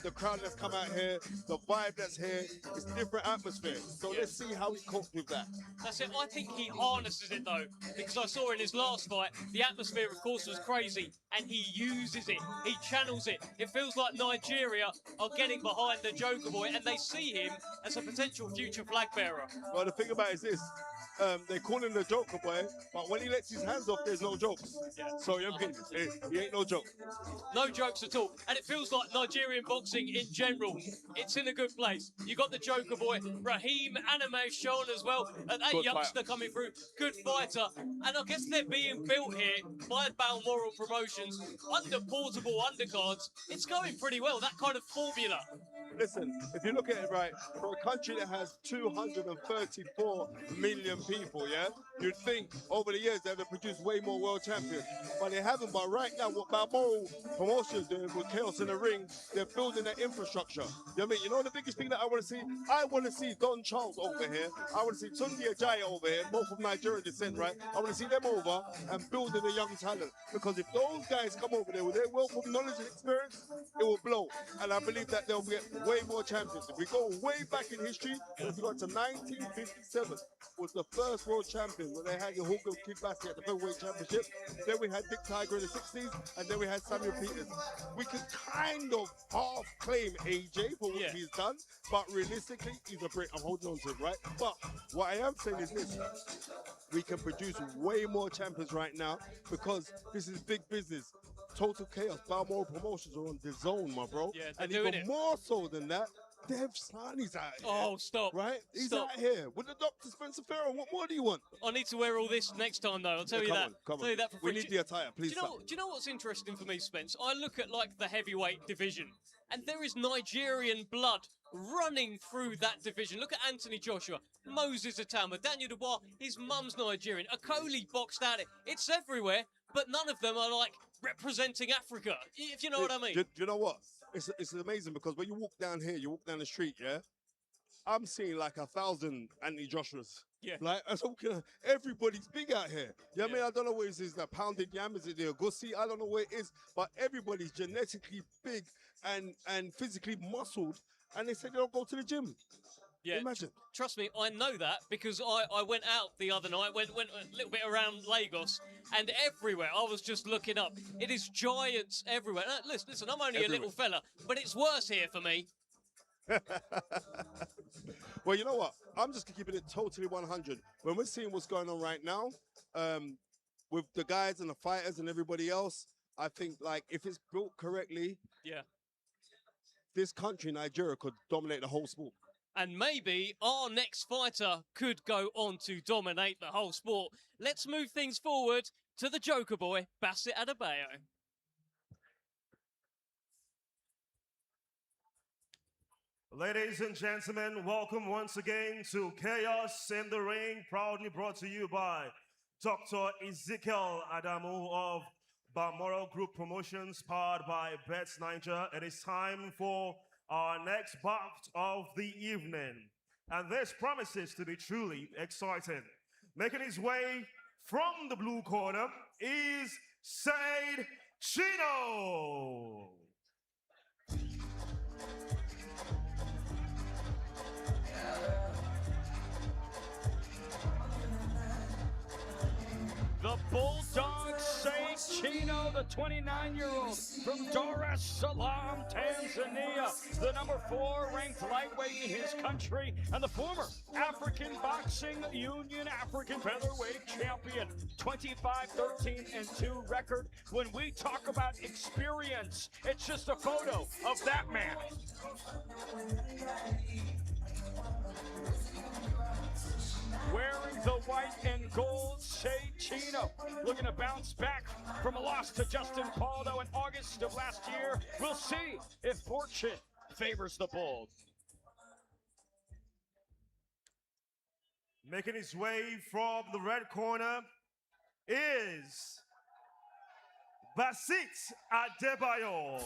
the crowd that's come out here, the vibe that's here. It's a different atmosphere. So let's see how he copes with that. That's it. I think he harnesses it, though, because I saw in his last fight, the atmosphere, of course, was crazy, and he uses it. He channels it. It feels like Nigeria are getting behind the Joker Boy, and they see him as a potential future flag bearer. Well, the thing about it is this. they call him the Joker boy, but when he lets his hands off, there's no jokes. So you know, he ain't no joke. No jokes at all. And it feels like Nigerian boxing in general, it's in a good place. You got the Joker boy, Raheem Anime shown as well. And that Good youngster coming through, good fighter. And I guess they're being built here by Balmoral Promotions under portable undercards. It's going pretty well, that kind of formula. Listen, if you look at it right, for a country that has 234 million people, yeah, you'd think over the years they'd have produced way more world champions. But they haven't. But right now, what Balmoral Promotions doing with Chaos in the Ring, they're building their infrastructure. You know what I mean? You know the biggest thing that I want to see? I want to see Don Charles over here. I want to see Tunde Ajayi over here, both of Nigerian descent, right? I want to see them over and building a young talent. Because if those guys come over there with their wealth of knowledge and experience, it will blow. And I believe that they'll get way more champions. If we go way back in history, let's go to 1957 was the first world champion when they had your Hugo Kid Bassi at the featherweight championship. Then we had Dick Tiger in the 60s, and then we had Samuel Peters. We could kind of half claim AJ for what he's done, but realistically, he's a Brit. I'm holding on to him, right? But what I am saying is this. We can produce way more champions right now because this is big business. Total Chaos, Balmoral Promotions are on the zone, my bro. Yeah, and doing even more so than that, Dev Sani's out here. Oh, stop. Right? He's Stop. out here with the Dr. Spencer Farrell. What more do you want? I need to wear all this next time, though. I'll tell you that. Come on. Tell you that for We free. need the attire, please. Do you know what's interesting for me, Spence? I look at like the heavyweight division, and there is Nigerian blood running through that division. Look at Anthony Joshua, Moses Atama, Daniel Dubois. His mum's Nigerian. Akoli boxed out it. It's everywhere, but none of them are like representing Africa. If you know what I mean. Do you know what? It's amazing because when you walk down here, you walk down the street, yeah? I'm seeing like 1,000 Anthony Joshuas. Yeah. Like, everybody's big out here. You know what I mean? I don't know what it is. Is that pounded yam? Is it the Agusi? I don't know what it is. But everybody's genetically big and physically muscled. And they say they don't go to the gym. Yeah, imagine. Trust me, I know that because I went out the other night, went a little bit around Lagos, and everywhere I was just looking up. It is giants everywhere. Listen, I'm only a little fella, but it's worse here for me. Well, you know what? I'm just keeping it totally 100. When we're seeing what's going on right now, with the guys and the fighters and everybody else, I think like if it's built correctly, this country, Nigeria, could dominate the whole sport. And maybe our next fighter could go on to dominate the whole sport. Let's move things forward to the Joker boy, Bassett Adebayo. Ladies and gentlemen, welcome once again to Chaos in the Ring, proudly brought to you by Dr. Ezekiel Adamu of Balmoral Group Promotions, powered by Bets Niger. It is time for our next bout of the evening. And this promises to be truly exciting. Making his way from the blue corner is Said Chino. The Bulldog Said Chino, the 29-year-old from Dar es Salaam, Tanzania, the number 4 ranked lightweight in his country, and the former African Boxing Union African featherweight champion. 25-13-2 record. When we talk about experience, it's just a photo of that man. Wearing the white and gold, Said Chino looking to bounce back from a loss to Justin Paldo in August of last year. We'll see if fortune favors the Bulls. Making his way from the red corner is Bassett Adebayo.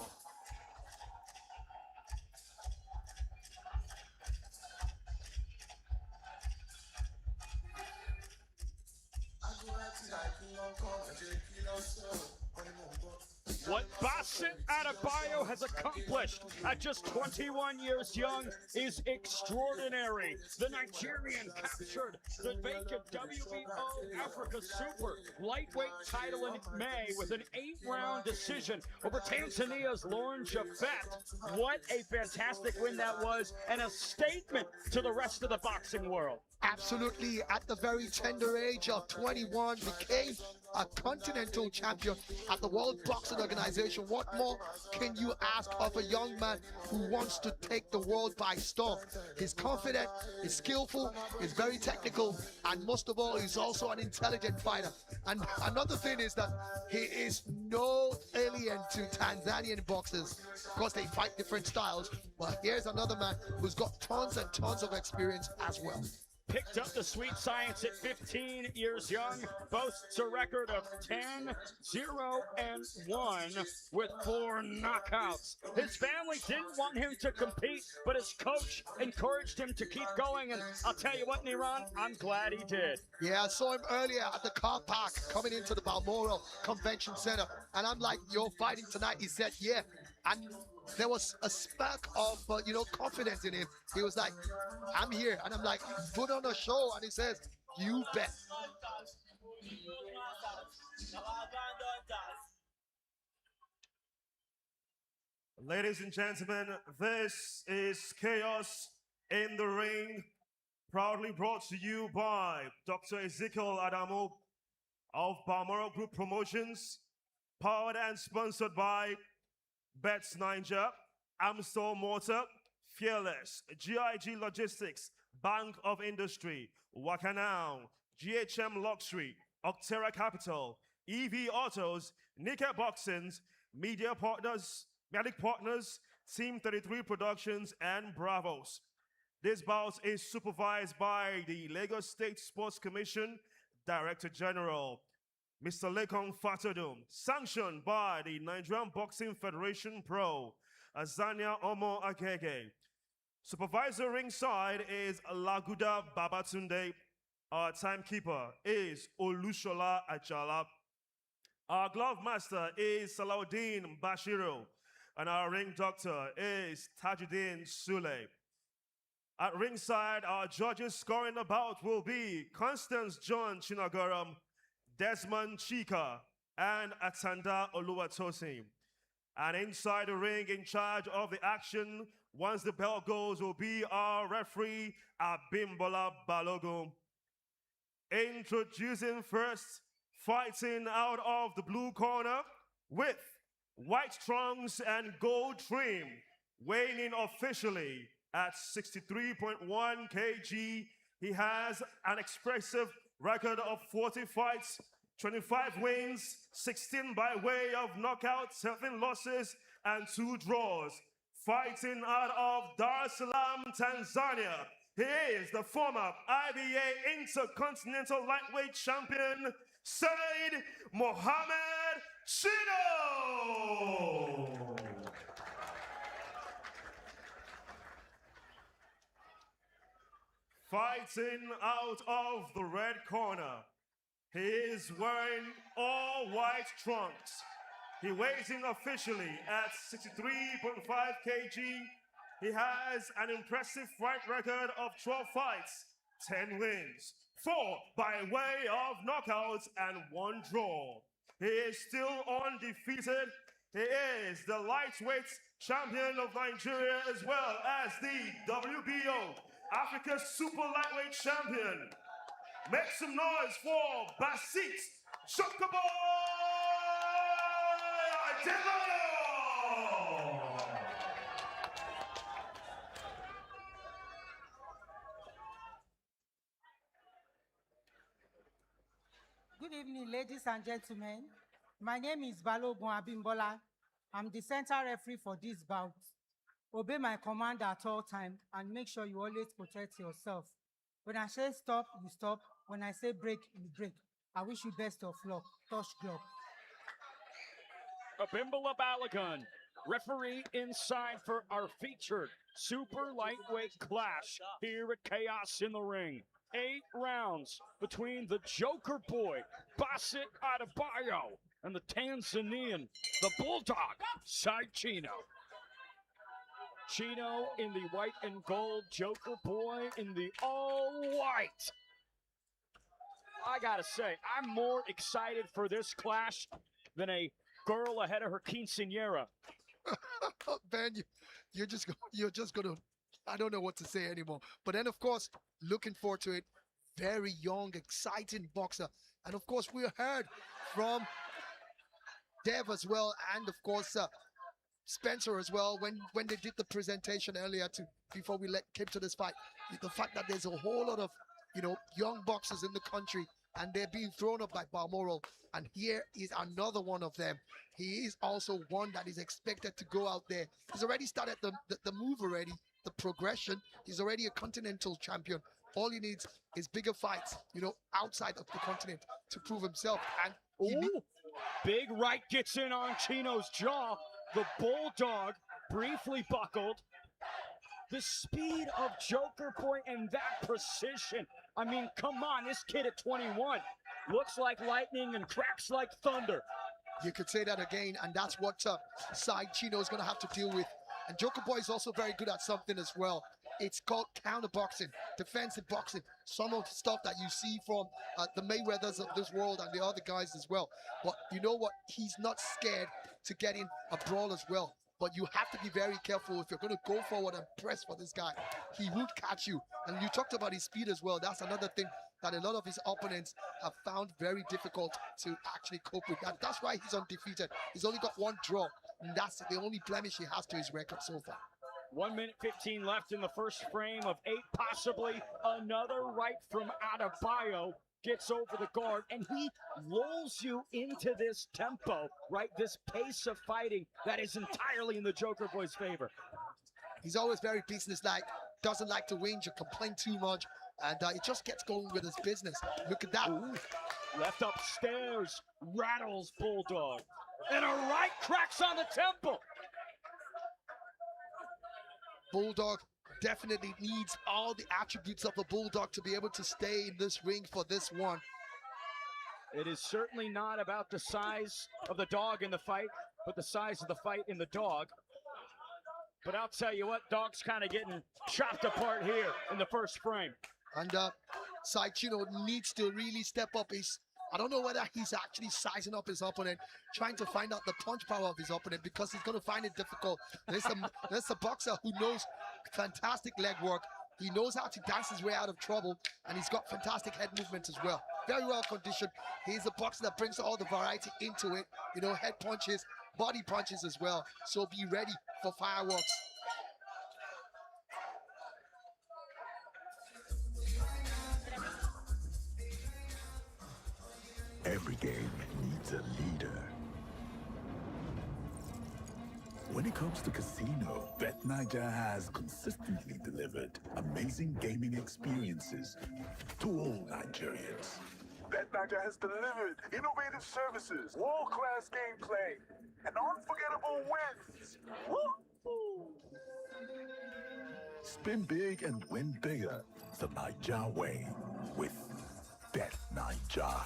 What Bassett Adebayo has accomplished at just 21 years young is extraordinary. The Nigerian captured the vacant WBO Africa Super lightweight title in May with an 8-round decision over Tanzania's Lauren Jafet. What a fantastic win that was, and a statement to the rest of the boxing world. absolutely at the very tender age of 21 became a continental champion at the World Boxing Organization. What more can you ask of a young man who wants to take the world by storm? He's confident, he's skillful, he's very technical, and most of all, he's also an intelligent fighter. And another thing is that he is no alien to Tanzanian boxers. Of course, they fight different styles, but here's another man who's got tons and tons of experience as well. Picked up the sweet science at 15 years young, boasts a record of 10-0-1 with 4 knockouts. His family didn't want him to compete, but his coach encouraged him to keep going, and I'll tell you what, Niran, I'm glad he did. Yeah, I saw him earlier at the car park coming into the Balmoral Convention Center, and I'm like, you're fighting tonight? He said, yeah. And there was a spark of, confidence in him. He was like, I'm here. And I'm like, put on a show. And he says, you bet. Ladies and gentlemen, this is Chaos in the Ring, proudly brought to you by Dr. Ezekiel Adamu of Balmoral Group Promotions, powered and sponsored by Bets Ninja, Amstel Motor, Fearless, GIG Logistics, Bank of Industry, Wakanow, GHM Luxury, Octera Capital, EV Autos, Nika Boxings, Media Partners, Medic Partners, Team 33 Productions, and Bravos. This bout is supervised by the Lagos State Sports Commission Director General, Mr. Lekon Fatodum, sanctioned by the Nigerian Boxing Federation Pro, Azania Omo Agege. Supervisor ringside is Laguda Babatunde. Our timekeeper is Olushola Ajala. Our glove master is Salaudeen Bashiru. And our ring doctor is Tajuddin Sule. At ringside, our judges scoring the bout will be Constance John Chinagaram, Desmond Chika, and Atanda Oluwatosin. And inside the ring, in charge of the action, once the bell goes, will be our referee, Abimbola Balogun. Introducing first, fighting out of the blue corner with white trunks and gold trim, weighing in officially at 63.1 kg. He has an expressive record of 40 fights, 25 wins, 16 by way of knockout, 7 losses, and 2 draws. Fighting out of Dar es Salaam, Tanzania, he is the former IBA Intercontinental Lightweight Champion, Said Mohammed Chino! Fighting out of the red corner, he is wearing all white trunks. He weighs in officially at 63.5 kg. He has an impressive fight record of 12 fights, 10 wins, 4 by way of knockouts, and 1 draw. He is still undefeated. He is the lightweight champion of Nigeria as well as the WBO Africa's Super Lightweight Champion. Make some noise for Basit Chocoboy Adebayo! Good evening, ladies and gentlemen. My name is Balogun Abimbola. I'm the center referee for this bout. Obey my command at all times and make sure you always protect yourself. When I say stop, you stop. When I say break, you break. I wish you best of luck. Touch glove. Abimbola Balogun, referee inside for our featured super lightweight clash here at Chaos in the Ring. 8 rounds between the Joker boy, Basit Adebayo, and the Tanzanian, the Bulldog, Said Chino. Chino in the white and gold, Joker boy in the all white. I gotta say, I'm more excited for this clash than a girl ahead of her quinceañera. Ben, you're just gonna I don't know what to say anymore. But then, of course, looking forward to it. Very young, exciting boxer. And of course, we heard from Dev as well, and of course, Spencer as well, when they did the presentation earlier before we came to this fight. The fact that there's a whole lot of, young boxers in the country, and they're being thrown up by Balmoral. And here is another one of them. He is also one that is expected to go out there. He's already started the move already, the progression. He's already a continental champion. All he needs is bigger fights, outside of the continent to prove himself. And big right gets in on Chino's jaw. The Bulldog briefly buckled. The speed of Joker Boy and that precision. I mean, come on, this kid at 21 looks like lightning and cracks like thunder. You could say that again, and that's what side Chino is going to have to deal with. And Joker Boy is also very good at something as well. It's called counter boxing, defensive boxing. Some of the stuff that you see from the Mayweathers of this world and the other guys as well. But you know what? He's not scared to get in a brawl as well. But you have to be very careful if you're going to go forward and press for this guy. He would catch you. And you talked about his speed as well. That's another thing that a lot of his opponents have found very difficult to actually cope with. That's why he's undefeated. He's only got one draw. And that's the only blemish he has to his record so far. 1 minute 15 left in the first frame of 8, possibly. Another right from Adebayo gets over the guard, and he lulls you into this tempo, right? This pace of fighting that is entirely in the Joker Boy's favor. He's always very businesslike, doesn't like to whinge or complain too much, and he just gets going with his business. Look at that. Ooh. Left upstairs, rattles Bulldog. And a right cracks on the temple. Bulldog definitely needs all the attributes of the Bulldog to be able to stay in this ring for this one. It is certainly not about the size of the dog in the fight, but the size of the fight in the dog. But I'll tell you what, Dog's kind of getting chopped apart here in the first frame. And Sai Chino needs to really step up his... I don't know whether he's actually sizing up his opponent, trying to find out the punch power of his opponent, because he's going to find it difficult. There's a boxer who knows fantastic leg work. He knows how to dance his way out of trouble, and he's got fantastic head movement as well. Very well conditioned. He's a boxer that brings all the variety into it. Head punches, body punches as well. So be ready for fireworks. Every game needs a leader. When it comes to casino, BetNiger has consistently delivered amazing gaming experiences to all Nigerians. BetNiger has delivered innovative services, world-class gameplay, and unforgettable wins. Woo-hoo! Spin big and win bigger the Niger way with BetNiger.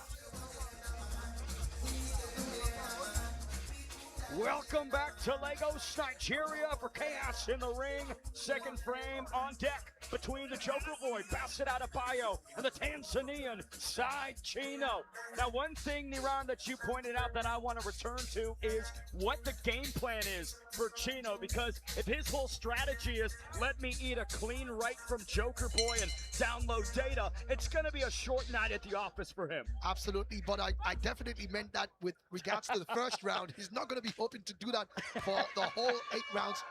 Welcome back to Lagos, Nigeria for Chaos in the Ring. Second frame on deck between the Joker Boy, Basit Adebayo, and the Tanzanian Sai Chino. Now, one thing, Niran, that you pointed out that I want to return to is what the game plan is for Chino, because if his whole strategy is let me eat a clean right from Joker Boy and download data, it's going to be a short night at the office for him. Absolutely, but I definitely meant that with regards to the first round. He's not going to be hoping to do that for the whole 8 rounds.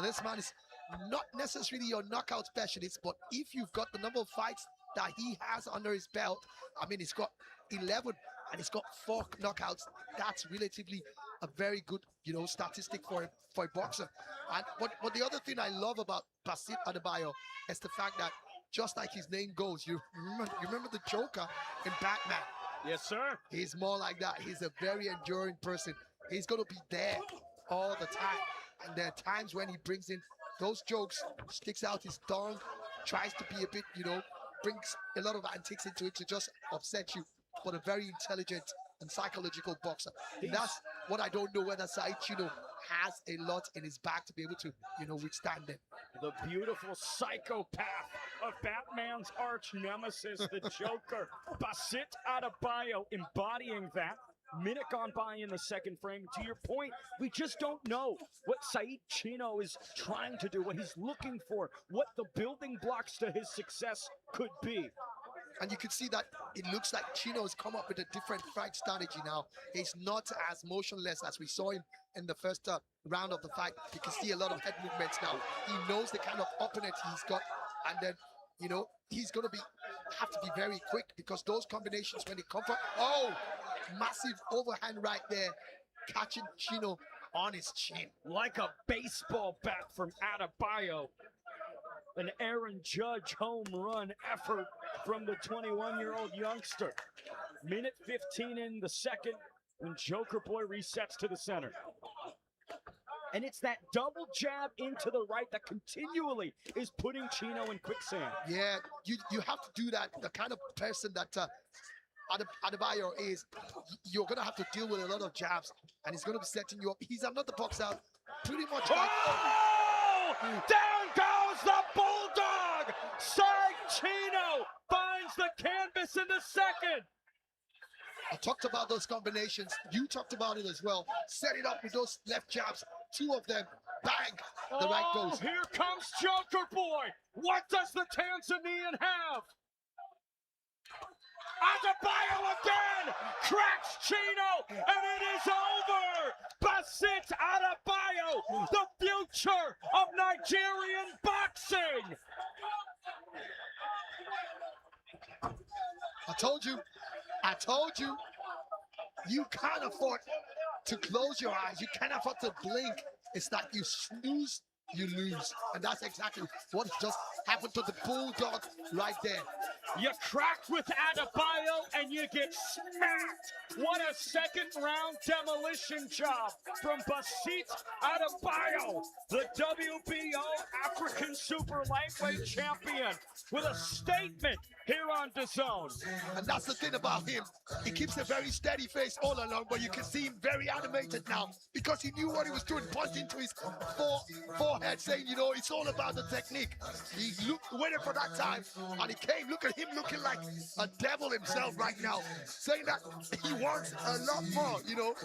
This man is not necessarily your knockout specialist, but if you've got the number of fights that he has under his belt, I mean, he's got 11 and he's got 4 knockouts. That's relatively a very good, statistic for a boxer. And but the other thing I love about Basit Adebayo is the fact that, just like his name goes, you remember the Joker in Batman? Yes, sir. He's more like that. He's a very enduring person. He's going to be there all the time. And there are times when he brings in those jokes, sticks out his tongue, tries to be a bit, brings a lot of antics into it to just upset you. But a very intelligent and psychological boxer. And that's what I don't know whether Sai Chino has a lot in his back to be able to, withstand it. The beautiful psychopath of Batman's arch nemesis, the Joker, Basit Adebayo, embodying that minute gone by in the second frame. To your point, we just don't know what Saeed Chino is trying to do, what he's looking for, what the building blocks to his success could be. And you can see that it looks like Chino has come up with a different fight strategy now. He's not as motionless as we saw him in the first round of the fight. You can see a lot of head movements now. He knows the kind of opponent he's got. And then, you know, he's going to have to be very quick because those combinations, when they come from... Oh, massive overhand right there, catching Chino on his chin. Like a baseball bat from Adebayo. An Aaron Judge home run effort from the 21-year-old youngster. Minute 15 in the second when Joker Boy resets to the center. And it's that double jab into the right that continually is putting Chino in quicksand. Yeah, you have to do that. The kind of person that Adebayo is, you're going to have to deal with a lot of jabs, and he's going to be setting you up. He's another boxer pretty much like... Oh! Down goes the Bulldog! Saeed Chino finds the canvas in the second. I talked about those combinations. You talked about it as well. Set it up with those left jabs. Two of them. Bang! The right goes. Here comes Joker Boy. What does the Tanzanian have? Adebayo again! Cracks Chino, and it is over! Basit Adebayo, the future of Nigerian boxing! I told you, you can't afford to close your eyes. You can't afford to blink. It's like you snooze, you lose. And that's exactly what just happened to the Bulldog right there. You cracked with Adebayo and you get smacked. What a second round demolition job from Basit Adebayo, the WBO African Super Lightweight Champion, with a statement here on DAZN. And that's the thing about him. He keeps a very steady face all along, but you can see him very animated now because he knew what he was doing, punched into his forehead, saying, you know, it's all about the technique. He waited for that time, and he came. Look at him looking like a devil himself right now, saying that he wants a lot more, you know.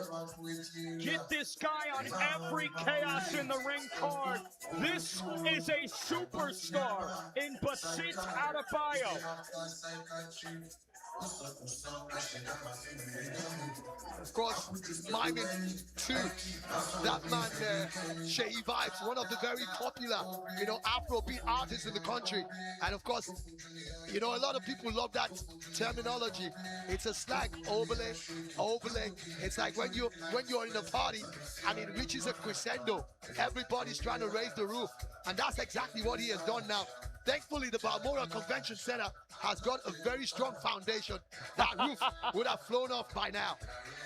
Get this guy on every Chaos in the Ring card. This is a superstar in Basit Adebayo. Of course, miming to that man there, Sheyi Vibes, one of the very popular, you know, Afrobeat artists in the country. And of course, you know, a lot of people love that terminology. It's a slang, overlay. It's like when you're in a party and it reaches a crescendo, everybody's trying to raise the roof. And that's exactly what he has done now. Thankfully, the Balmoral Convention Center has got a very strong foundation. That roof would have flown off by now.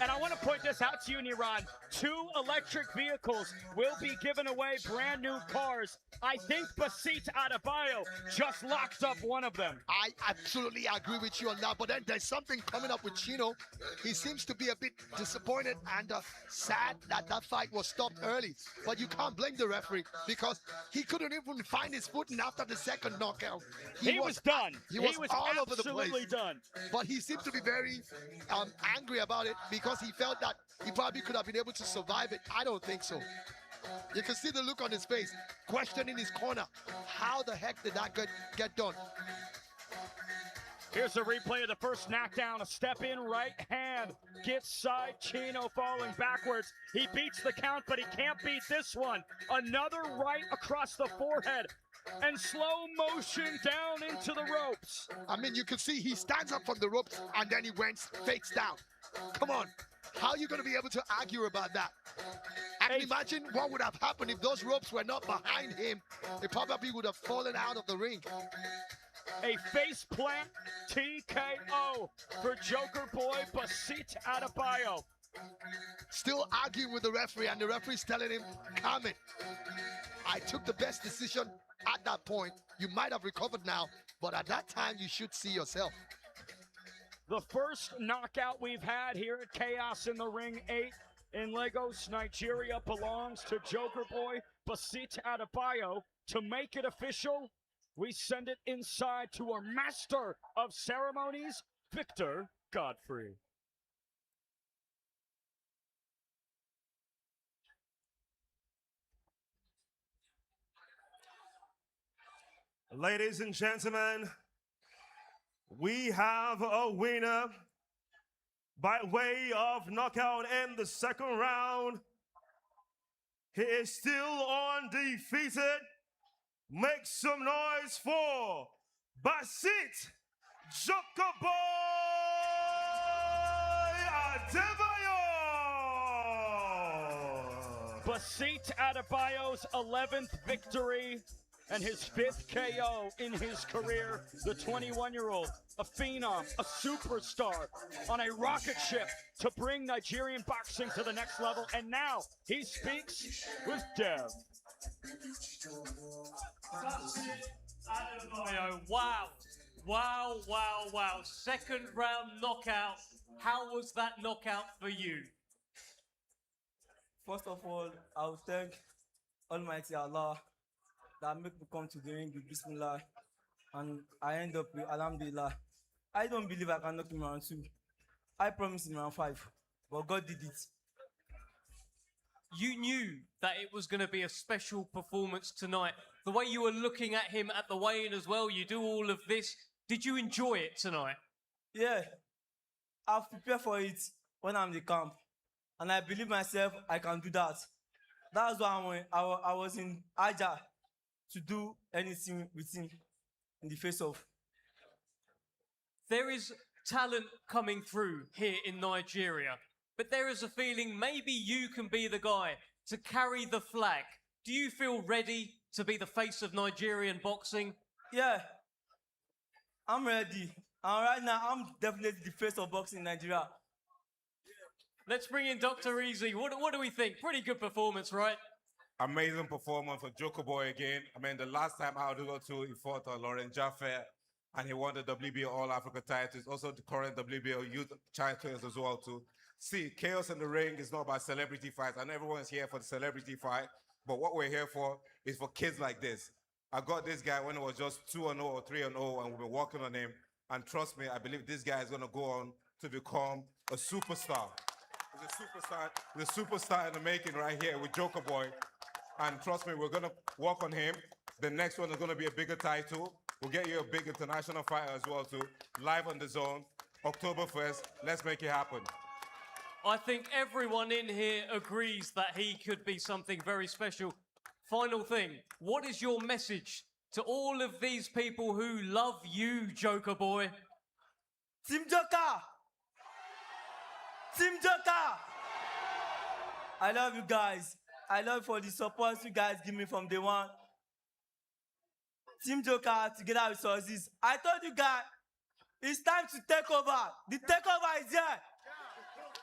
And I want to point this out to you, Niran. 2 electric vehicles will be given away, brand new cars. I think Basit Adebayo just locked up one of them. I absolutely agree with you on that. But then there's something coming up with Chino. He seems to be a bit disappointed and sad that that fight was stopped early. But you can't blame the referee because he couldn't even find his footing after the second knockout. He was done. He was all over the absolutely place. done. But he seemed to be very angry about it because he felt that he probably could have been able to survive it. I don't think so. You can see the look on his face, questioning his corner. How the heck did that get done? Here's a replay of the first knockdown. A step in, right hand gets side. Chino falling backwards. He beats the count, but he can't beat this one. Another right across the forehead. And slow motion down into the ropes. I mean, you can see he stands up from the ropes and then he went face down. Come on. How are you going to be able to argue about that? And imagine what would have happened if those ropes were not behind him. He probably would have fallen out of the ring. A face plant TKO for Joker Boy Basit Adebayo. Still arguing with the referee, and the referee's telling him, calm it. I took the best decision at that point. You might have recovered now, but at that time, you should see yourself. The first knockout we've had here at Chaos in the Ring 8 in Lagos, Nigeria, belongs to Joker Boy Basit Adebayo. To make it official, we send it inside to our master of ceremonies, Victor Godfrey. Ladies and gentlemen, we have a winner by way of knockout in the second round. He is still undefeated. Make some noise for Basit Jokoboy Adebayo! Basit Adebayo's 11th victory and his 5th KO in his career. The 21-year-old, a phenom, a superstar on a rocket ship to bring Nigerian boxing to the next level. And now he speaks with Dev. Wow. Wow, wow, wow. Second round knockout. How was that knockout for you? First of all, I will thank Almighty Allah that make me come to the ring with Bismillah, and I end up with Alhamdulillah. I don't believe I can knock him round 2. I promised him round 5, but God did it. You knew that it was going to be a special performance tonight. The way you were looking at him at the weigh-in as well, you do all of this. Did you enjoy it tonight? Yeah, I've prepared for it when I'm in the camp, and I believe myself I can do that. That's why I was in Aja to do anything with him in the face-off. There is talent coming through here in Nigeria, but there is a feeling maybe you can be the guy to carry the flag. Do you feel ready to be the face of Nigerian boxing? Yeah, I'm ready. And right now, I'm definitely the face of boxing in Nigeria. Let's bring in Dr. Easy. What do we think? Pretty good performance, right? Amazing performance for Jokoboy again. I mean, the last time out of the 2, he fought Lauren Jaffe, and he won the WBO All-Africa titles, also the current WBO Youth Champions as well too. See, Chaos in the Ring is not about celebrity fights. I know everyone's here for the celebrity fight, but what we're here for is for kids like this. I got this guy when he was just 2-0 or 3-0, and we've been working on him. And trust me, I believe this guy is going to go on to become a superstar. He's a superstar, the superstar in the making right here with Jokoboy. And trust me, we're going to work on him. The next one is going to be a bigger title. We'll get you a big international fighter as well too. Live on the Zone, October 1st. Let's make it happen. I think everyone in here agrees that he could be something very special. Final thing, what is your message to all of these people who love you, Jokoboy? Team Joker! Team Joker! I love you guys. I love for the support you guys give me from day one. Team Joker together with Sources. I told you guys, it's time to take over. The takeover is here.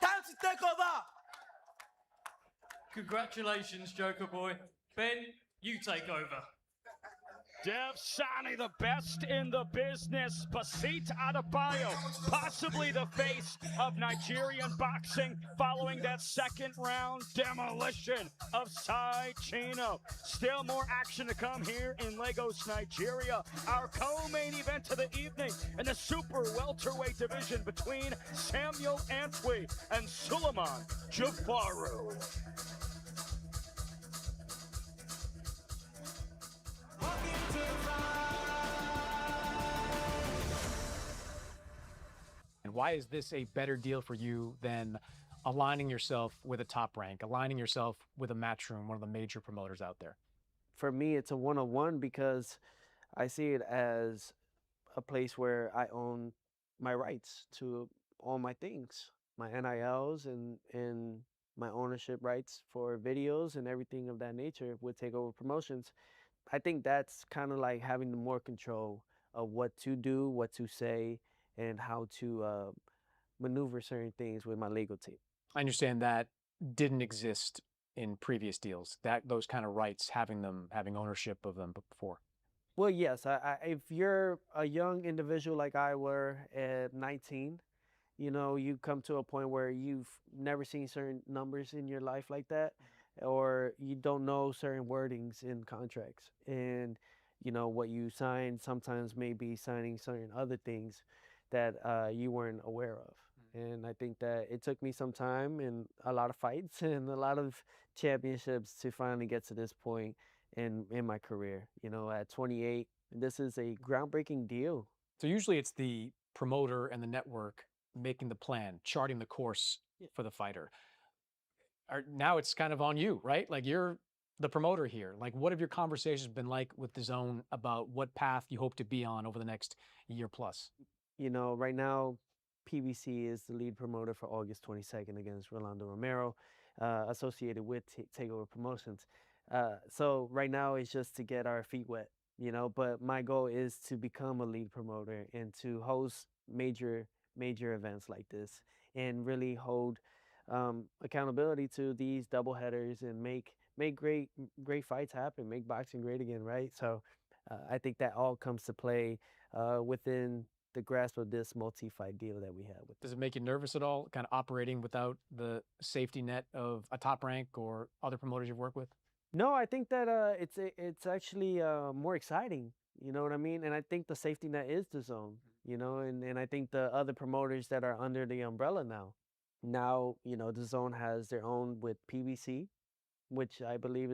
Time to take over. Congratulations, Jokoboy. Ben, you take over. Dev Sani, the best in the business. Basit Adebayo, possibly the face of Nigerian boxing following that second round demolition of Sai Chino. Still more action to come here in Lagos, Nigeria. Our co-main event of the evening in the super welterweight division between Samuel Antwi and Suleiman Jafaru. And why is this a better deal for you than aligning yourself with a top rank, aligning yourself with a Matchroom, one of the major promoters out there? For me, it's a one-on-one because I see it as a place where I own my rights to all my things, my NILs and my ownership rights for videos and everything of that nature with Takeover Promotions. I think that's kind of like having the more control of what to do, what to say, and how to maneuver certain things with my legal team. I understand that didn't exist in previous deals, that those kind of rights, having ownership of them before. Well, yes, if you're a young individual like I were at 19, you know, you come to a point where you've never seen certain numbers in your life like that, or you don't know certain wordings in contracts. And, you know, what you sign sometimes may be signing certain other things that you weren't aware of. And I think that it took me some time and a lot of fights and a lot of championships to finally get to this point in my career. You know, at 28, This is a groundbreaking deal. So usually it's the promoter and the network making the plan, charting the course for the fighter. Now it's kind of on you, right? Like you're the promoter here. Like what have your conversations been like with DAZN about what path you hope to be on over the next year plus? You know, right now, PBC is the lead promoter for August 22nd against Rolando Romero, associated with Takeover Promotions. So right now it's just to get our feet wet, you know, but my goal is to become a lead promoter and to host major events like this and really hold accountability to these double headers and make great fights happen, make boxing great again, right? So I think that all comes to play within the grasp of this multi-fight deal that we have. Does it make you nervous at all, kind of operating without the safety net of a Top Rank or other promoters you've worked with? No, I think that it's actually more exciting. You know what I mean? And I think the safety net is DAZN, you know, and I think the other promoters that are under the umbrella now, you know, DAZN has their own with PBC, which I believe